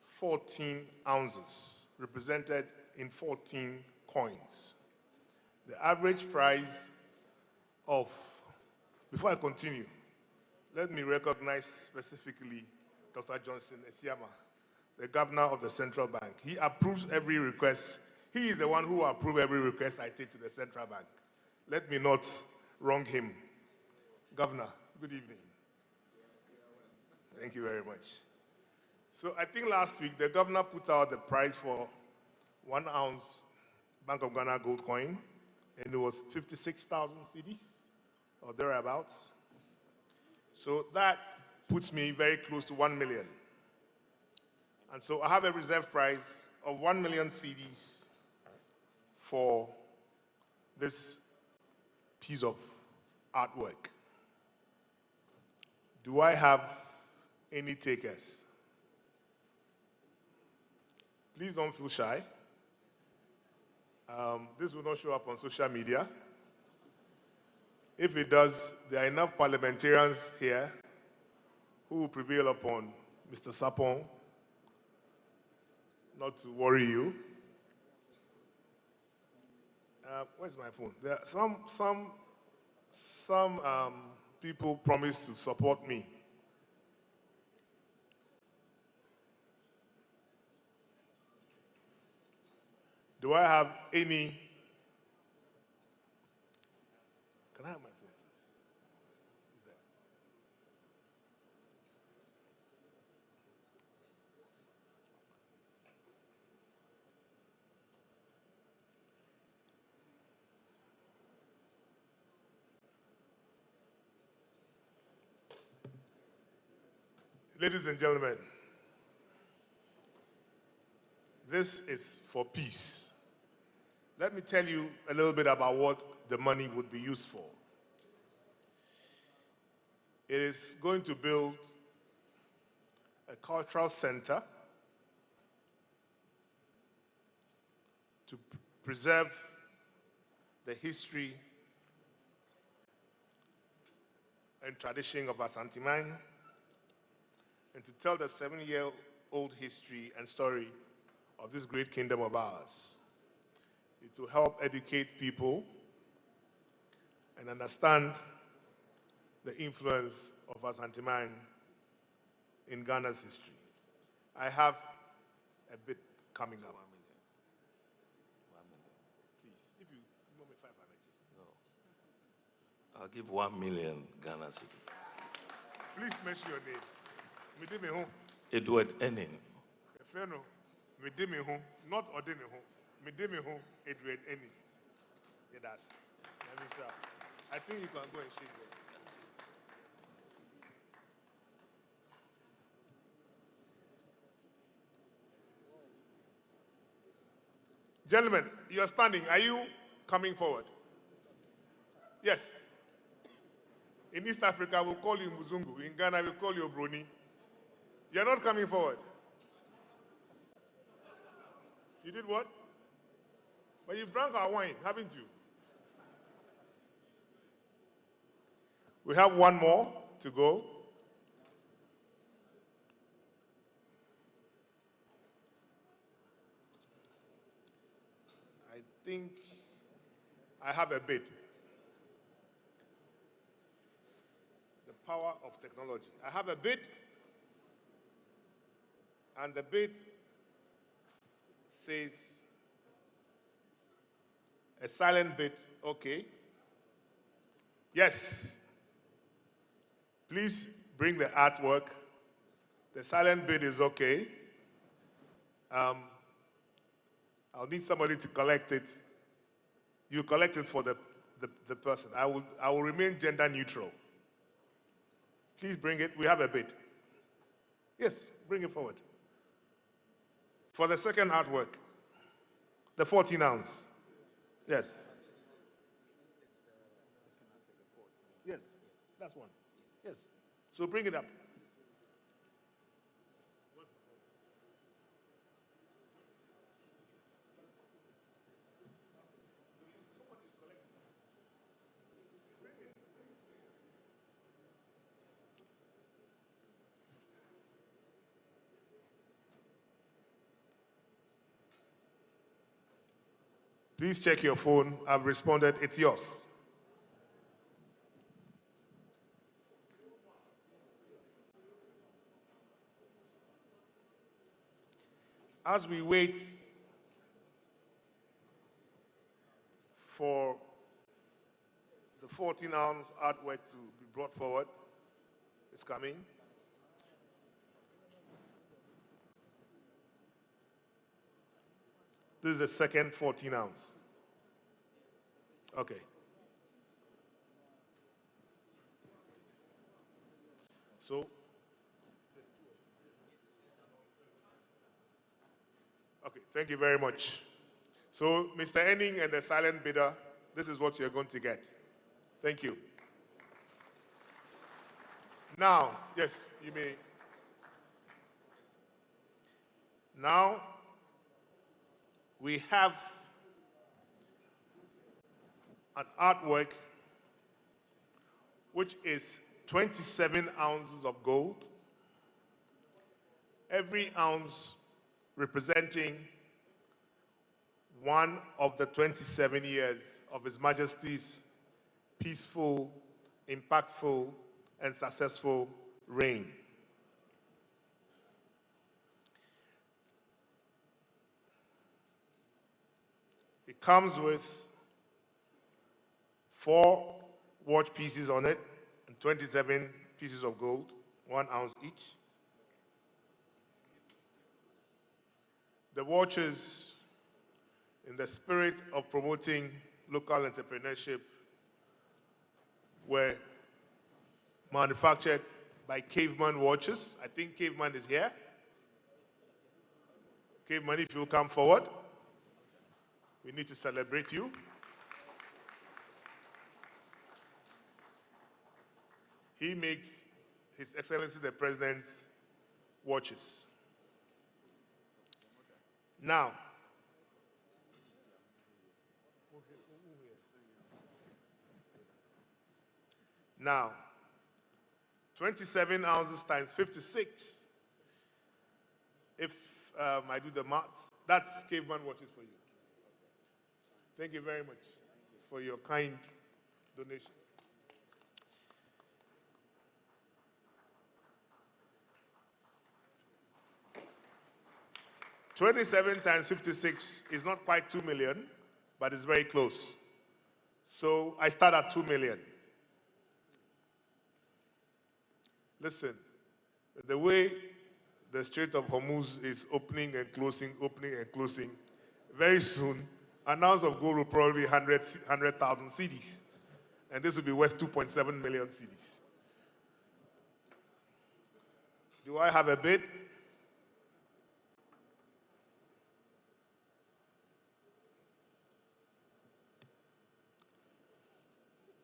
Speaker 19: 14 ounces, represented in 14 coins. The average price of, before I continue, let me recognize specifically Dr. Johnson Esiama, the governor of the central bank. He approves every request. He is the one who approves every request I take to the central bank. Let me not wrong him. Governor, good evening. Thank you very much. So I think last week the governor put out the price for 1 ounce Bank of Ghana gold coin, and it was 56,000 cedis or thereabouts. So that puts me very close to 1 million. And so I have a reserve price of 1 million cedis for this piece of artwork. Do I have any takers? Please don't feel shy. This will not show up on social media. If it does, there are enough parliamentarians here who will prevail upon Mr. Sapon not to worry you. Where's my phone? There are some people promised to support me. Do I have any? Can I have my phone, please? Is there? Ladies and gentlemen, this is for peace. Let me tell you a little bit about what the money would be used for. It is going to build a cultural center to preserve the history and tradition of Asantehemaa, and to tell the old history and story of this great kingdom of ours. It will help educate people and understand the influence of Asantehemaa in Ghana's history. I have a bit coming up. Please, if you want me 5
Speaker 18: No. I'll give 1 million Ghana cedi.
Speaker 19: Please mention your name. Midime ho.
Speaker 18: Edward Enin.
Speaker 19: Efreno. Midime ho. Not Odeme ho. Midime ho. Edward Enin. Yeah, that's. I think you can go and shake them. Gentlemen, you are standing. Are you coming forward? Yes. In East Africa, we'll call you Muzungu. In Ghana, we'll call you Broni. You're not coming forward. You did what? But you drank our wine, haven't you? We have one more to go. I think I have a bid. The power of technology. I have a bid, and the bid says a silent bid. Okay. Yes. Please bring the artwork. The silent bid is okay. I'll need somebody to collect it. You collect it for the person. I will remain gender neutral. Please bring it. We have a bid. Yes, bring it forward. For the second artwork, the 14 ounce. Yes. Yes, that's one. Yes. So bring it up. Please check your phone. I've responded. It's yours. As we wait for the 14-ounce artwork to be brought forward, it's coming. This is the second 14-ounce. Okay. So, okay, thank you very much. So, Mr. Enning and the silent bidder, this is what you're going to get. Thank you. Now, yes, you may. Now, we have an artwork which is 27 ounces of gold, every ounce representing one of the 27 years of His Majesty's peaceful, impactful, and successful reign. It comes with 4 watch pieces on it and 27 pieces of gold, 1 ounce each. The watches, in the spirit of promoting local entrepreneurship, were manufactured by Caveman Watches. I think Caveman is here. Caveman, if you'll come forward, we need to celebrate you. He makes His Excellency the President's watches. Now, Now, 27 ounces times 56 if I do the maths, that's caveman watches for you. Thank you very much for your kind donation. $27 times 56 is not quite 2 million, but it's very close. So I start at 2 million. Listen, the way the Strait of Hormuz is opening and closing, very soon, an ounce of gold will probably be 100,000 cedis. And this will be worth 2.7 million cedis. Do I have a bid?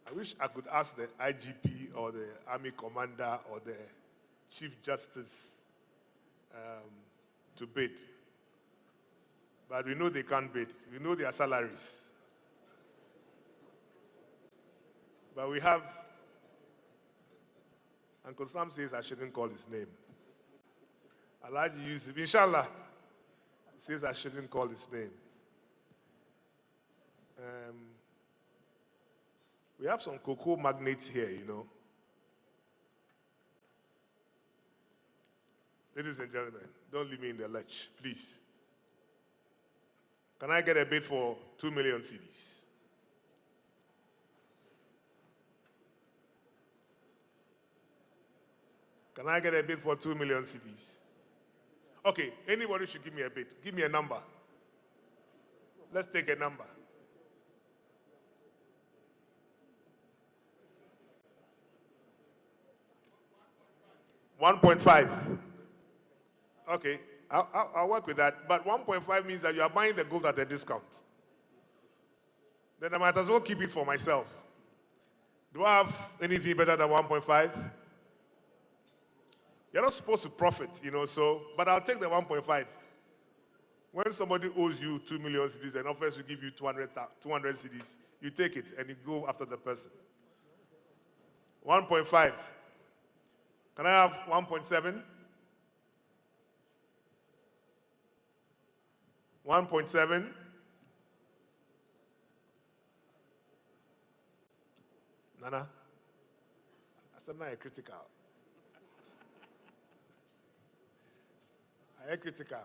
Speaker 19: I wish I could ask the IGP or the Army Commander or the Chief Justice to bid. But we know they can't bid. We know their salaries. But we have, Uncle Sam says I shouldn't call his name. Alhaji Yusuf, inshallah, says I shouldn't call his name. We have some cocoa magnates here, you know. Ladies and gentlemen, don't leave me in the lurch, please. Can I get a bid for 2 million cedis? Can I get a bid for 2 million cedis? Okay, anybody should give me a bid. Give me a number. Let's take a number. 1.5. Okay, I'll work with that. But 1.5 means that you are buying the gold at a discount. Then I might as well keep it for myself. Do I have anything better than 1.5? You're not supposed to profit, you know, so, but I'll take the 1.5. When somebody owes you 2 million cedis and offers to give you 200 cedis, you take it and you go after the person. 1.5. Can I have 1.7? 1.7? Nana? I said, not critical. I am critical.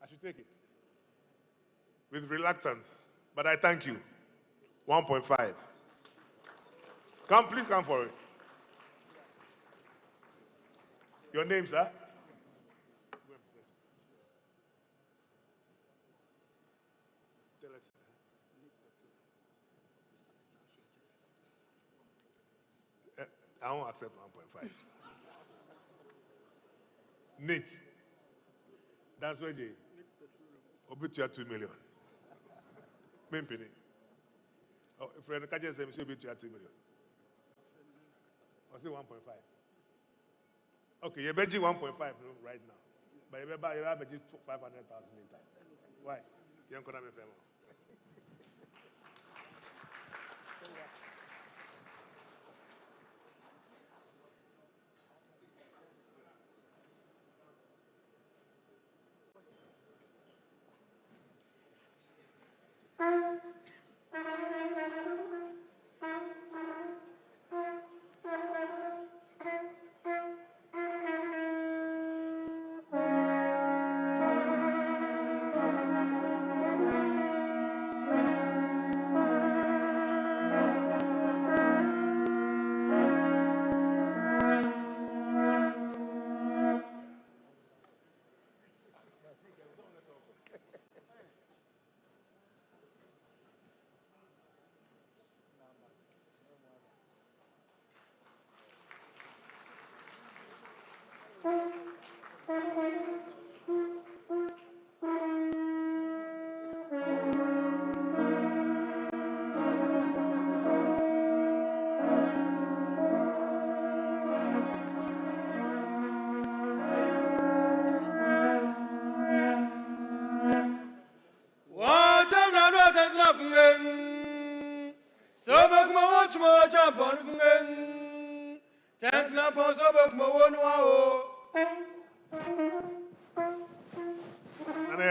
Speaker 19: I should take it. With reluctance. But I thank you. 1.5. Come, please come for it. Your name, sir? Tell us. I won't accept 1.5. Nick, that's where they obituate 2 million. Mimpini. Oh, friend, can you say obituate 2 million? I say 1.5. Okay, you bet you 1.5 right now. But you bet you 500,000 later. Why? You don't come to me.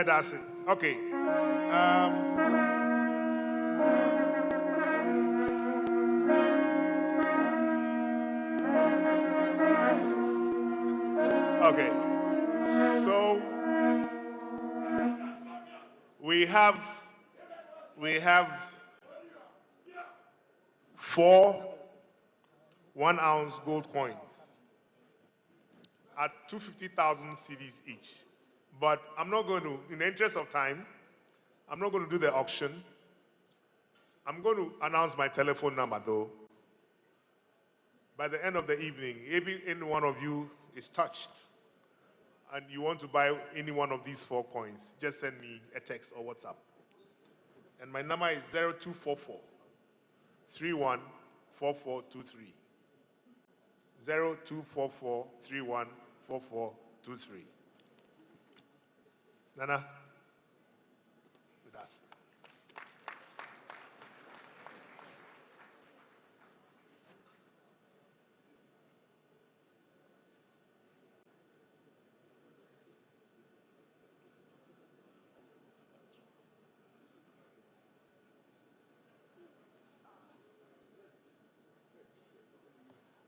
Speaker 19: That's it. Okay. Okay. So we have 4 1-ounce gold coins at 250,000 cedis each. But I'm not going to, in the interest of time, I'm not going to do the auction. I'm going to announce my telephone number though. By the end of the evening, if any one of you is touched and you want to buy any one of these 4 coins, just send me a text or WhatsApp. And my number is 0244 314423. 0244 314423. Nana? With us.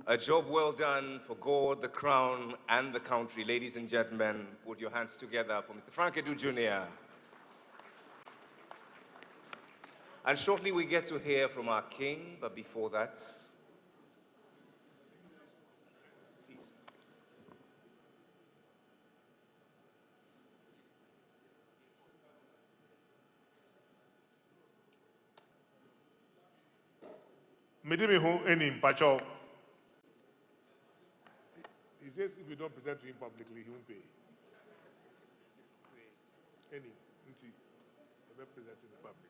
Speaker 3: A job well done for God, the crown, and the country. Ladies and gentlemen, put your hands together for Mr. Konadu Jr. And shortly we get to hear from our king, but before that,
Speaker 19: He says if you don't present to him publicly, he won't pay. Any, never presenting publicly.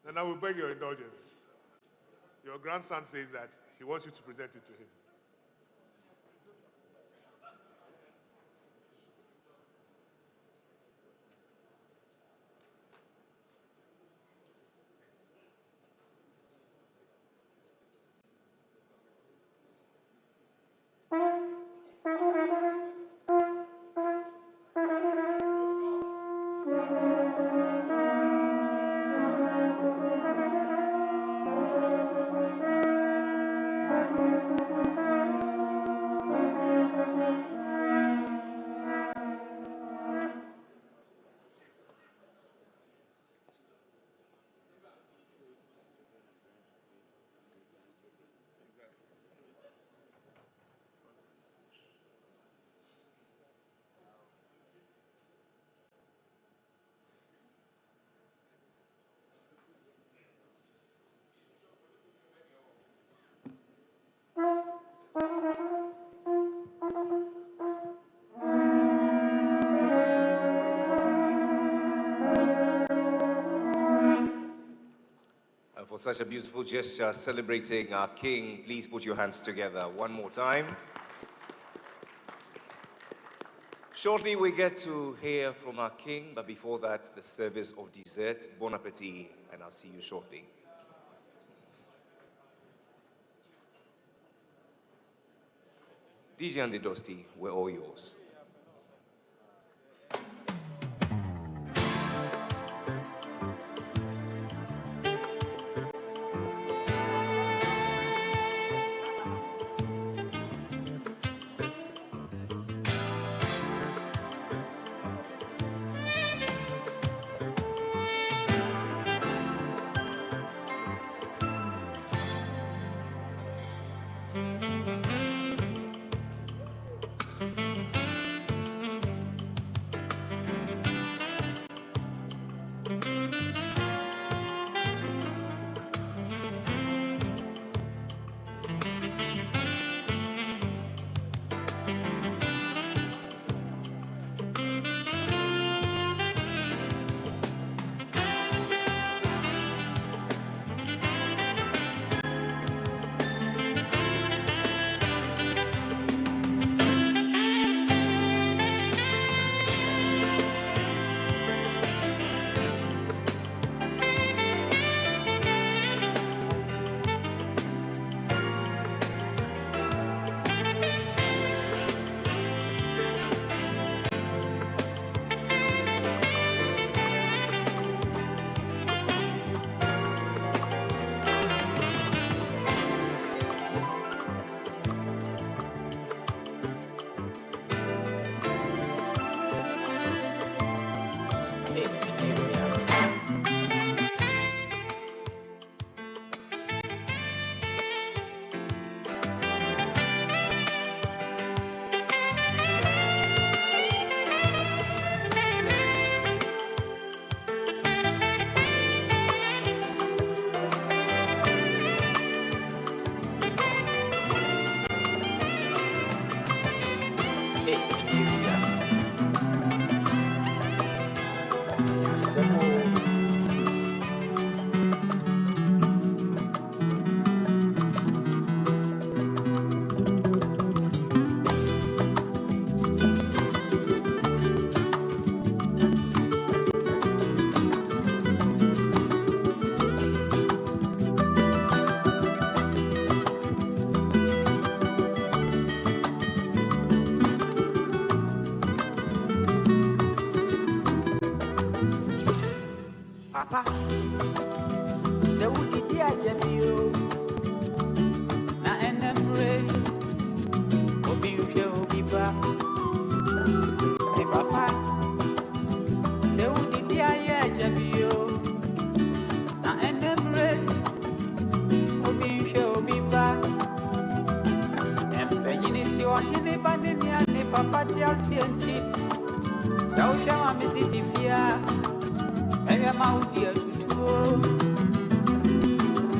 Speaker 19: Then I will beg your indulgence. Your grandson says that he wants you to present it to him.
Speaker 3: for such a beautiful gesture celebrating our king, please put your hands together one more time. Shortly we get to hear from our king, but before that, the service of dessert. Bon appetit, and I'll see you shortly. DJ and the Dusty, we're all yours.
Speaker 20: papa. Se udi dia jebio. Na enemre. Obi ufye obi ba. Hey papa. Se udi dia ye jebio. Na enemre. Obi ufye obi ba. Empenyini si ohine bandini ane papa ti asienti. Sa ufya wa misi fifia. Ewe maudi tutuo.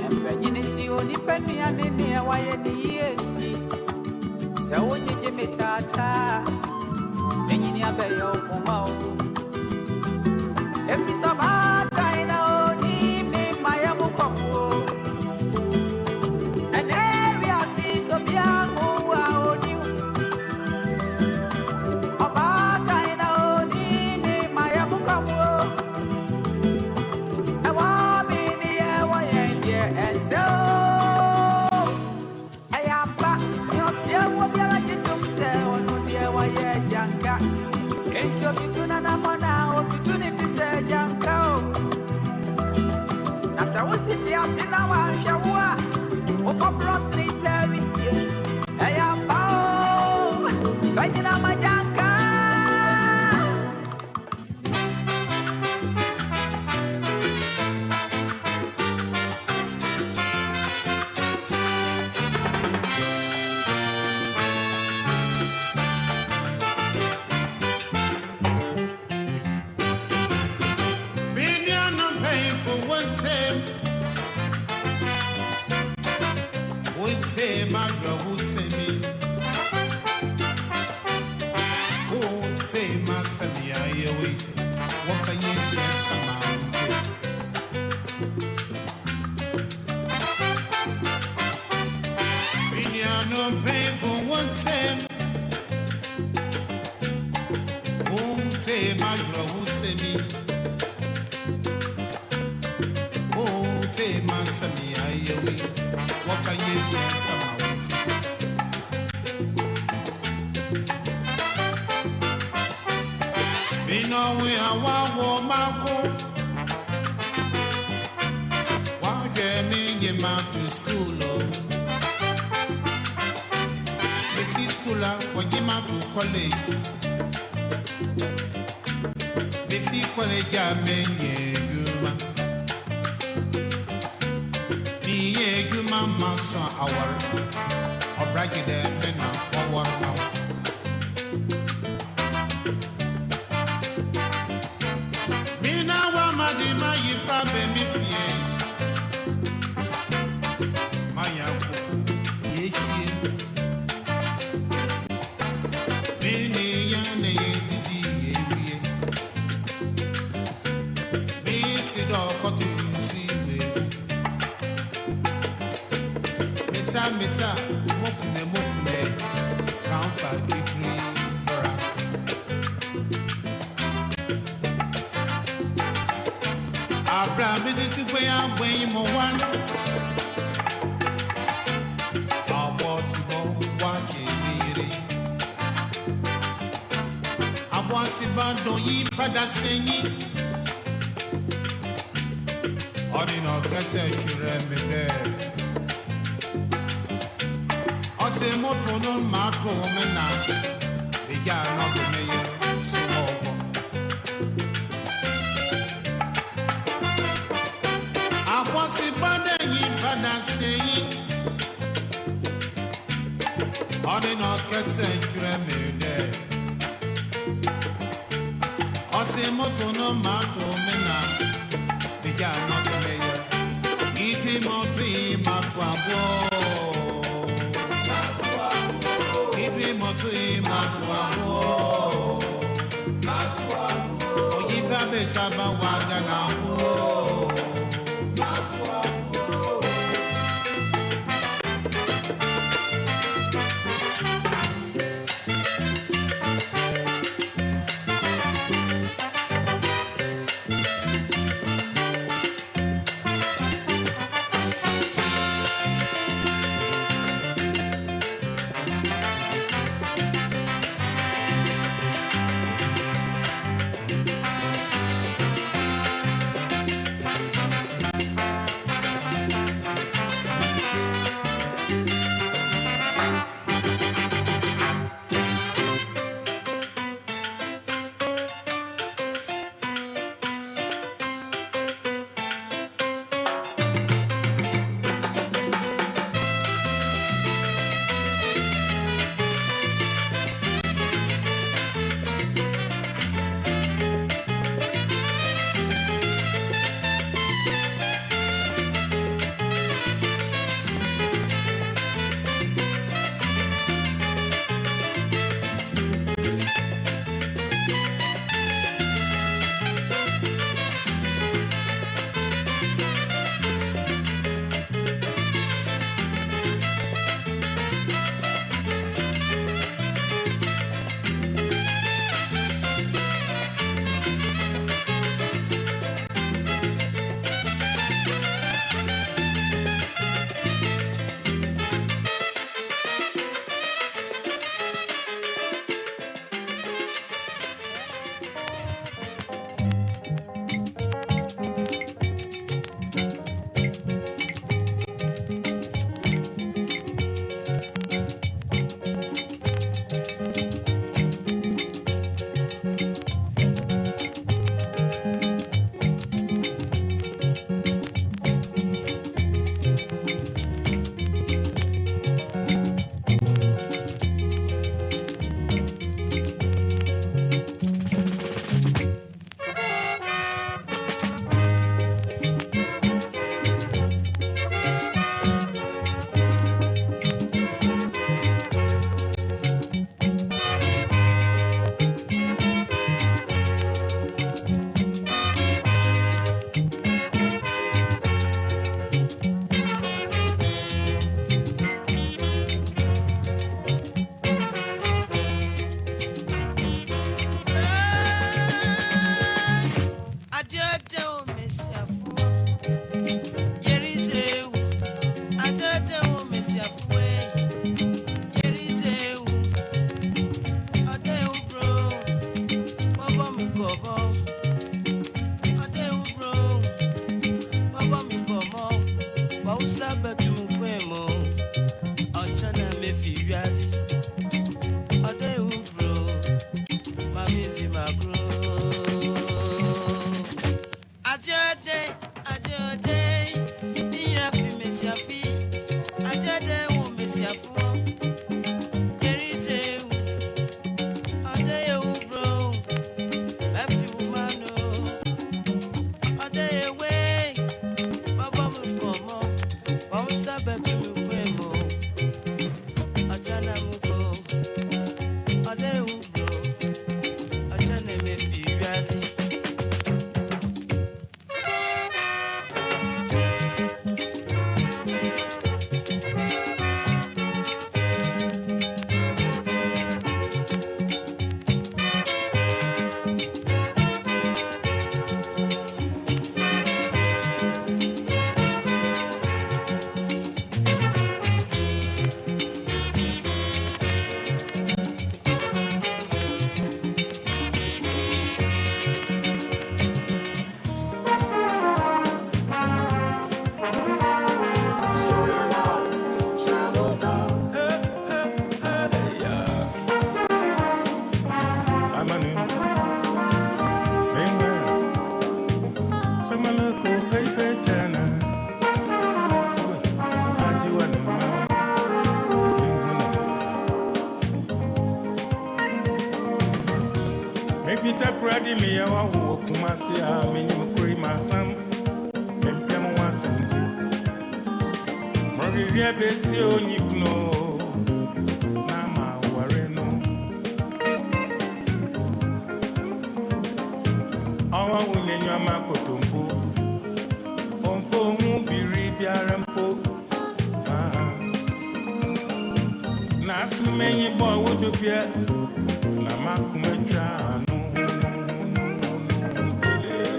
Speaker 20: Empenyini si onipeni anene waye ni yenti. Sa ojije metata. Enyini abeyo kumao. Efi sabata ina oni me maya mukopo. And every asi so biangu wa oni. Abata ina oni me maya mukopo. Ewa mini ewa yenye enso. Ayamba yosia wo biara jitumse onu die wa ye janka. Encho bituna na mona opportunity se janka o. Na sa wositi asina wa hwawa. Opo plus ni terisi. Ayamba o. Vanyina majanka.
Speaker 2: Million I'm paying for one time. One time I go who say me. One time I say me I away. What for yes yes I'm out. Million I'm paying for one time. One time I go who say me. Oh, take my sammy, I away. What for yes, yes, I'm out. Be no way, I want Marco. Why get me get to school? If he's schooler, when you to college. If he college, I mean, Mama son our or bragging them men or what now. Me now, Madima, you from me, my uncle, yes, me, me, sit all cotton, see. Meta, mokune, can't fight the dream. Abraham did it way I'm way more one. I was watching me. I was about to eat, but I sing. Ordinary cassette, you remember. Ose moto no mato mena Biga no meyo so Akwasi bande yi bana seyi Ode no kese jure me de Ose moto no mato mena Biga no meyo Iti motri mato abo Oyiba be saba wada na wo.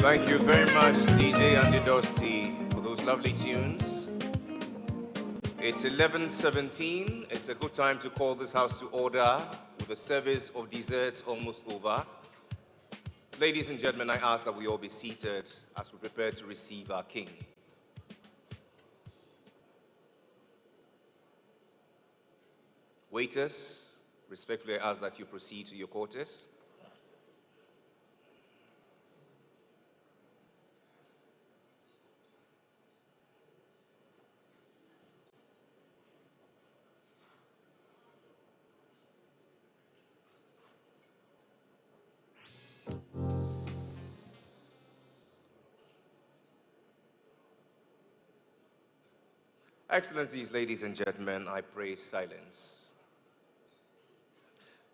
Speaker 3: Thank you very much, DJ Andy Dosti, for those lovely tunes. It's 11:17. It's a good time to call this house to order with the service of desserts almost over. Ladies and gentlemen, I ask that we all be seated as we prepare to receive our king. Waiters, respectfully I ask that you proceed to your quarters. Excellencies, ladies and gentlemen, I pray silence.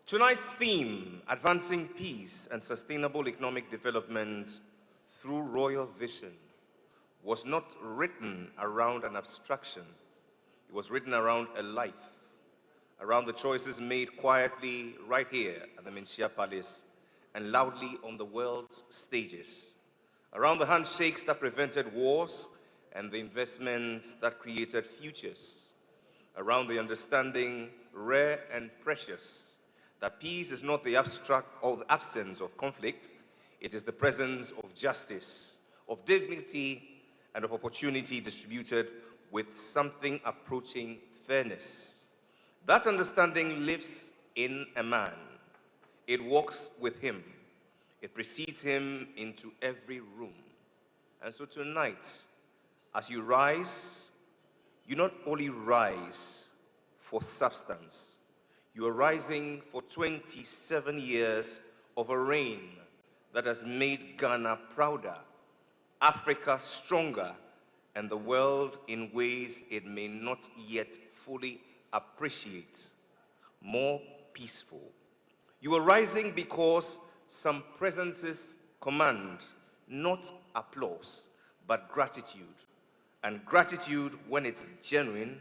Speaker 3: Tonight's theme, Advancing Peace and Sustainable Economic Development Through Royal Vision, was not written around an abstraction. It was written around a life, around the choices made quietly right here at the Manhyia Palace and loudly on the world's stages, around the handshakes that prevented wars and the investments that created futures, around the understanding, rare and precious, that peace is not the abstract or the absence of conflict, it is the presence of justice, of dignity, and of opportunity distributed with something approaching fairness. That understanding lives in a man. It walks with him. It precedes him into every room. And so tonight, as you rise, you not only rise for substance, you are rising for 27 years of a reign that has made Ghana prouder, Africa stronger, and the world in ways it may not yet fully appreciate, more peaceful. You are rising because some presences command not applause, but gratitude. And gratitude, when it's genuine,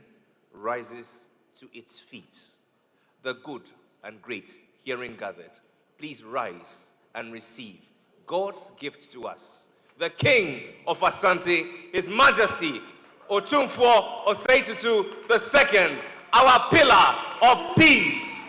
Speaker 3: rises to its feet. The good and great herein gathered, please rise and receive God's gift to us. The King of Asante, His Majesty Otumfuo Osei Tutu II, our pillar of peace.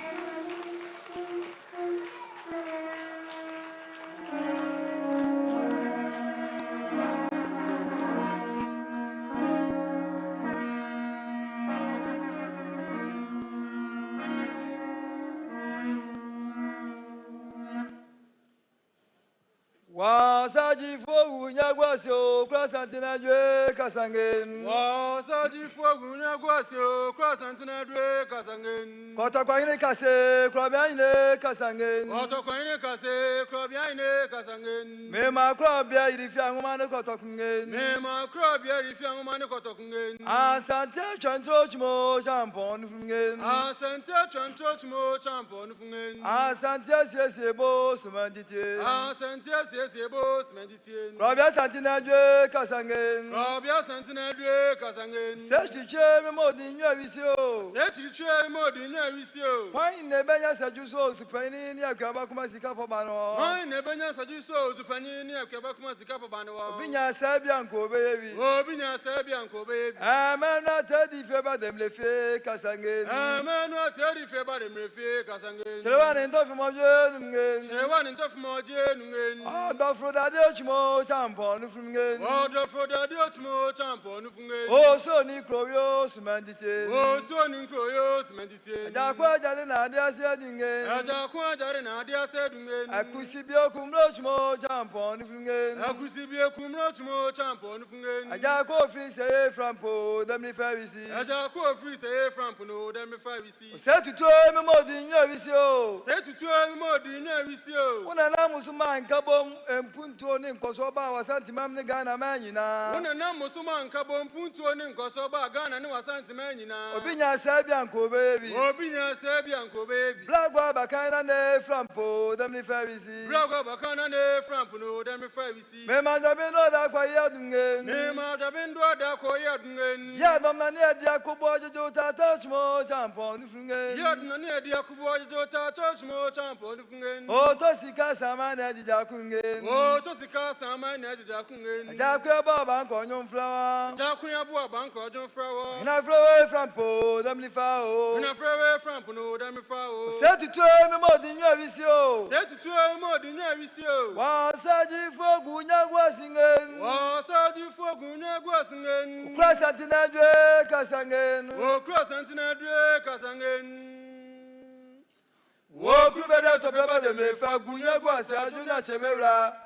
Speaker 15: Wasaji fogu nyagwasio Asante dwe kasangen.
Speaker 21: Wasaji fogu nyagwasio Asante dwe kasangen.
Speaker 15: Kota kwa ine kase krabia ine kasangen.
Speaker 21: Kota kwa ine kase krabia ine kasangen.
Speaker 15: Mema krabia irifia ngumane kota kungen.
Speaker 21: Mema krabia irifia ngumane kota kungen.
Speaker 15: Asante chantro chmo champon fungen.
Speaker 21: Asante chantro chmo champon fungen.
Speaker 15: Asante siesebo sumandite.
Speaker 21: Asante siesebo sumandite.
Speaker 15: Krabia Asante dwe kasangen.
Speaker 21: Krabia Asante dwe kasangen.
Speaker 15: Sechiche memodi nyawisio.
Speaker 21: Sechiche memodi nyawisio.
Speaker 15: Why nebenya sajuso supeni ni akaba kuma sika pobano.
Speaker 21: Why nebenya sajuso supeni ni akaba kuma sika pobano.
Speaker 15: Obinya sabia nko bebi.
Speaker 21: Obinya sabia nko bebi.
Speaker 15: Amena tedi feba demlefe kasangen.
Speaker 21: Amena tedi feba demlefe kasangen.
Speaker 15: Chelewane ndofi moje nungen.
Speaker 21: Chelewane ndofi moje nungen.
Speaker 15: Odofro dade ochmo champo nufungen.
Speaker 21: Odofro dade ochmo champo nufungen.
Speaker 15: O so ni kroyo sumandite.
Speaker 21: O so ni kroyo sumandite.
Speaker 15: Ajakwa jale na ade ase dingen.
Speaker 21: Ajakwa jale na ade ase dingen.
Speaker 15: Akusibio kumro chmo champo nufungen.
Speaker 21: Akusibio kumro chmo champo nufungen.
Speaker 15: Ajakwa free say frampo demli favisi.
Speaker 21: Ajakwa free say frampo no demli favisi.
Speaker 15: Se tutu memodi nyawisio.
Speaker 21: Se tutu memodi nyawisio.
Speaker 15: Una na musuma nkabo mpuntu ni nkoso ba wasanti mam ni Ghana manyina.
Speaker 21: Una na musuma nkabo mpuntu ni nkoso ba Ghana ni wasanti manyina.
Speaker 15: Obinya sabia nko baby.
Speaker 21: Obinya sabia nko baby.
Speaker 15: Blagwa bakana ne frampo demli favisi.
Speaker 21: Blagwa bakana ne frampo no demli favisi.
Speaker 15: Mema dabendo da kwa yadungen.
Speaker 21: Mema dabendo da kwa yadungen.
Speaker 15: Yiadom na ne dia kubo jojo tata chmo champo nufungen.
Speaker 21: Yiadom na ne dia kubo jojo tata chmo champo nufungen.
Speaker 15: O to sika sama ne jija kungen.
Speaker 21: O to sika sama ne jija kungen.
Speaker 15: Ajakwe bo banko nyum flower.
Speaker 21: Ajakwe bo banko nyum flower.
Speaker 15: Ina flower frampo demli fa o.
Speaker 21: Ina flower frampo no demli fa o.
Speaker 15: Se tutu memodi nyawisio.
Speaker 21: Se tutu memodi nyawisio.
Speaker 15: Wasaji fogu nyagwasingen.
Speaker 21: Wasaji fogu nyagwasingen.
Speaker 15: Asante dwe kasangen.
Speaker 21: Asante dwe kasangen.
Speaker 15: Wo kubeda to blaba de me fa gunya gwasa ajuna chemebra.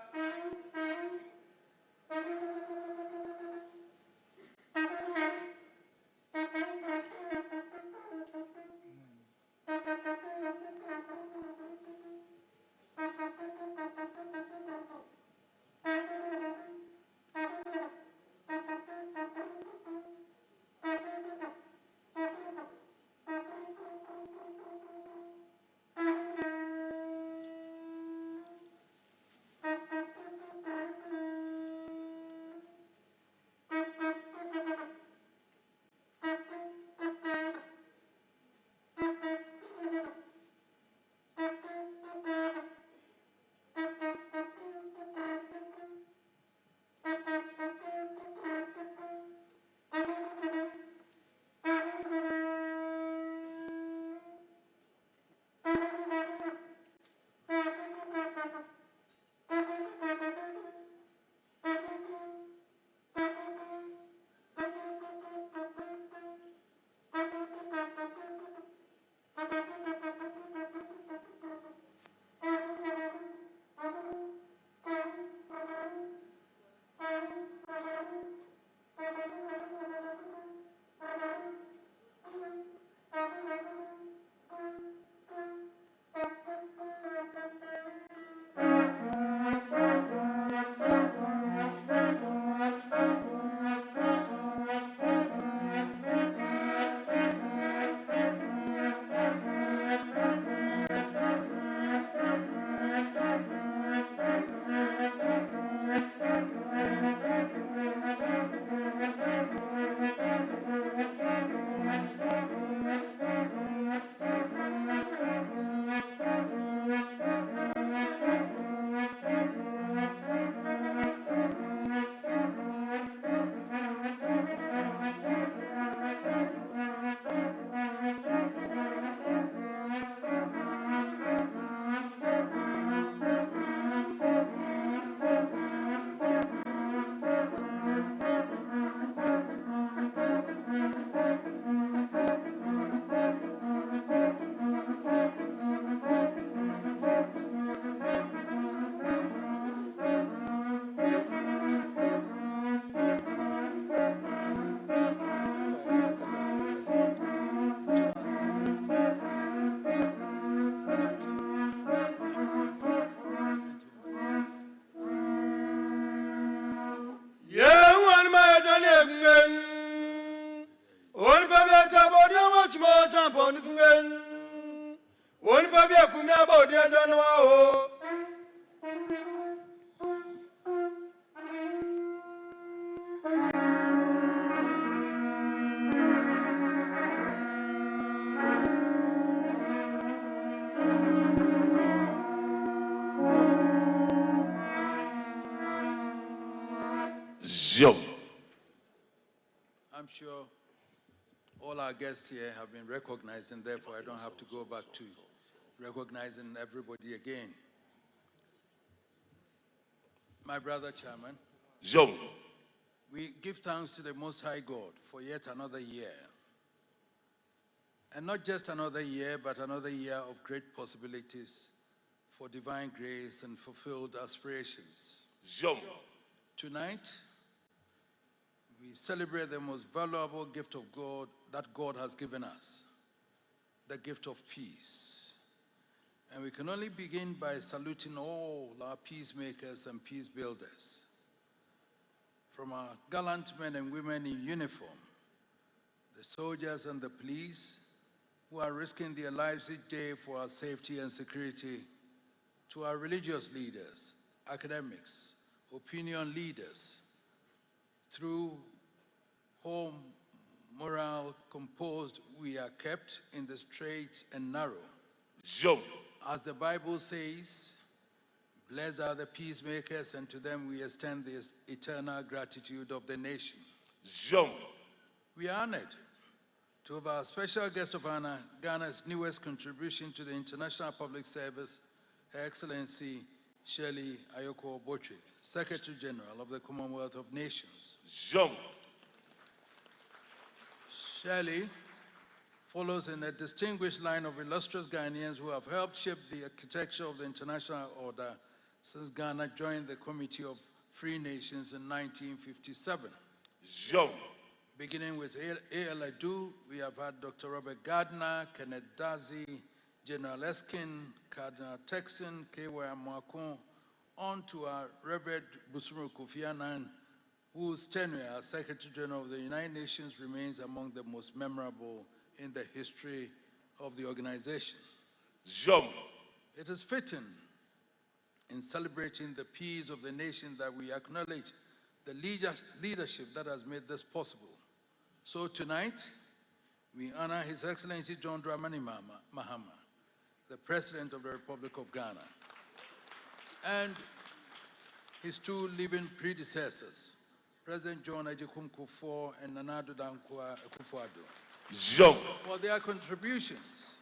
Speaker 21: bia kumia ba odi ajo no o.
Speaker 17: I'm sure all our guests here have been recognized, and therefore I don't have to go back to recognizing everybody again. My brother Chairman, we give thanks to the Most High God for yet another year. And not just another year, but another year of great possibilities for divine grace and fulfilled aspirations. Tonight, we celebrate the most valuable gift of God that God has given us, the gift of peace. And we can only begin by saluting all our peacemakers and peace builders. From our gallant men and women in uniform, the soldiers and the police who are risking their lives each day for our safety and security, to our religious leaders, academics, opinion leaders, through whom morale composed we are kept in the straight and narrow. As the Bible says, blessed are the peacemakers, and to them we extend the eternal gratitude of the nation. We are honored to have our special guest of honor, Ghana's newest contribution to the international public service, Her Excellency Shirley Ayoko Botre, Secretary General of the Commonwealth of Nations. Shirley follows in a distinguished line of illustrious Ghanaians who have helped shape the architecture of the international order since Ghana joined the Committee of Free Nations in 1957. Beginning with A.L. Adu, we have had Dr. Robert Gardner, Kenneth Dazi, General Eskin, Cardinal Texan, K.Y. Mwakon, on to our Reverend Busumu Kofi Annan, whose tenure as Secretary General of the United Nations remains among the most memorable in the history of the organization. It is fitting in celebrating the peace of the nation that we acknowledge the leadership that has made this possible. So tonight, we honor His Excellency John Dramani Mahama, the President of the Republic of Ghana, and his two living predecessors, President John Agyekum Kufuor and Nana Addo Dankwa Akufo-Addo, for their contributions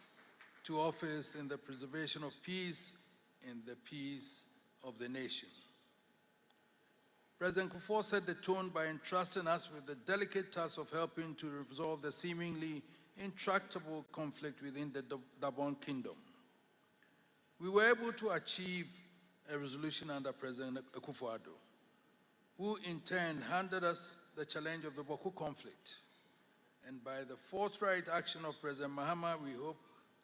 Speaker 17: to office in the preservation of peace in the peace of the nation. President Kufuor set the tone by entrusting us with the delicate task of helping to resolve the seemingly intractable conflict within the Gabon Kingdom. We were able to achieve a resolution under President Akufo-Addo, who in turn handed us the challenge of the Boko conflict. And by the forthright action of President Mahama, we hope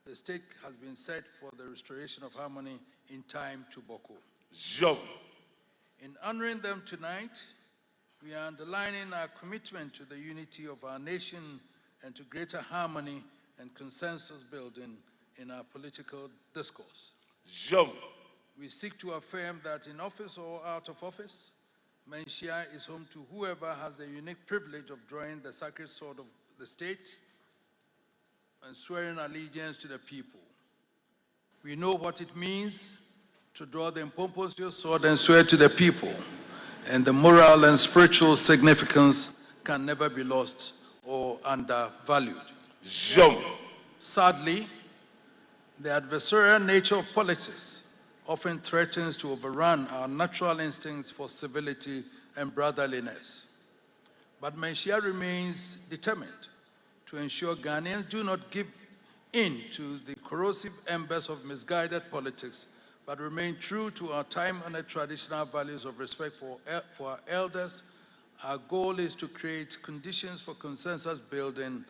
Speaker 17: the stake has been set for the restoration of harmony in time to Boko. In honoring them tonight, we are underlining our commitment to the unity of our nation and to greater harmony and consensus building in our political discourse. We seek to affirm that in office or out of office, Manhyia is home to whoever has the unique privilege of drawing the sacred sword of the state and swearing allegiance to the people. We know what it means to draw the Mpomposio sword and swear to the people, and the moral and spiritual significance can never be lost or undervalued. Sadly, the adversarial nature of politics often threatens to overrun our natural instincts for civility and brotherliness. But Manhyia remains determined to ensure Ghanaians do not give in to the corrosive embers of misguided politics, but remain true to our time-honored traditional values of respect for our elders. Our goal is to create conditions for consensus building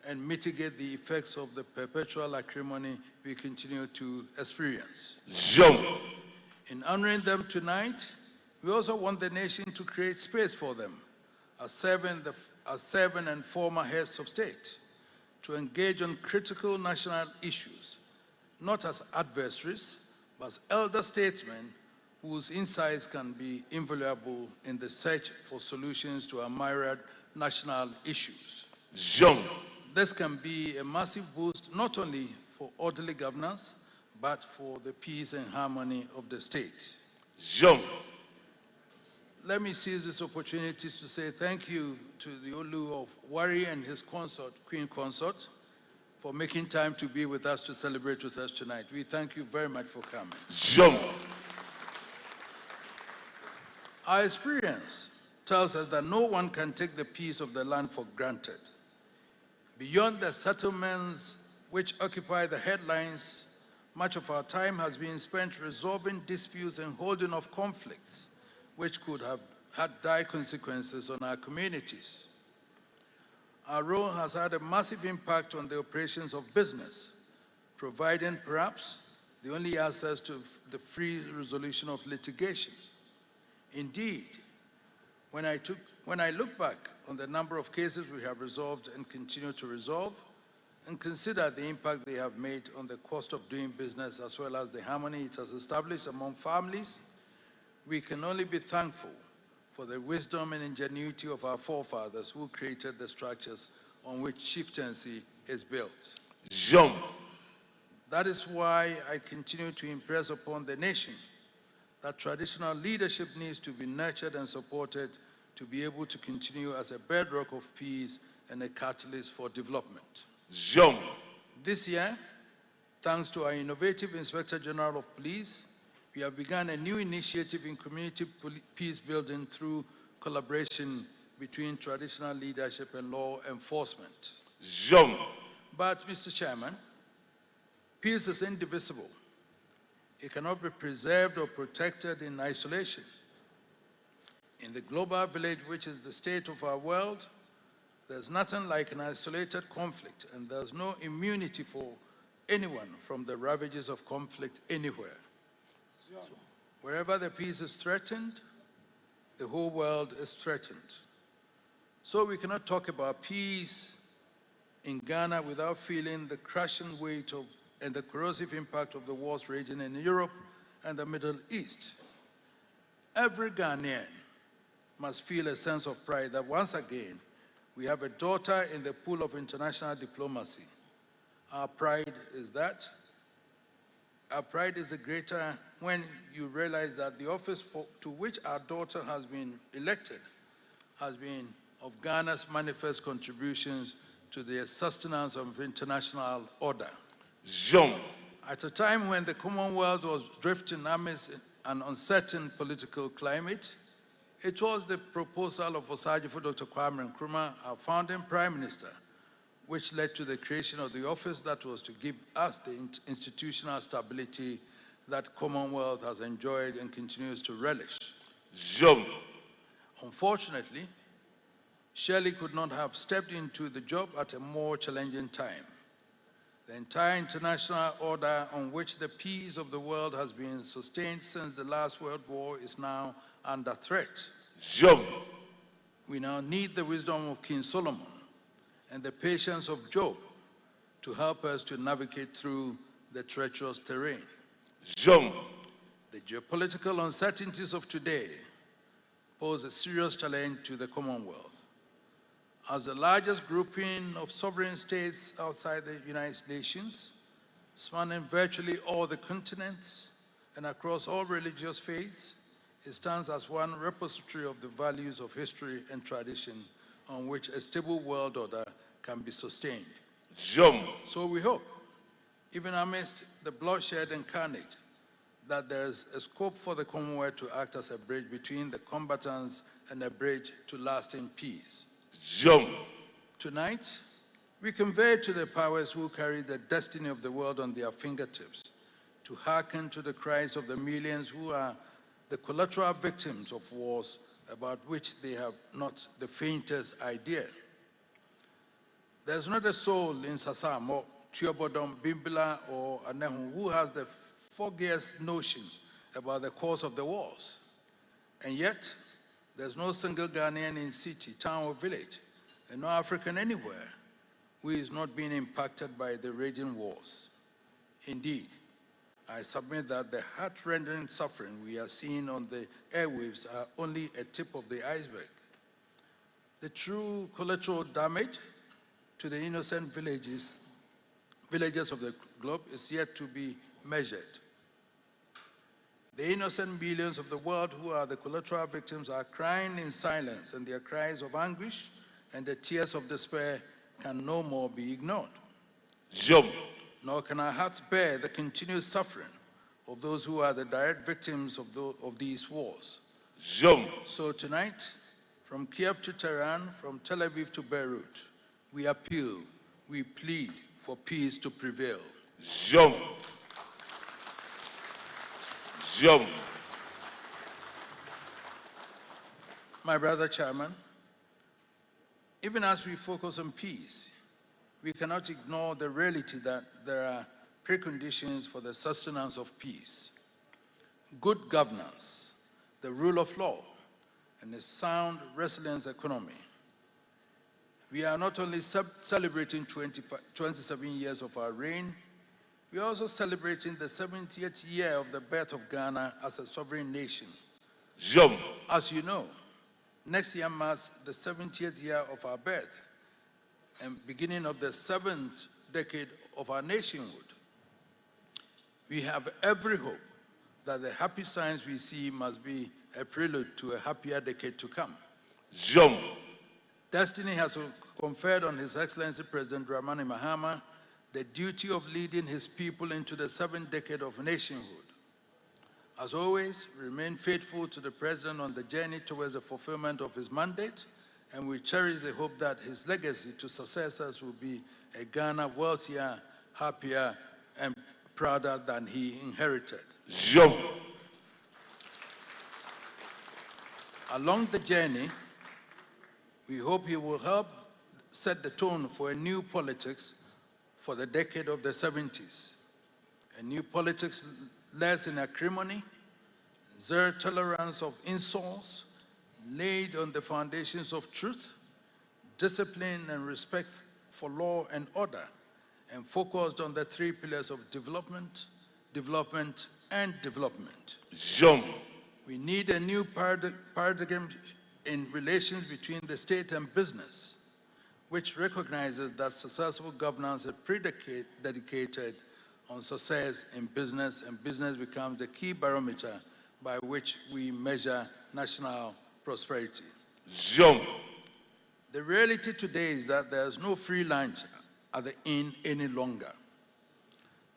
Speaker 17: and mitigate the effects of the perpetual acrimony we continue to experience. In honoring them tonight, we also want the nation to create space for them, as seven and former heads of state, to engage on critical national issues not as adversaries, but as elder statesmen whose insights can be invaluable in the search for solutions to our myriad national issues. This can be a massive boost not only for orderly governance, but for the peace and harmony of the state. Let me seize this opportunity to say thank you to the Olu of Wari and his consort, Queen Consort, for making time to be with us to celebrate with us tonight. We thank you very much for coming. Our experience tells us that no one can take the peace of the land for granted. Beyond the settlements which occupy the headlines, much of our time has been spent resolving disputes and holding off conflicts which could have had dire consequences on our communities. Our role has had a massive impact on the operations of business, providing perhaps the only access to the free resolution of litigation. Indeed, when I look back on the number of cases we have resolved and continue to resolve, and consider the impact they have made on the cost of doing business as well as the harmony it has established among families, we can only be thankful for the wisdom and ingenuity of our forefathers who created the structures on which chieftaincy is built. That is why I continue to impress upon the nation that traditional leadership needs to be nurtured and supported to be able to continue as a bedrock of peace and a catalyst for development. This year, thanks to our innovative Inspector General of Police, we have begun a new initiative in community peace building through collaboration between traditional leadership and law enforcement. But, Mr. Chairman, peace is indivisible. It cannot be preserved or protected in isolation. In the global village, which is the state of our world, there's nothing like an isolated conflict, and there's no immunity for anyone from the ravages of conflict anywhere. So, wherever the peace is threatened, the whole world is threatened. So we cannot talk about peace in Ghana without feeling the crushing weight of and the corrosive impact of the wars raging in Europe and the Middle East. Every Ghanaian must feel a sense of pride that once again, we have a daughter in the pool of international diplomacy. Our pride is that. Our pride is the greater when you realize that the office to which our daughter has been elected has been of Ghana's manifest contributions to the sustenance of international order. At a time when the Commonwealth was drifting amidst an uncertain political climate, it was the proposal of Osagyefo Dr. Kwame Nkrumah, our founding Prime Minister, which led to the creation of the office that was to give us the institutional stability that Commonwealth has enjoyed and continues to relish. Unfortunately, Shirley could not have stepped into the job at a more challenging time. The entire international order on which the peace of the world has been sustained since the last World War is now under threat. We now need the wisdom of King Solomon and the patience of Job to help us to navigate through the treacherous terrain. The geopolitical uncertainties of today pose a serious challenge to the Commonwealth. As the largest grouping of sovereign states outside the United Nations, spanning virtually all the continents and across all religious faiths, it stands as one repository of the values of history and tradition on which a stable world order can be sustained. So we hope, even amidst the bloodshed and carnage, that there is a scope for the Commonwealth to act as a bridge between the combatants and a bridge to lasting peace. Tonight, we convey to the powers who carry the destiny of the world on their fingertips to hearken to the cries of the millions who are the collateral victims of wars about which they have not the faintest idea. There's not a soul in Sasam or Chiobodom, Bimbila, or Anehu who has the foggiest notion about the cause of the wars. And yet, there's no single Ghanaian in city, town, or village, and no African anywhere who is not being impacted by the raging wars. Indeed, I submit that the heart-rending suffering we are seeing on the airwaves are only a tip of the iceberg. The true collateral damage to the innocent villages of the globe is yet to be measured. The innocent millions of the world who are the collateral victims are crying in silence, and their cries of anguish and the tears of despair can no more be ignored. Nor can our hearts bear the continued suffering of those who are the direct victims of these wars. So tonight, from Kiev to Tehran, from Tel Aviv to Beirut, we appeal, we plead for peace to prevail. My brother Chairman, even as we focus on peace, we cannot ignore the reality that there are preconditions for the sustenance of peace. Good governance, the rule of law, and a sound, resilient economy. We are not only celebrating 27 years of our reign, we are also celebrating the 70th year of the birth of Ghana as a sovereign nation. As you know, next year marks the 70th year of our birth and beginning of the 7th decade of our nationhood. We have every hope that the happy signs we see must be a prelude to a happier decade to come. Destiny has conferred on His Excellency President Dramani Mahama the duty of leading his people into the 7th decade of nationhood. As always, we remain faithful to the President on the journey towards the fulfillment of his mandate, and we cherish the hope that his legacy to successors will be a Ghana wealthier, happier, and prouder than he inherited. Along the journey, we hope he will help set the tone for a new politics for the decade of the 70s. A new politics less in acrimony, zero tolerance of insults, laid on the foundations of truth, discipline, and respect for law and order, and focused on the 3 pillars of development, development, and development. We need a new paradigm in relations between the state and business, which recognizes that successful governance is dedicated on success in business, and business becomes the key barometer by which we measure national prosperity. The reality today is that there's no free lunch at the inn any longer.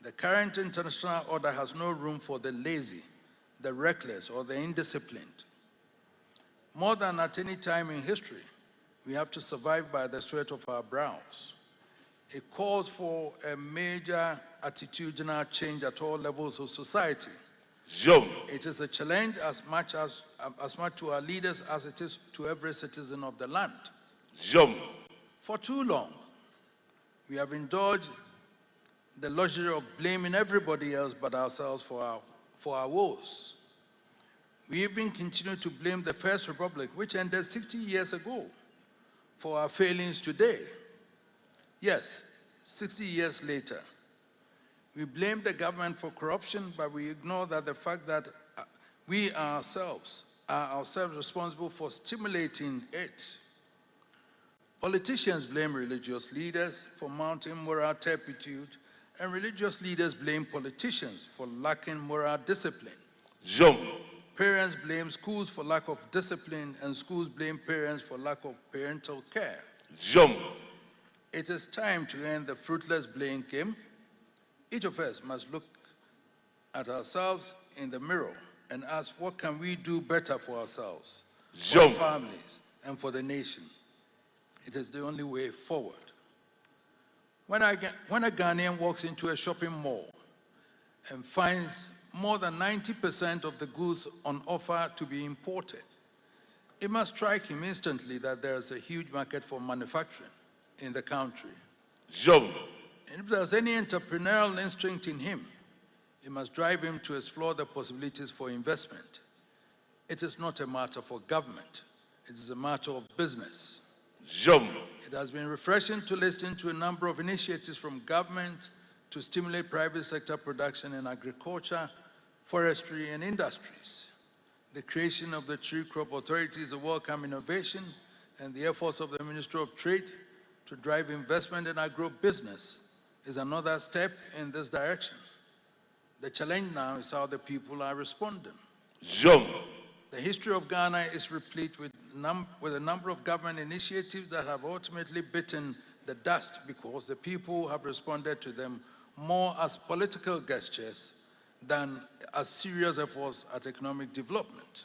Speaker 17: The current international order has no room for the lazy, the reckless, or the indisciplined. More than at any time in history, we have to survive by the sweat of our brows. It calls for a major attitudinal change at all levels of society. It is a challenge as much to our leaders as it is to every citizen of the land. For too long, we have indulged the luxury of blaming everybody else but ourselves for our woes. We even continue to blame the First Republic, which ended 60 years ago, for our failings today. Yes, 60 years later. We blame the government for corruption, but we ignore the fact that we ourselves are responsible for stimulating it. Politicians blame religious leaders for mounting moral turpitude, and religious leaders blame politicians for lacking moral discipline. Parents blame schools for lack of discipline, and schools blame parents for lack of parental care. It is time to end the fruitless blame game. Each of us must look at ourselves in the mirror and ask, what can we do better for ourselves, for our families, and for the nation? It is the only way forward. When a Ghanaian walks into a shopping mall and finds more than 90% of the goods on offer to be imported, it must strike him instantly that there is a huge market for manufacturing in the country. And if there's any entrepreneurial instinct in him, it must drive him to explore the possibilities for investment. It is not a matter for government. It is a matter of business. It has been refreshing to listen to a number of initiatives from government, to stimulate private sector production in agriculture, forestry, and industries. The creation of the Tree Crop Authority is a welcome innovation, and the efforts of the Ministry of Trade to drive investment in agro-business is another step in this direction. The challenge now is how the people are responding. The history of Ghana is replete with a number of government initiatives that have ultimately bitten the dust because the people have responded to them more as political gestures than as serious efforts at economic development.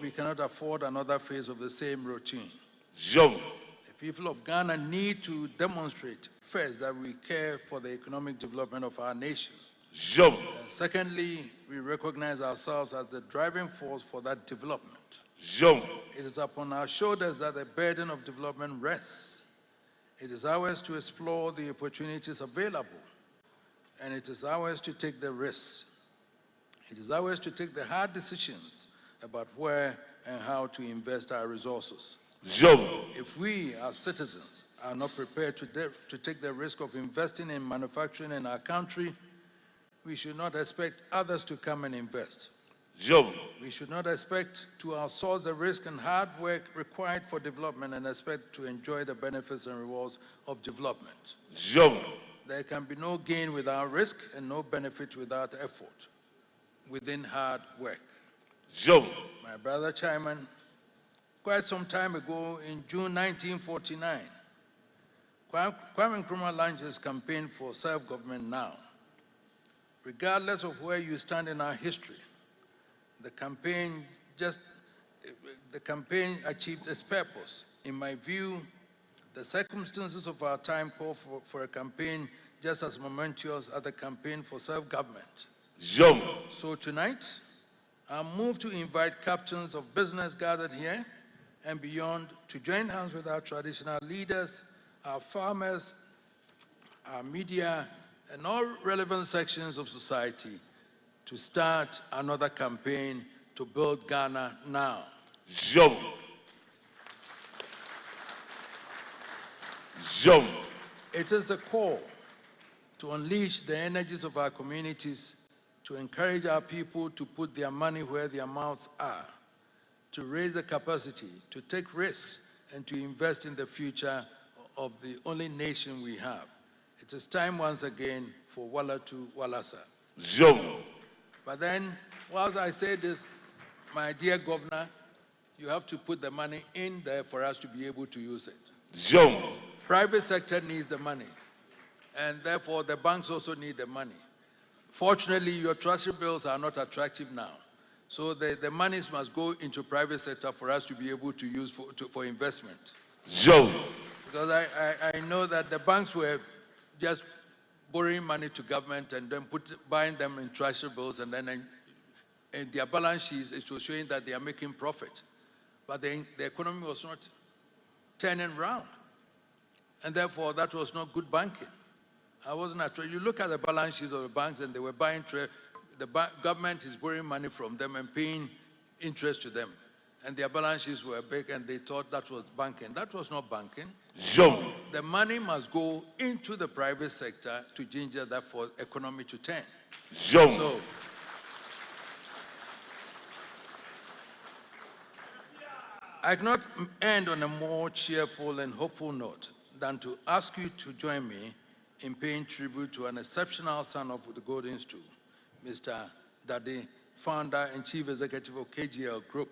Speaker 17: We cannot afford another phase of the same routine. The people of Ghana need to demonstrate first that we care for the economic development of our nation. Secondly, we recognize ourselves as the driving force for that development. It is upon our shoulders that the burden of development rests. It is ours to explore the opportunities available, and it is ours to take the risks. It is ours to take the hard decisions about where and how to invest our resources. If we, as citizens, are not prepared to take the risk of investing in manufacturing in our country, we should not expect others to come and invest. We should not expect to outsource the risk and hard work required for development and expect to enjoy the benefits and rewards of development. There can be no gain without risk and no benefit without effort within hard work. My brother Chairman, quite some time ago in June 1949, Kwame Nkrumah launched his campaign for self-government now. Regardless of where you stand in our history, the campaign achieved its purpose. In my view, the circumstances of our time call for a campaign just as momentous as the campaign for self-government. So tonight, I move to invite captains of business gathered here and beyond to join hands with our traditional leaders, our farmers, our media, and all relevant sections of society to start another campaign to build Ghana now. It is a call to unleash the energies of our communities, to encourage our people to put their money where their mouths are, to raise the capacity, to take risks, and to invest in the future of the only nation we have. It is time once again for Walla to Wallasa. But then, whilst I say this, my dear governor, you have to put the money in there for us to be able to use it. Private sector needs the money, and therefore the banks also need the money. Fortunately, your treasury bills are not attractive now. So the monies must go into private sector for us to be able to use for investment. Because I know that the banks were just borrowing money to government and then buying them in treasury bills, and then in their balance sheets, it was showing that they are making profit. But the economy was not turning around. And therefore, that was not good banking. You look at the balance sheets of the banks, and they were buying government is borrowing money from them and paying interest to them. And their balance sheets were big, and they thought that was banking. That was not banking. The money must go into the private sector to ginger that for economy to turn. So, I cannot end on a more cheerful and hopeful note than to ask you to join me in paying tribute to an exceptional son of the Golden Stool, Mr. Dade, founder and chief executive of KGL Group.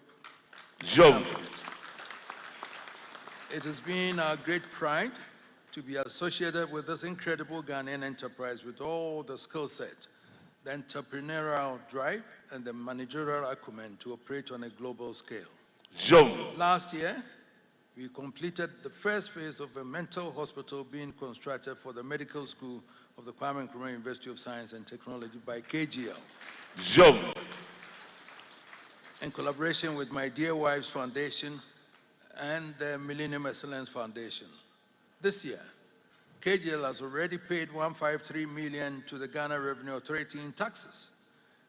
Speaker 17: It has been our great pride to be associated with this incredible Ghanaian enterprise with all the skill set, the entrepreneurial drive, and the managerial acumen to operate on a global scale. Last year, we completed the first phase of a mental hospital being constructed for the medical school of the Kwame Nkrumah University of Science and Technology by KGL. In collaboration with my Dear Wives Foundation and the Millennium Excellence Foundation. This year, KGL has already paid $153 million to the Ghana Revenue Authority in taxes.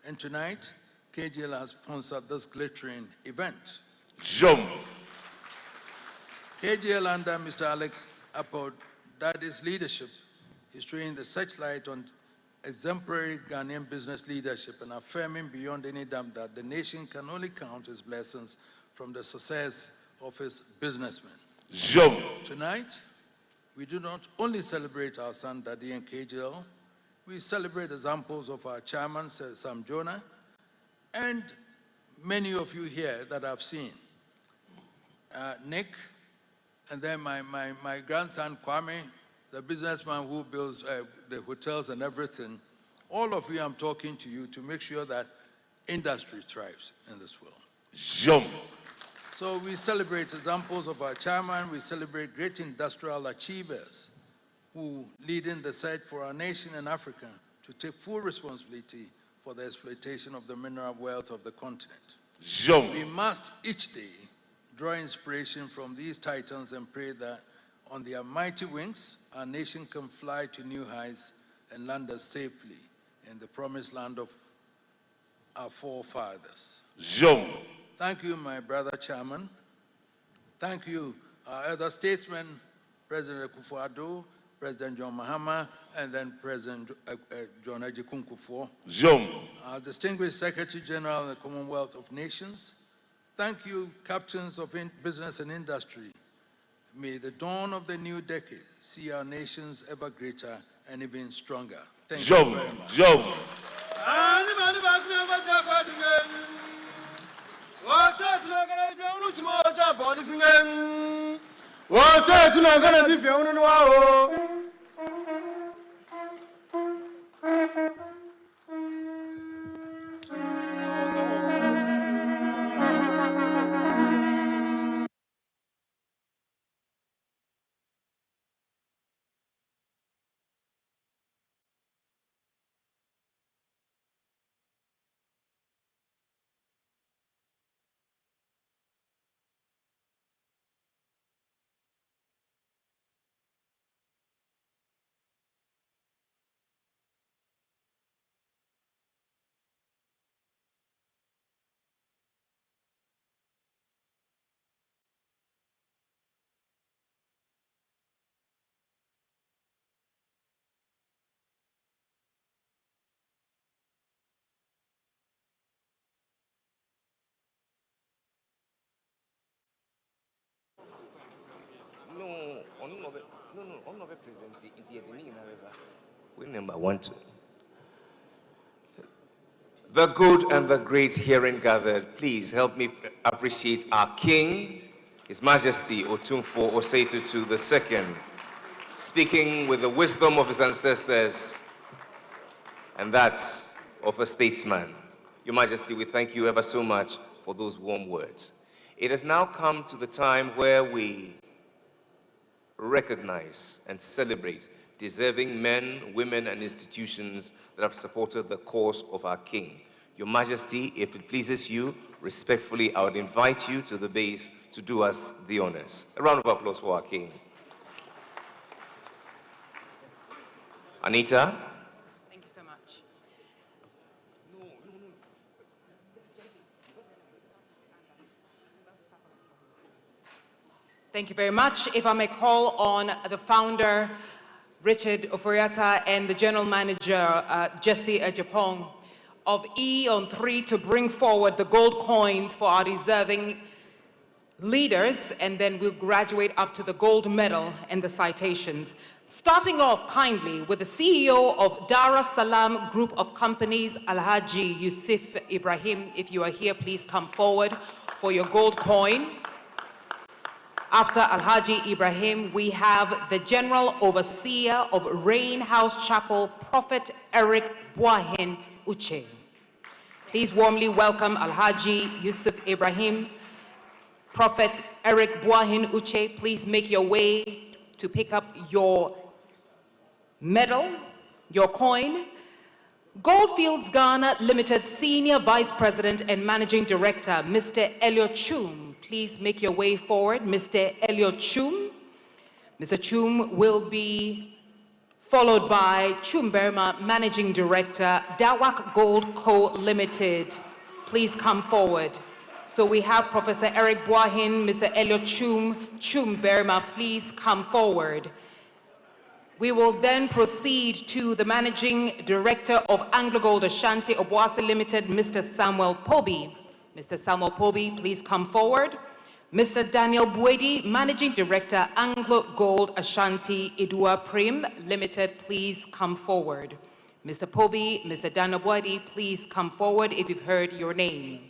Speaker 17: And tonight, KGL has sponsored this glittering event. KGL under Mr. Alex Apod Dade's leadership bestowing the searchlight on exemplary Ghanaian business leadership and affirming beyond any doubt that the nation can only count its blessings from the success of its businessmen. Tonight, we do not only celebrate our son Daddy and KJL, we celebrate examples of our chairman, Sam Jonah, and many of you here that I've seen. Nick, and then my grandson Kwame, the businessman who builds the hotels and everything. All of you, I'm talking to you to make sure that industry thrives in this world. So we celebrate examples of our chairman, we celebrate great industrial achievers who lead in the search for our nation and Africa to take full responsibility for the exploitation of the mineral wealth of the continent. We must each day draw inspiration from these titans and pray that on their mighty wings, our nation can fly to new heights and land us safely in the promised land of our forefathers. Thank you, my brother chairman. Thank you, our other statesmen, President Akufo-Addo, President John Mahama, and then President John Agyekum Kufuor. Our distinguished Secretary General of the Commonwealth of Nations. Thank you, captains of business and industry. May the dawn of the new decade see our nations ever greater and even stronger. Thank you very much.
Speaker 3: Number 1, 2. The good and the great herein gathered, please help me appreciate our King, His Majesty Otumfuo Osei Tutu II, speaking with the wisdom of his ancestors and that of a statesman. Your Majesty, we thank you ever so much for those warm words. It has now come to the time where we recognize and celebrate deserving men, women, and institutions that have supported the cause of our King. Your Majesty, if it pleases you, respectfully, I would invite you to the base to do us the honors. A round of applause for our King. Anita.
Speaker 5: Thank you so much. Thank you very much. If I may call on the founder, Richard Oforiatta, and the General Manager, Jesse Ejapong, of E-on-3 to bring forward the gold coins for our deserving leaders, and then we'll graduate up to the gold medal and the citations. Starting off kindly with the CEO of Dar es Salaam Group of Companies, Alhaji Yusuf Ibrahim. If you are here, please come forward for your gold coin. After Alhaji Ibrahim, we have the General Overseer of Rain House Chapel, Prophet Eric Buahin Uche. Please warmly welcome Alhaji Yusuf Ibrahim. Prophet Eric Buahin Uche, please make your way to pick up your medal, your coin. Goldfields Ghana Limited Senior Vice President and Managing Director, Mr. Elio Chum. Please make your way forward, Mr. Elio Chum. Mr. Chum will be followed by Chum Berma, Managing Director, Dawak Gold Co. Limited. Please come forward. So we have Professor Eric Buahin, Mr. Elio Chum, Chum Berma, please come forward. We will then proceed to the Managing Director of Anglo Gold Ashanti Obuasi Limited, Mr. Samuel Pobi. Mr. Samuel Pobi, please come forward. Mr. Daniel Buedi, Managing Director, Anglo Gold Ashanti Idua Prim Limited, please come forward. Mr. Pobi, Mr. Daniel Buedi, please come forward if you've heard your name.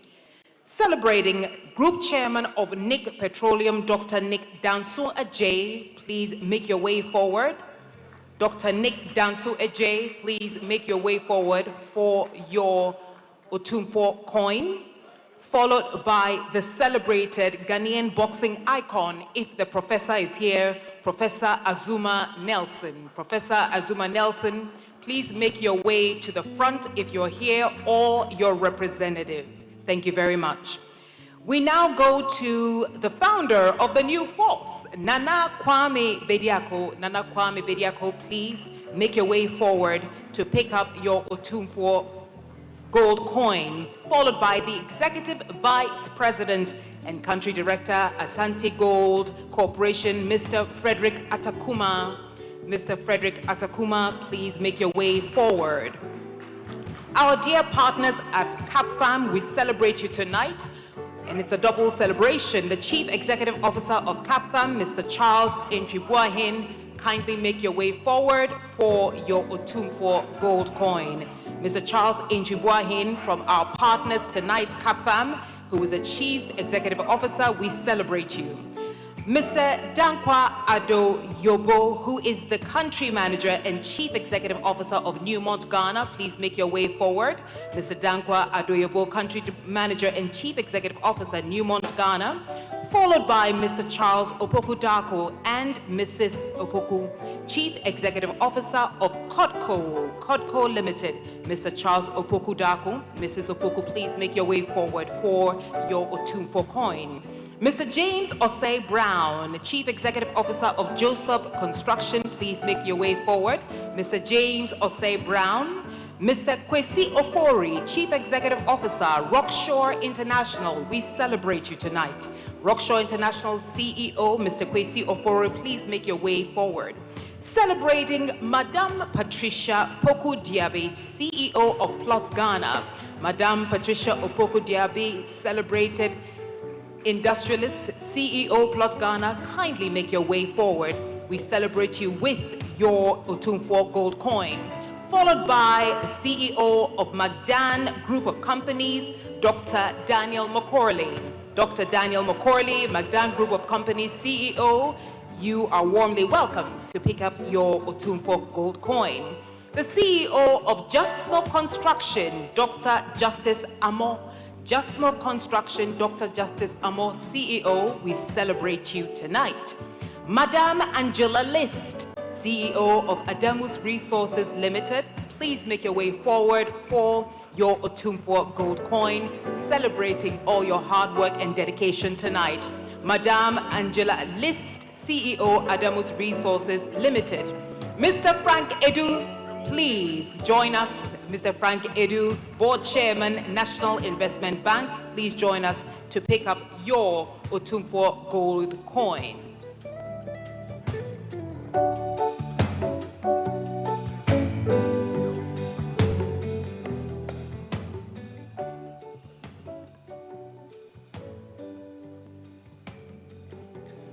Speaker 5: Celebrating Group Chairman of Nick Petroleum, Dr. Nick Danso Ajay, please make your way forward. Dr. Nick Danso Ajay, please make your way forward for your Otumfuo coin, followed by the celebrated Ghanaian boxing icon, if the professor is here, Professor Azuma Nelson. Professor Azuma Nelson, please make your way to the front if you're here, or your representative. Thank you very much. We now go to the founder of the new force, Nana Kwame Bediako. Nana Kwame Bediako, please make your way forward to pick up your Otumfuo gold coin, followed by the Executive Vice President and Country Director, Asante Gold Corporation, Mr. Frederick Atakuma. Mr. Frederick Atakuma, please make your way forward. Our dear partners at CapFam, we celebrate you tonight, and it's a double celebration. The Chief Executive Officer of CapFam, Mr. Charles Enchibuahin, kindly make your way forward for your Otumfuo gold coin. Mr. Charles Enchibuahin, from our partners tonight, CapFam, who is a Chief Executive Officer, we celebrate you. Mr. Dankwa Ado Yobo, who is the Country Manager and Chief Executive Officer of Newmont, Ghana, please make your way forward. Mr. Dankwa Ado Yobo, Country Manager and Chief Executive Officer, Newmont, Ghana, followed by Mr. Charles Opoku Dako and Mrs. Opoku, Chief Executive Officer of Codco Limited, Mr. Charles Opoku Dako. Mrs. Opoku, please make your way forward for your Otumfuo coin. Mr. James Osei Brown, Chief Executive Officer of Joseph Construction, please make your way forward. Mr. James Osei Brown. Mr. Kwesi Ofori, Chief Executive Officer, Rockshore International, we celebrate you tonight. Rockshore International CEO, Mr. Kwesi Ofori, please make your way forward. Celebrating Madame Patricia Poku Diaby, CEO of Plot Ghana. Madame Patricia Opoku Diaby, celebrated industrialist, CEO, Plot Ghana, kindly make your way forward. We celebrate you with your Otumfuo gold coin. Followed by the CEO of Magdan Group of Companies, Dr. Daniel McCorley. Dr. Daniel McCorley, Magdan Group of Companies CEO, you are warmly welcome to pick up your Otumfuo gold coin. The CEO of Justmo Construction, Dr. Justice Amo. Justmo Construction, Dr. Justice Amo, CEO, we celebrate you tonight. Madame Angela List, CEO of Adamus Resources Limited, please make your way forward for your Otumfuo gold coin, celebrating all your hard work and dedication tonight. Madame Angela List, CEO, Adamus Resources Limited. Mr. Frank Edu, please join us. Mr. Frank Edu, Board Chairman, National Investment Bank, please join us to pick up your Otumfuo gold coin.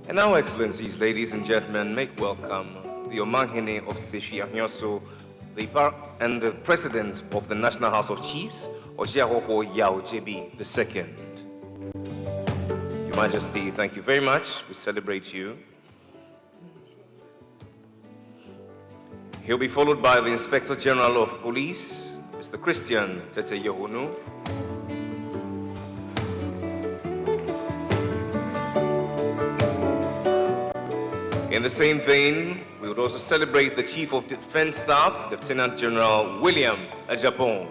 Speaker 3: And now, Excellencies, ladies and gentlemen, make welcome the Omanhene of Sefi Ahyoso, and the President of the National House of Chiefs, Ojiahoho Yao JB II. Your Majesty, thank you very much. We celebrate you. He'll be followed by the Inspector General of Police, Mr. Christian Tete Yohonu. In the same vein, we would also celebrate the Chief of Defense Staff, Lieutenant General William Ajapong.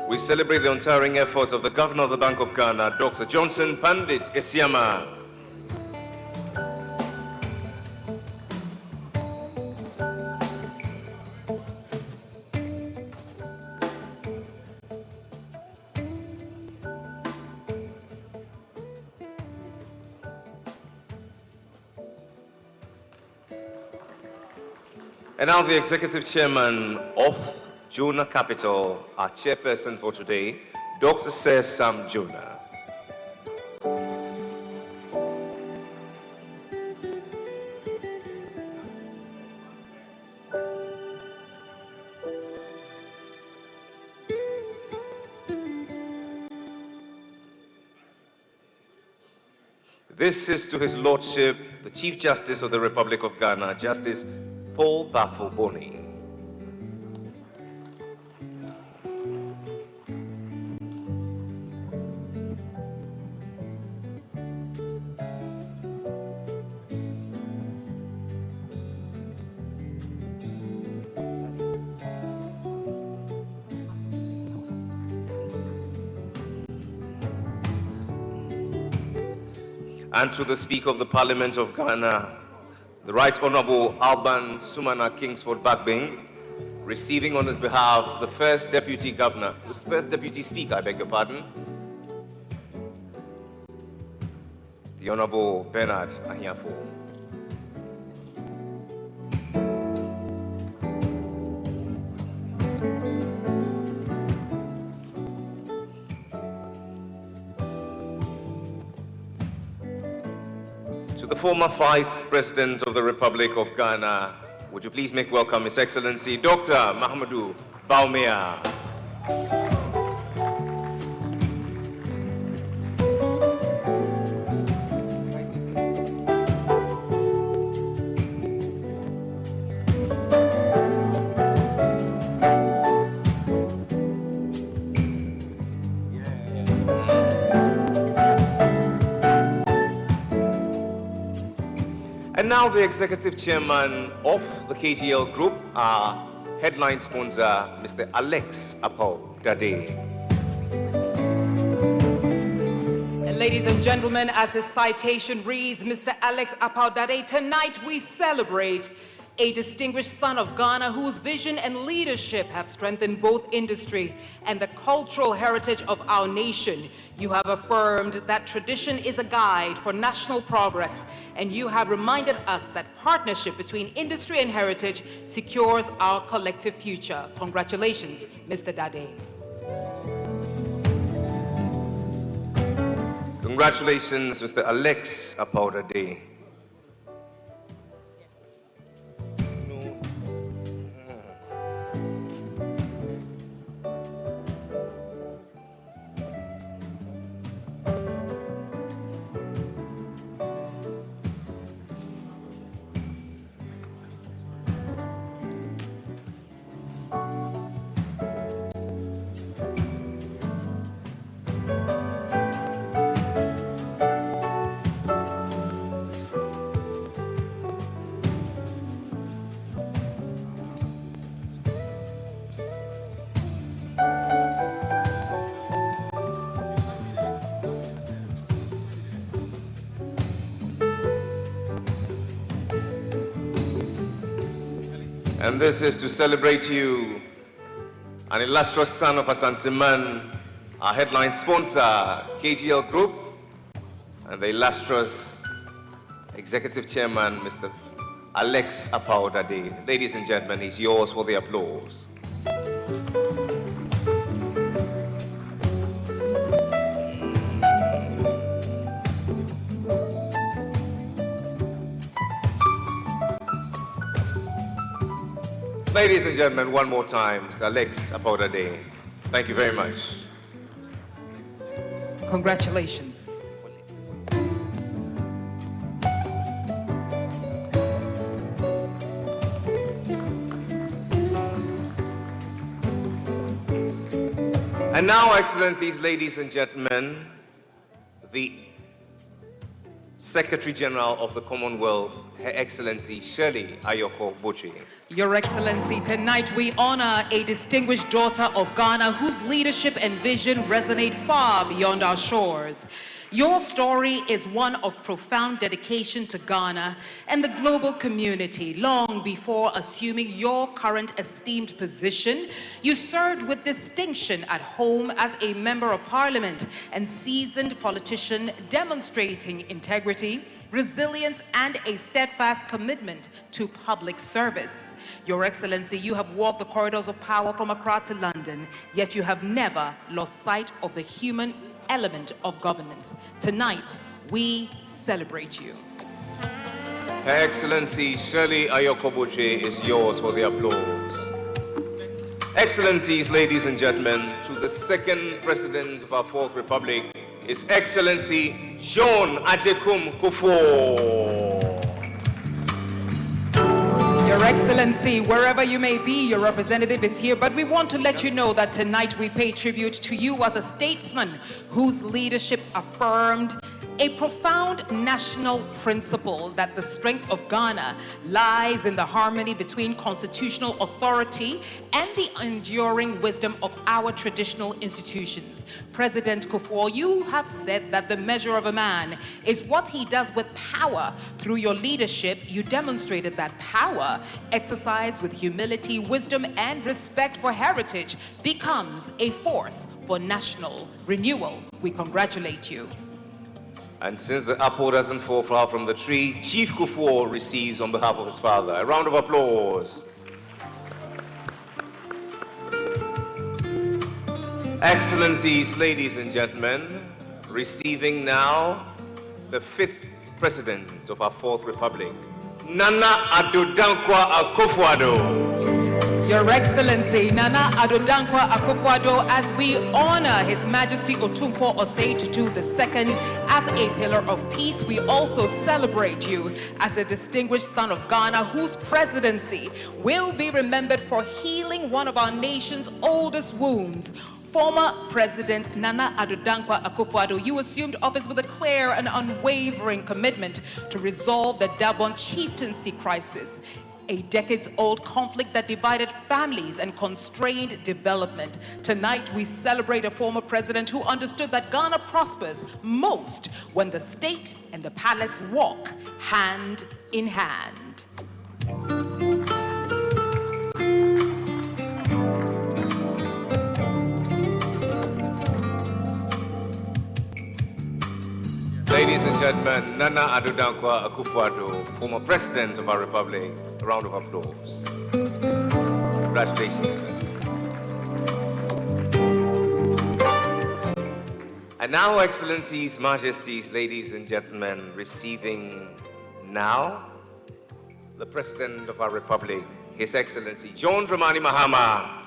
Speaker 3: We celebrate the untiring efforts of the Governor of the Bank of Ghana, Dr. Johnson Pandit Esiama. And now the Executive Chairman of Jonah Capital, our chairperson for today, Dr. Sir Sam Jonah. This is to His Lordship, the Chief Justice of the Republic of Ghana, Justice Paul Bafo-Boni. And to the Speaker of the Parliament of Ghana, the Right Honorable Alban Sumana Kingsford Bagbing, receiving on his behalf the First Deputy Governor, the First Deputy Speaker, I beg your pardon, the Honorable Bernard Ahiafo. To the former Vice President of the Republic of Ghana, would you please make welcome His Excellency Dr. Mahamudu Bawumia. And now the Executive Chairman of the KGL Group, our headline sponsor, Mr. Alex Apau-Dade.
Speaker 5: And ladies and gentlemen, as his citation reads, Mr. Alex Apau-Dade, tonight we celebrate a distinguished son of Ghana whose vision and leadership have strengthened both industry and the cultural heritage of our nation. You have affirmed that tradition is a guide for national progress, and you have reminded us that partnership between industry and heritage secures our collective future. Congratulations, Mr. Dade.
Speaker 3: Congratulations, Mr. Alex Apau-Dade. And this is to celebrate you, an illustrious son of Asantehemaa, our headline sponsor, KGL Group, and the illustrious Executive Chairman, Mr. Alex Apau-Dade. Ladies and gentlemen, it's yours for the applause. Ladies and gentlemen, one more time, Mr. Alex Apau-Dade. Thank you very much.
Speaker 5: Congratulations.
Speaker 3: And now, Excellencies, ladies and gentlemen, the Secretary General of the Commonwealth, Her Excellency Shirley Ayoko Botchwey.
Speaker 5: Your Excellency, tonight we honor a distinguished daughter of Ghana whose leadership and vision resonate far beyond our shores. Your story is one of profound dedication to Ghana and the global community. Long before assuming your current esteemed position, you served with distinction at home as a member of parliament and seasoned politician, demonstrating integrity, resilience, and a steadfast commitment to public service. Your Excellency, you have walked the corridors of power from Accra to London, yet you have never lost sight of the human element of governance. Tonight, we celebrate you.
Speaker 3: Her Excellency Shirley Ayokoboje is yours for the applause. Excellencies, ladies and gentlemen, to the second President of our Fourth Republic, His Excellency John Agyekum Kufuor.
Speaker 5: Your Excellency, wherever you may be, your representative is here, but we want to let you know that tonight we pay tribute to you as a statesman whose leadership affirmed a profound national principle that the strength of Ghana lies in the harmony between constitutional authority and the enduring wisdom of our traditional institutions. President Kufuor, you have said that the measure of a man is what he does with power. Through your leadership, you demonstrated that power, exercised with humility, wisdom, and respect for heritage, becomes a force for national renewal. We congratulate you.
Speaker 3: And since the apple doesn't fall far from the tree, Chief Kufuor receives on behalf of his father. A round of applause. Excellencies, ladies and gentlemen, receiving now the fifth President of our Fourth Republic, Nana Addo Dankwa Akufo-Addo.
Speaker 5: Your Excellency, Nana Addo Dankwa Akufo-Addo, as we honor His Majesty Otumfuo Osei Tutu II as a pillar of peace, we also celebrate you as a distinguished son of Ghana whose presidency will be remembered for healing one of our nation's oldest wounds. Former President Nana Addo Dankwa Akufo-Addo, you assumed office with a clear and unwavering commitment to resolve the Dabon chieftaincy crisis, a decades-old conflict that divided families and constrained development. Tonight, we celebrate a former president who understood that Ghana prospers most when the state and the palace walk hand in hand.
Speaker 3: Ladies and gentlemen, Nana Addo Dankwa Akufo-Addo, former president of our republic. A round of applause. Congratulations, sir. And now, Excellencies, Majesties, ladies and gentlemen, receiving now the president of our republic, His Excellency John Dramani Mahama.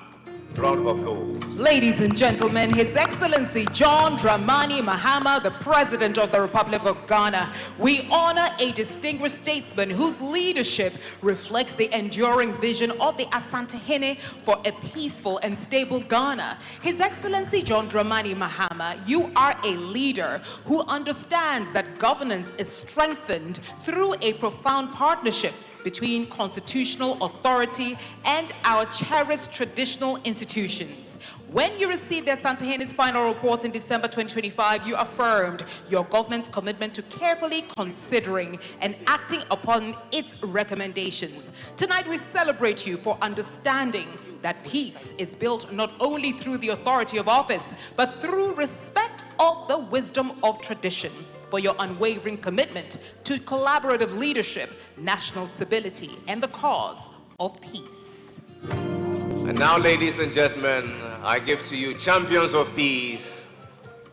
Speaker 3: Round of applause.
Speaker 5: Ladies and gentlemen, His Excellency John Dramani Mahama, the President of the Republic of Ghana. We honor a distinguished statesman whose leadership reflects the enduring vision of the Asantehemaa for a peaceful and stable Ghana. His Excellency John Dramani Mahama, you are a leader who understands that governance is strengthened through a profound partnership between constitutional authority and our cherished traditional institutions. When you received the Asantehemaa's final report in December 2025, you affirmed your government's commitment to carefully considering and acting upon its recommendations. Tonight, we celebrate you for understanding that peace is built not only through the authority of office, but through respect of the wisdom of tradition, for your unwavering commitment to collaborative leadership, national stability, and the cause of peace.
Speaker 3: And now, ladies and gentlemen, I give to you champions of peace.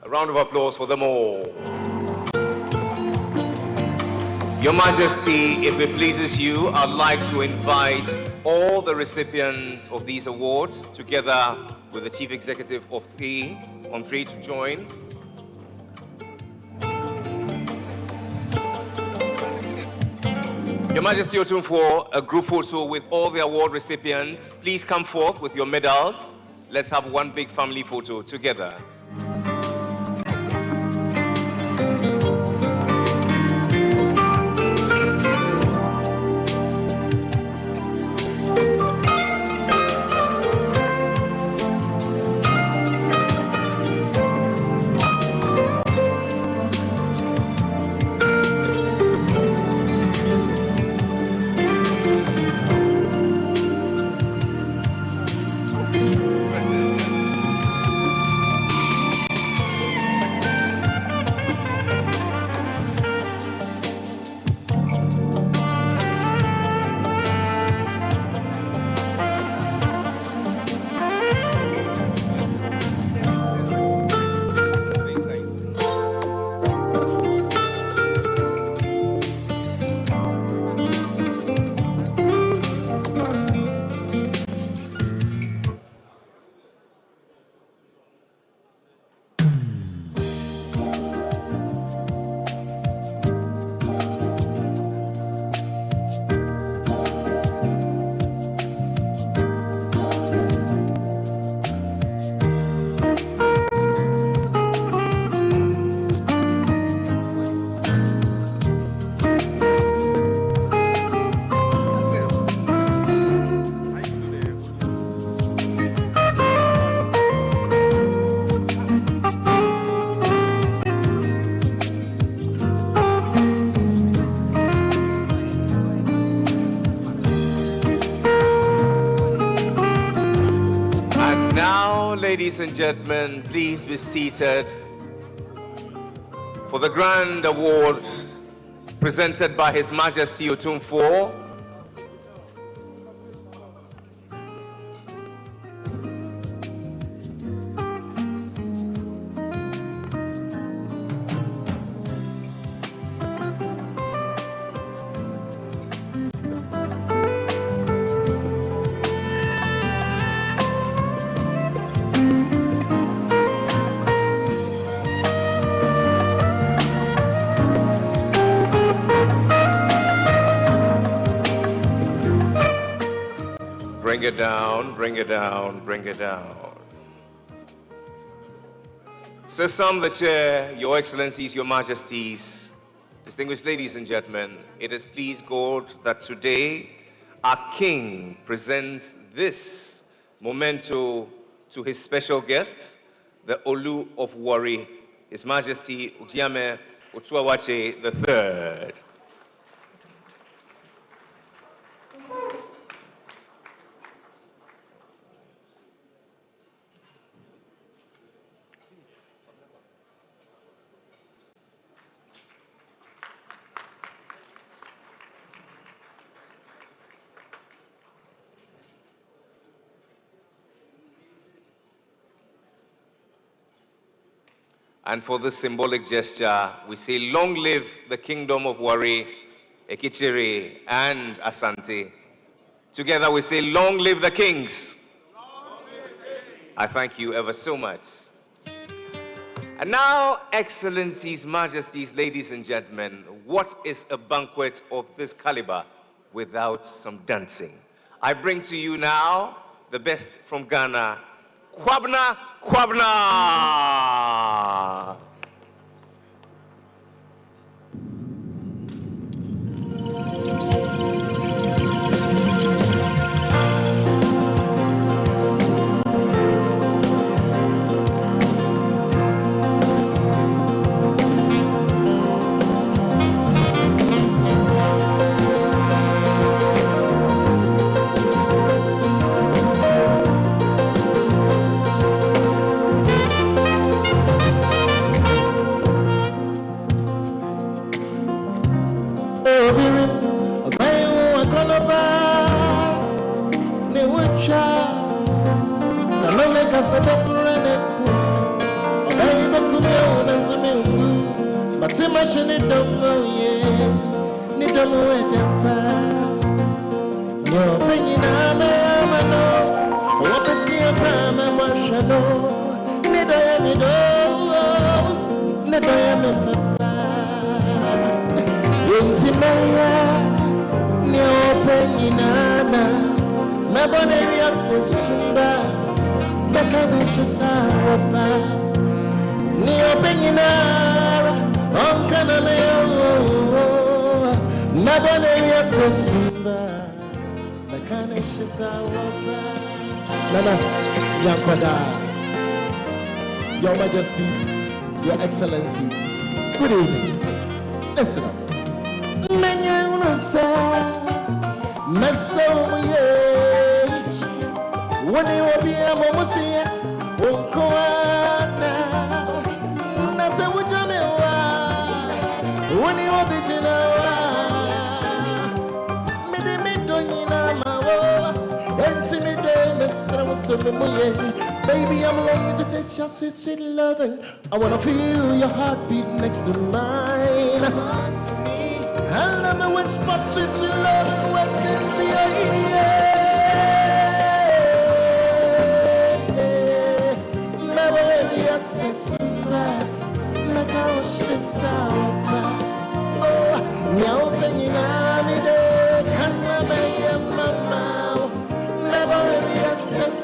Speaker 3: A round of applause for them all. Your Majesty, if it pleases you, I'd like to invite all the recipients of these awards, together with the Chief Executive of on three to join. Your Majesty Otumfuo, a group photo with all the award recipients. Please come forth with your medals. Let's have one big family photo together. Ladies and gentlemen, please be seated for the grand award presented by His Majesty Otumfuo. Bring it down, bring it down, bring it down. Sesam the Chair, Your Excellencies, Your Majesties, distinguished ladies and gentlemen, it has pleased God that today our King presents this memento to his special guest, the Olu of Warri, His Majesty Ujiame Otuawache III. And for this symbolic gesture, we say, long live the kingdom of Warri, Ekichiri, and Asante. Together we say, long live the kings. I thank you ever so much. And now, Excellencies, Majesties, ladies and gentlemen, what is a banquet of this caliber without some dancing? I bring to you now the best from Ghana, Kwabna Kwabna.
Speaker 9: Your Majesties, Your Excellencies, good evening. Listen up. When you will be a momusia, won't go on. Nasa Wujamewa, when you will be Jinawa, Midimidonina Mawa, and Timide, Mr. Musume. Baby, I'm longing to taste your sweet, sweet loving. I want to feel your heartbeat next to mine. And let me whisper sweet, sweet loving what's into your ear. Never let me assess like I was just sour. Oh, now opening on me, can't let me in my mouth. Never let me assess.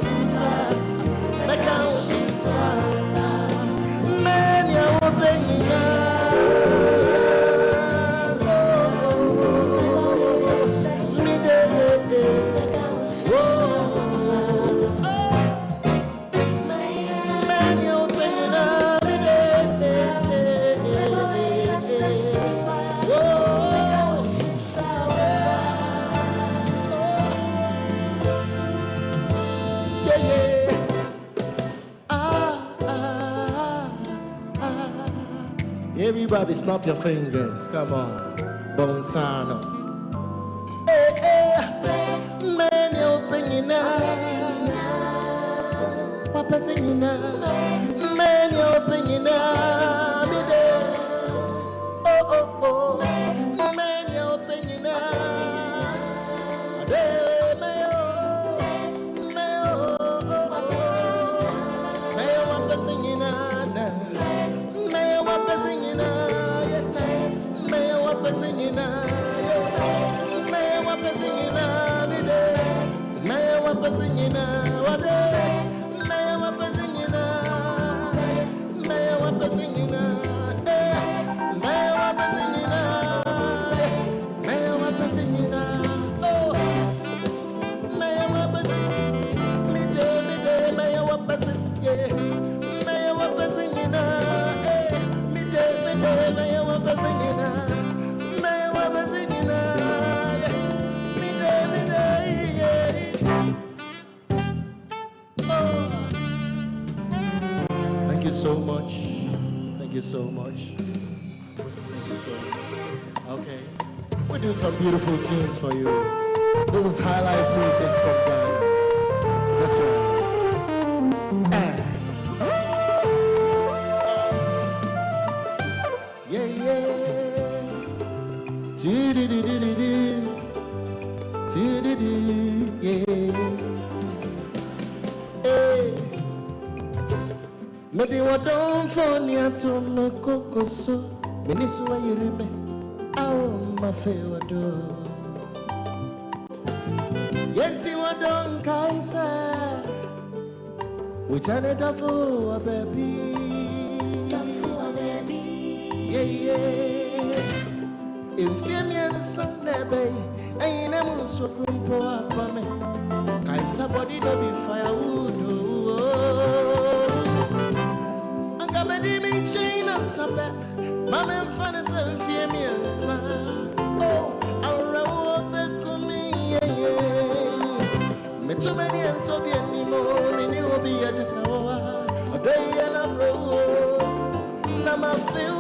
Speaker 9: Man, you're banging
Speaker 2: Everybody snap your fingers. Come on. Bonsano. Hey, hey. Man, you're bringing up. What's singing up? Man, you're bringing up. Oh, oh, oh. Man, you're bringing up. Hey, mayo. Mayo. Mayo, what's singing up? Mayo, what's singing up? Mayo, what's singing up? Mayo, what's singing up? Mayo, what's singing up? Mayo, what's singing up? Mayo, what's singing up? Thank you so much. Thank you so much. Thank you so much. Okay. We do some beautiful tunes for you. This is high life music from Ghana. That's right. Yeah, yeah. Do-do-do-do-do-do. Do-do-do, yeah. Hey. Maybe what don't for near to me coco so. Minisua yirime. Oh, my favorite do. Yenti wa don kaisa. Which I need a fool, baby. Yeah, yeah. Infamious son, baby. Ain't never so crumple up for me. Kaisa body don't be firewood. Uncle me chain and something. Mamma and Fanny said, infamious son. Oh, I'll rub back to me. Yeah. Me too many and to be anymore. Me will be a just a day and a row. Nama feel.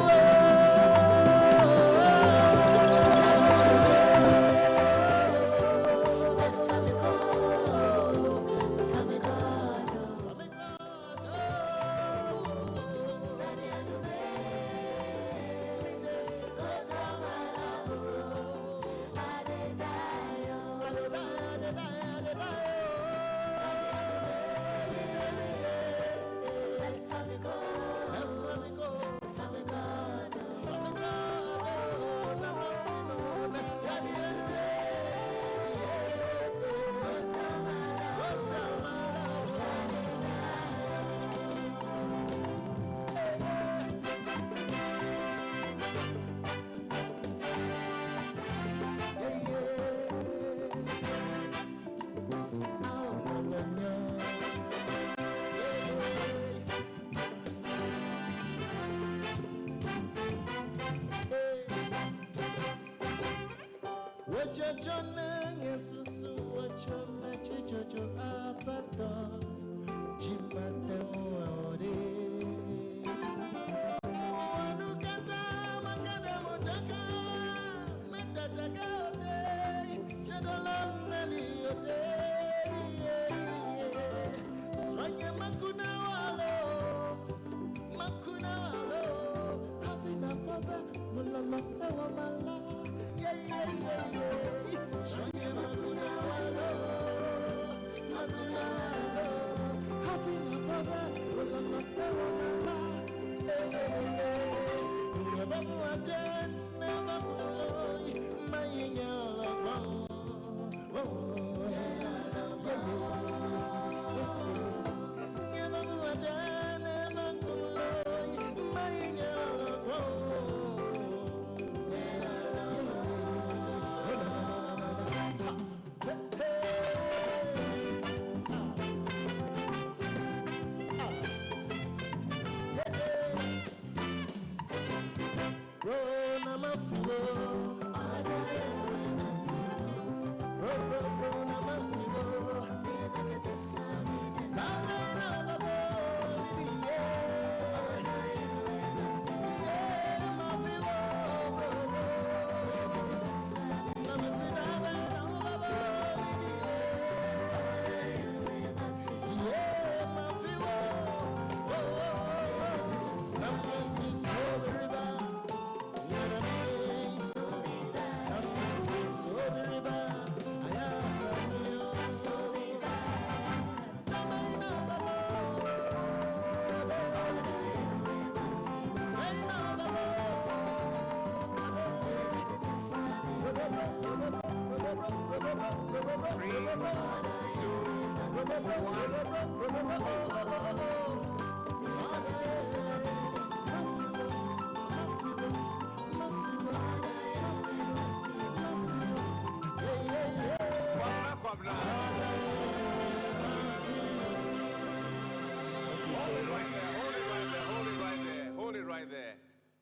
Speaker 3: Hold it right there.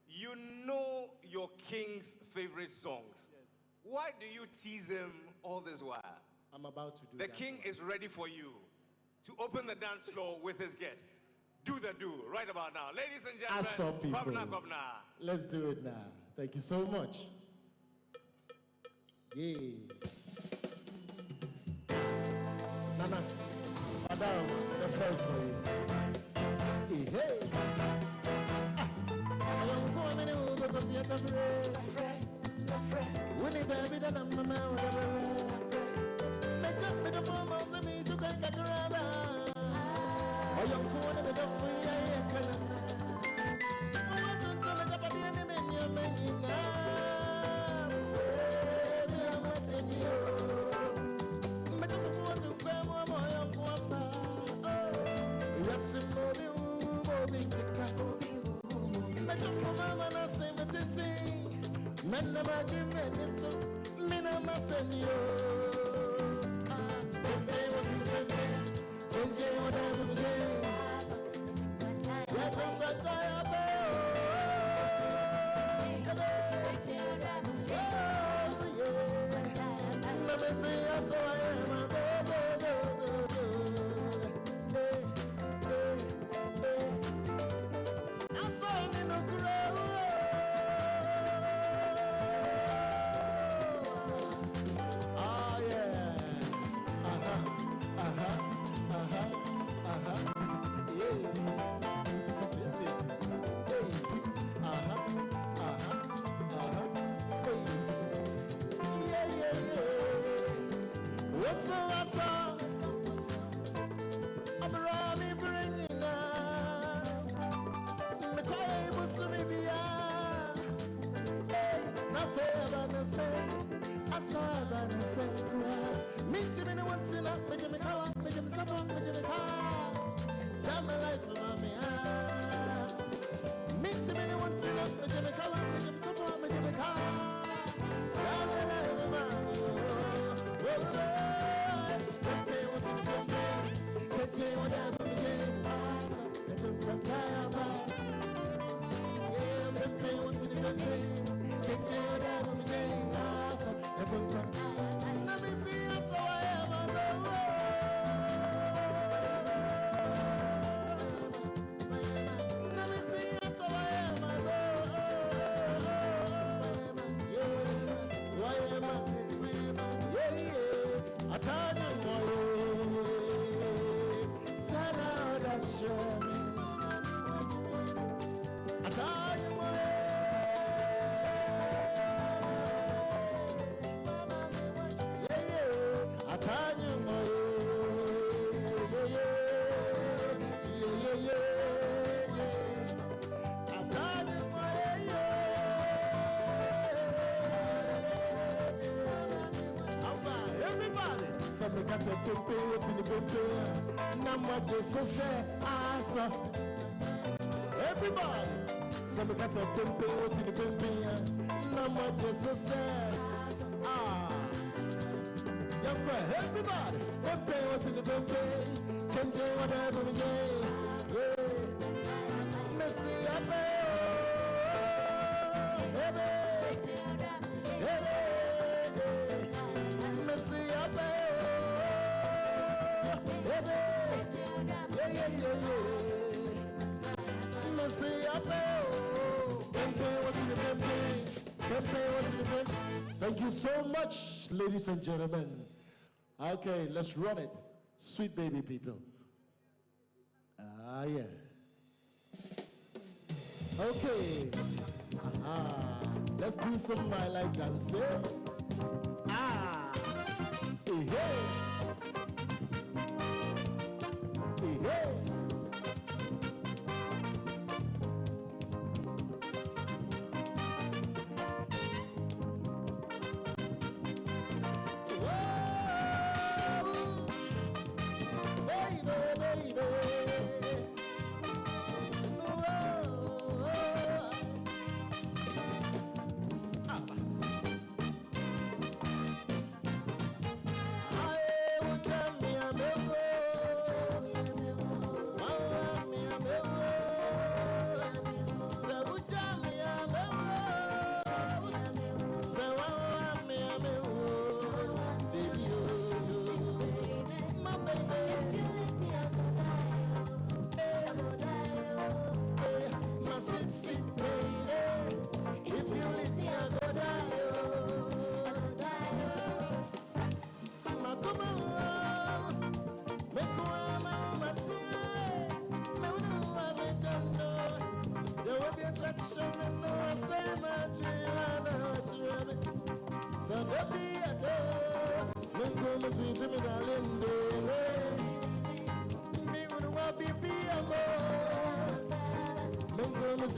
Speaker 3: You know your king's favorite songs. Yes. Why do you tease him all this while?
Speaker 1: I'm about to do
Speaker 3: The
Speaker 1: that.
Speaker 3: king is ready for you to open the dance floor with his guests. Do the do right about now. Ladies and gentlemen, Governor.
Speaker 1: Let's do it now. Thank you so much. Yeah. Nana, Madam, the first for you. Hey. Winnie baby, that I'm a man, whatever. Make up with the foremost of me to get a grabber. Oh, young corner with the free, I am telling. Oh, I don't tell me about the enemy, you're making now. Baby, I'm a senior. Make up the phone to grab one more young quarter. Oh, yes, I'm moving, make up for mama, I say, but it's men never give me this, men are my senior. Pepe was in Pepe, changing whatever we do. Let's go back to your bed. Let me see how so I am. I'm sorry, no crowd. Everybody, some because of tempe was in the tempe, no more just so sad. Everybody, tempe was in the tempe, changing whatever we do. Messi, Thank you so much, ladies and gentlemen. Okay, let's run it. Sweet baby people. Yeah. Okay. Let's do some my life dancing. Hey, hey. Hey, hey.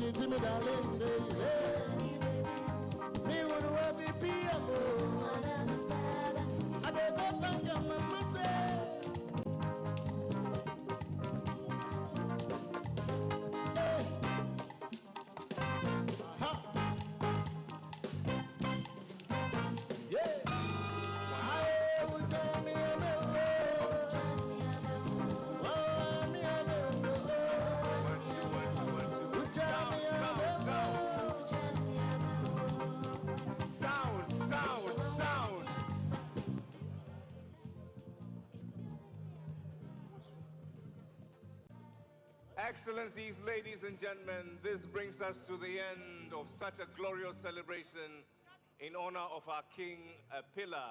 Speaker 1: sweet to me, darling, baby. Me wanna be people. I don't go thank your mama say.
Speaker 3: Excellencies, ladies and gentlemen, this brings us to the end of such a glorious celebration in honor of our King, a pillar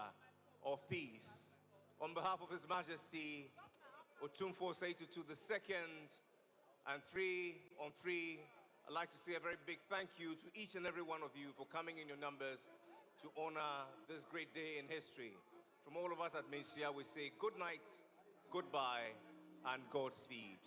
Speaker 3: of peace. On behalf of His Majesty, Otumfuo Osei-Tutu II, and 3 on 3, I'd like to say a very big thank you to each and every one of you for coming in your numbers to honor this great day in history. From all of us at Manhyia, we say good night, goodbye, and Godspeed.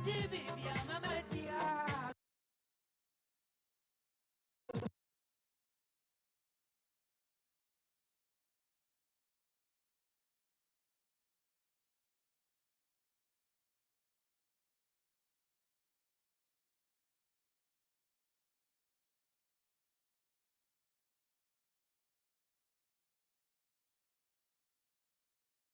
Speaker 9: TV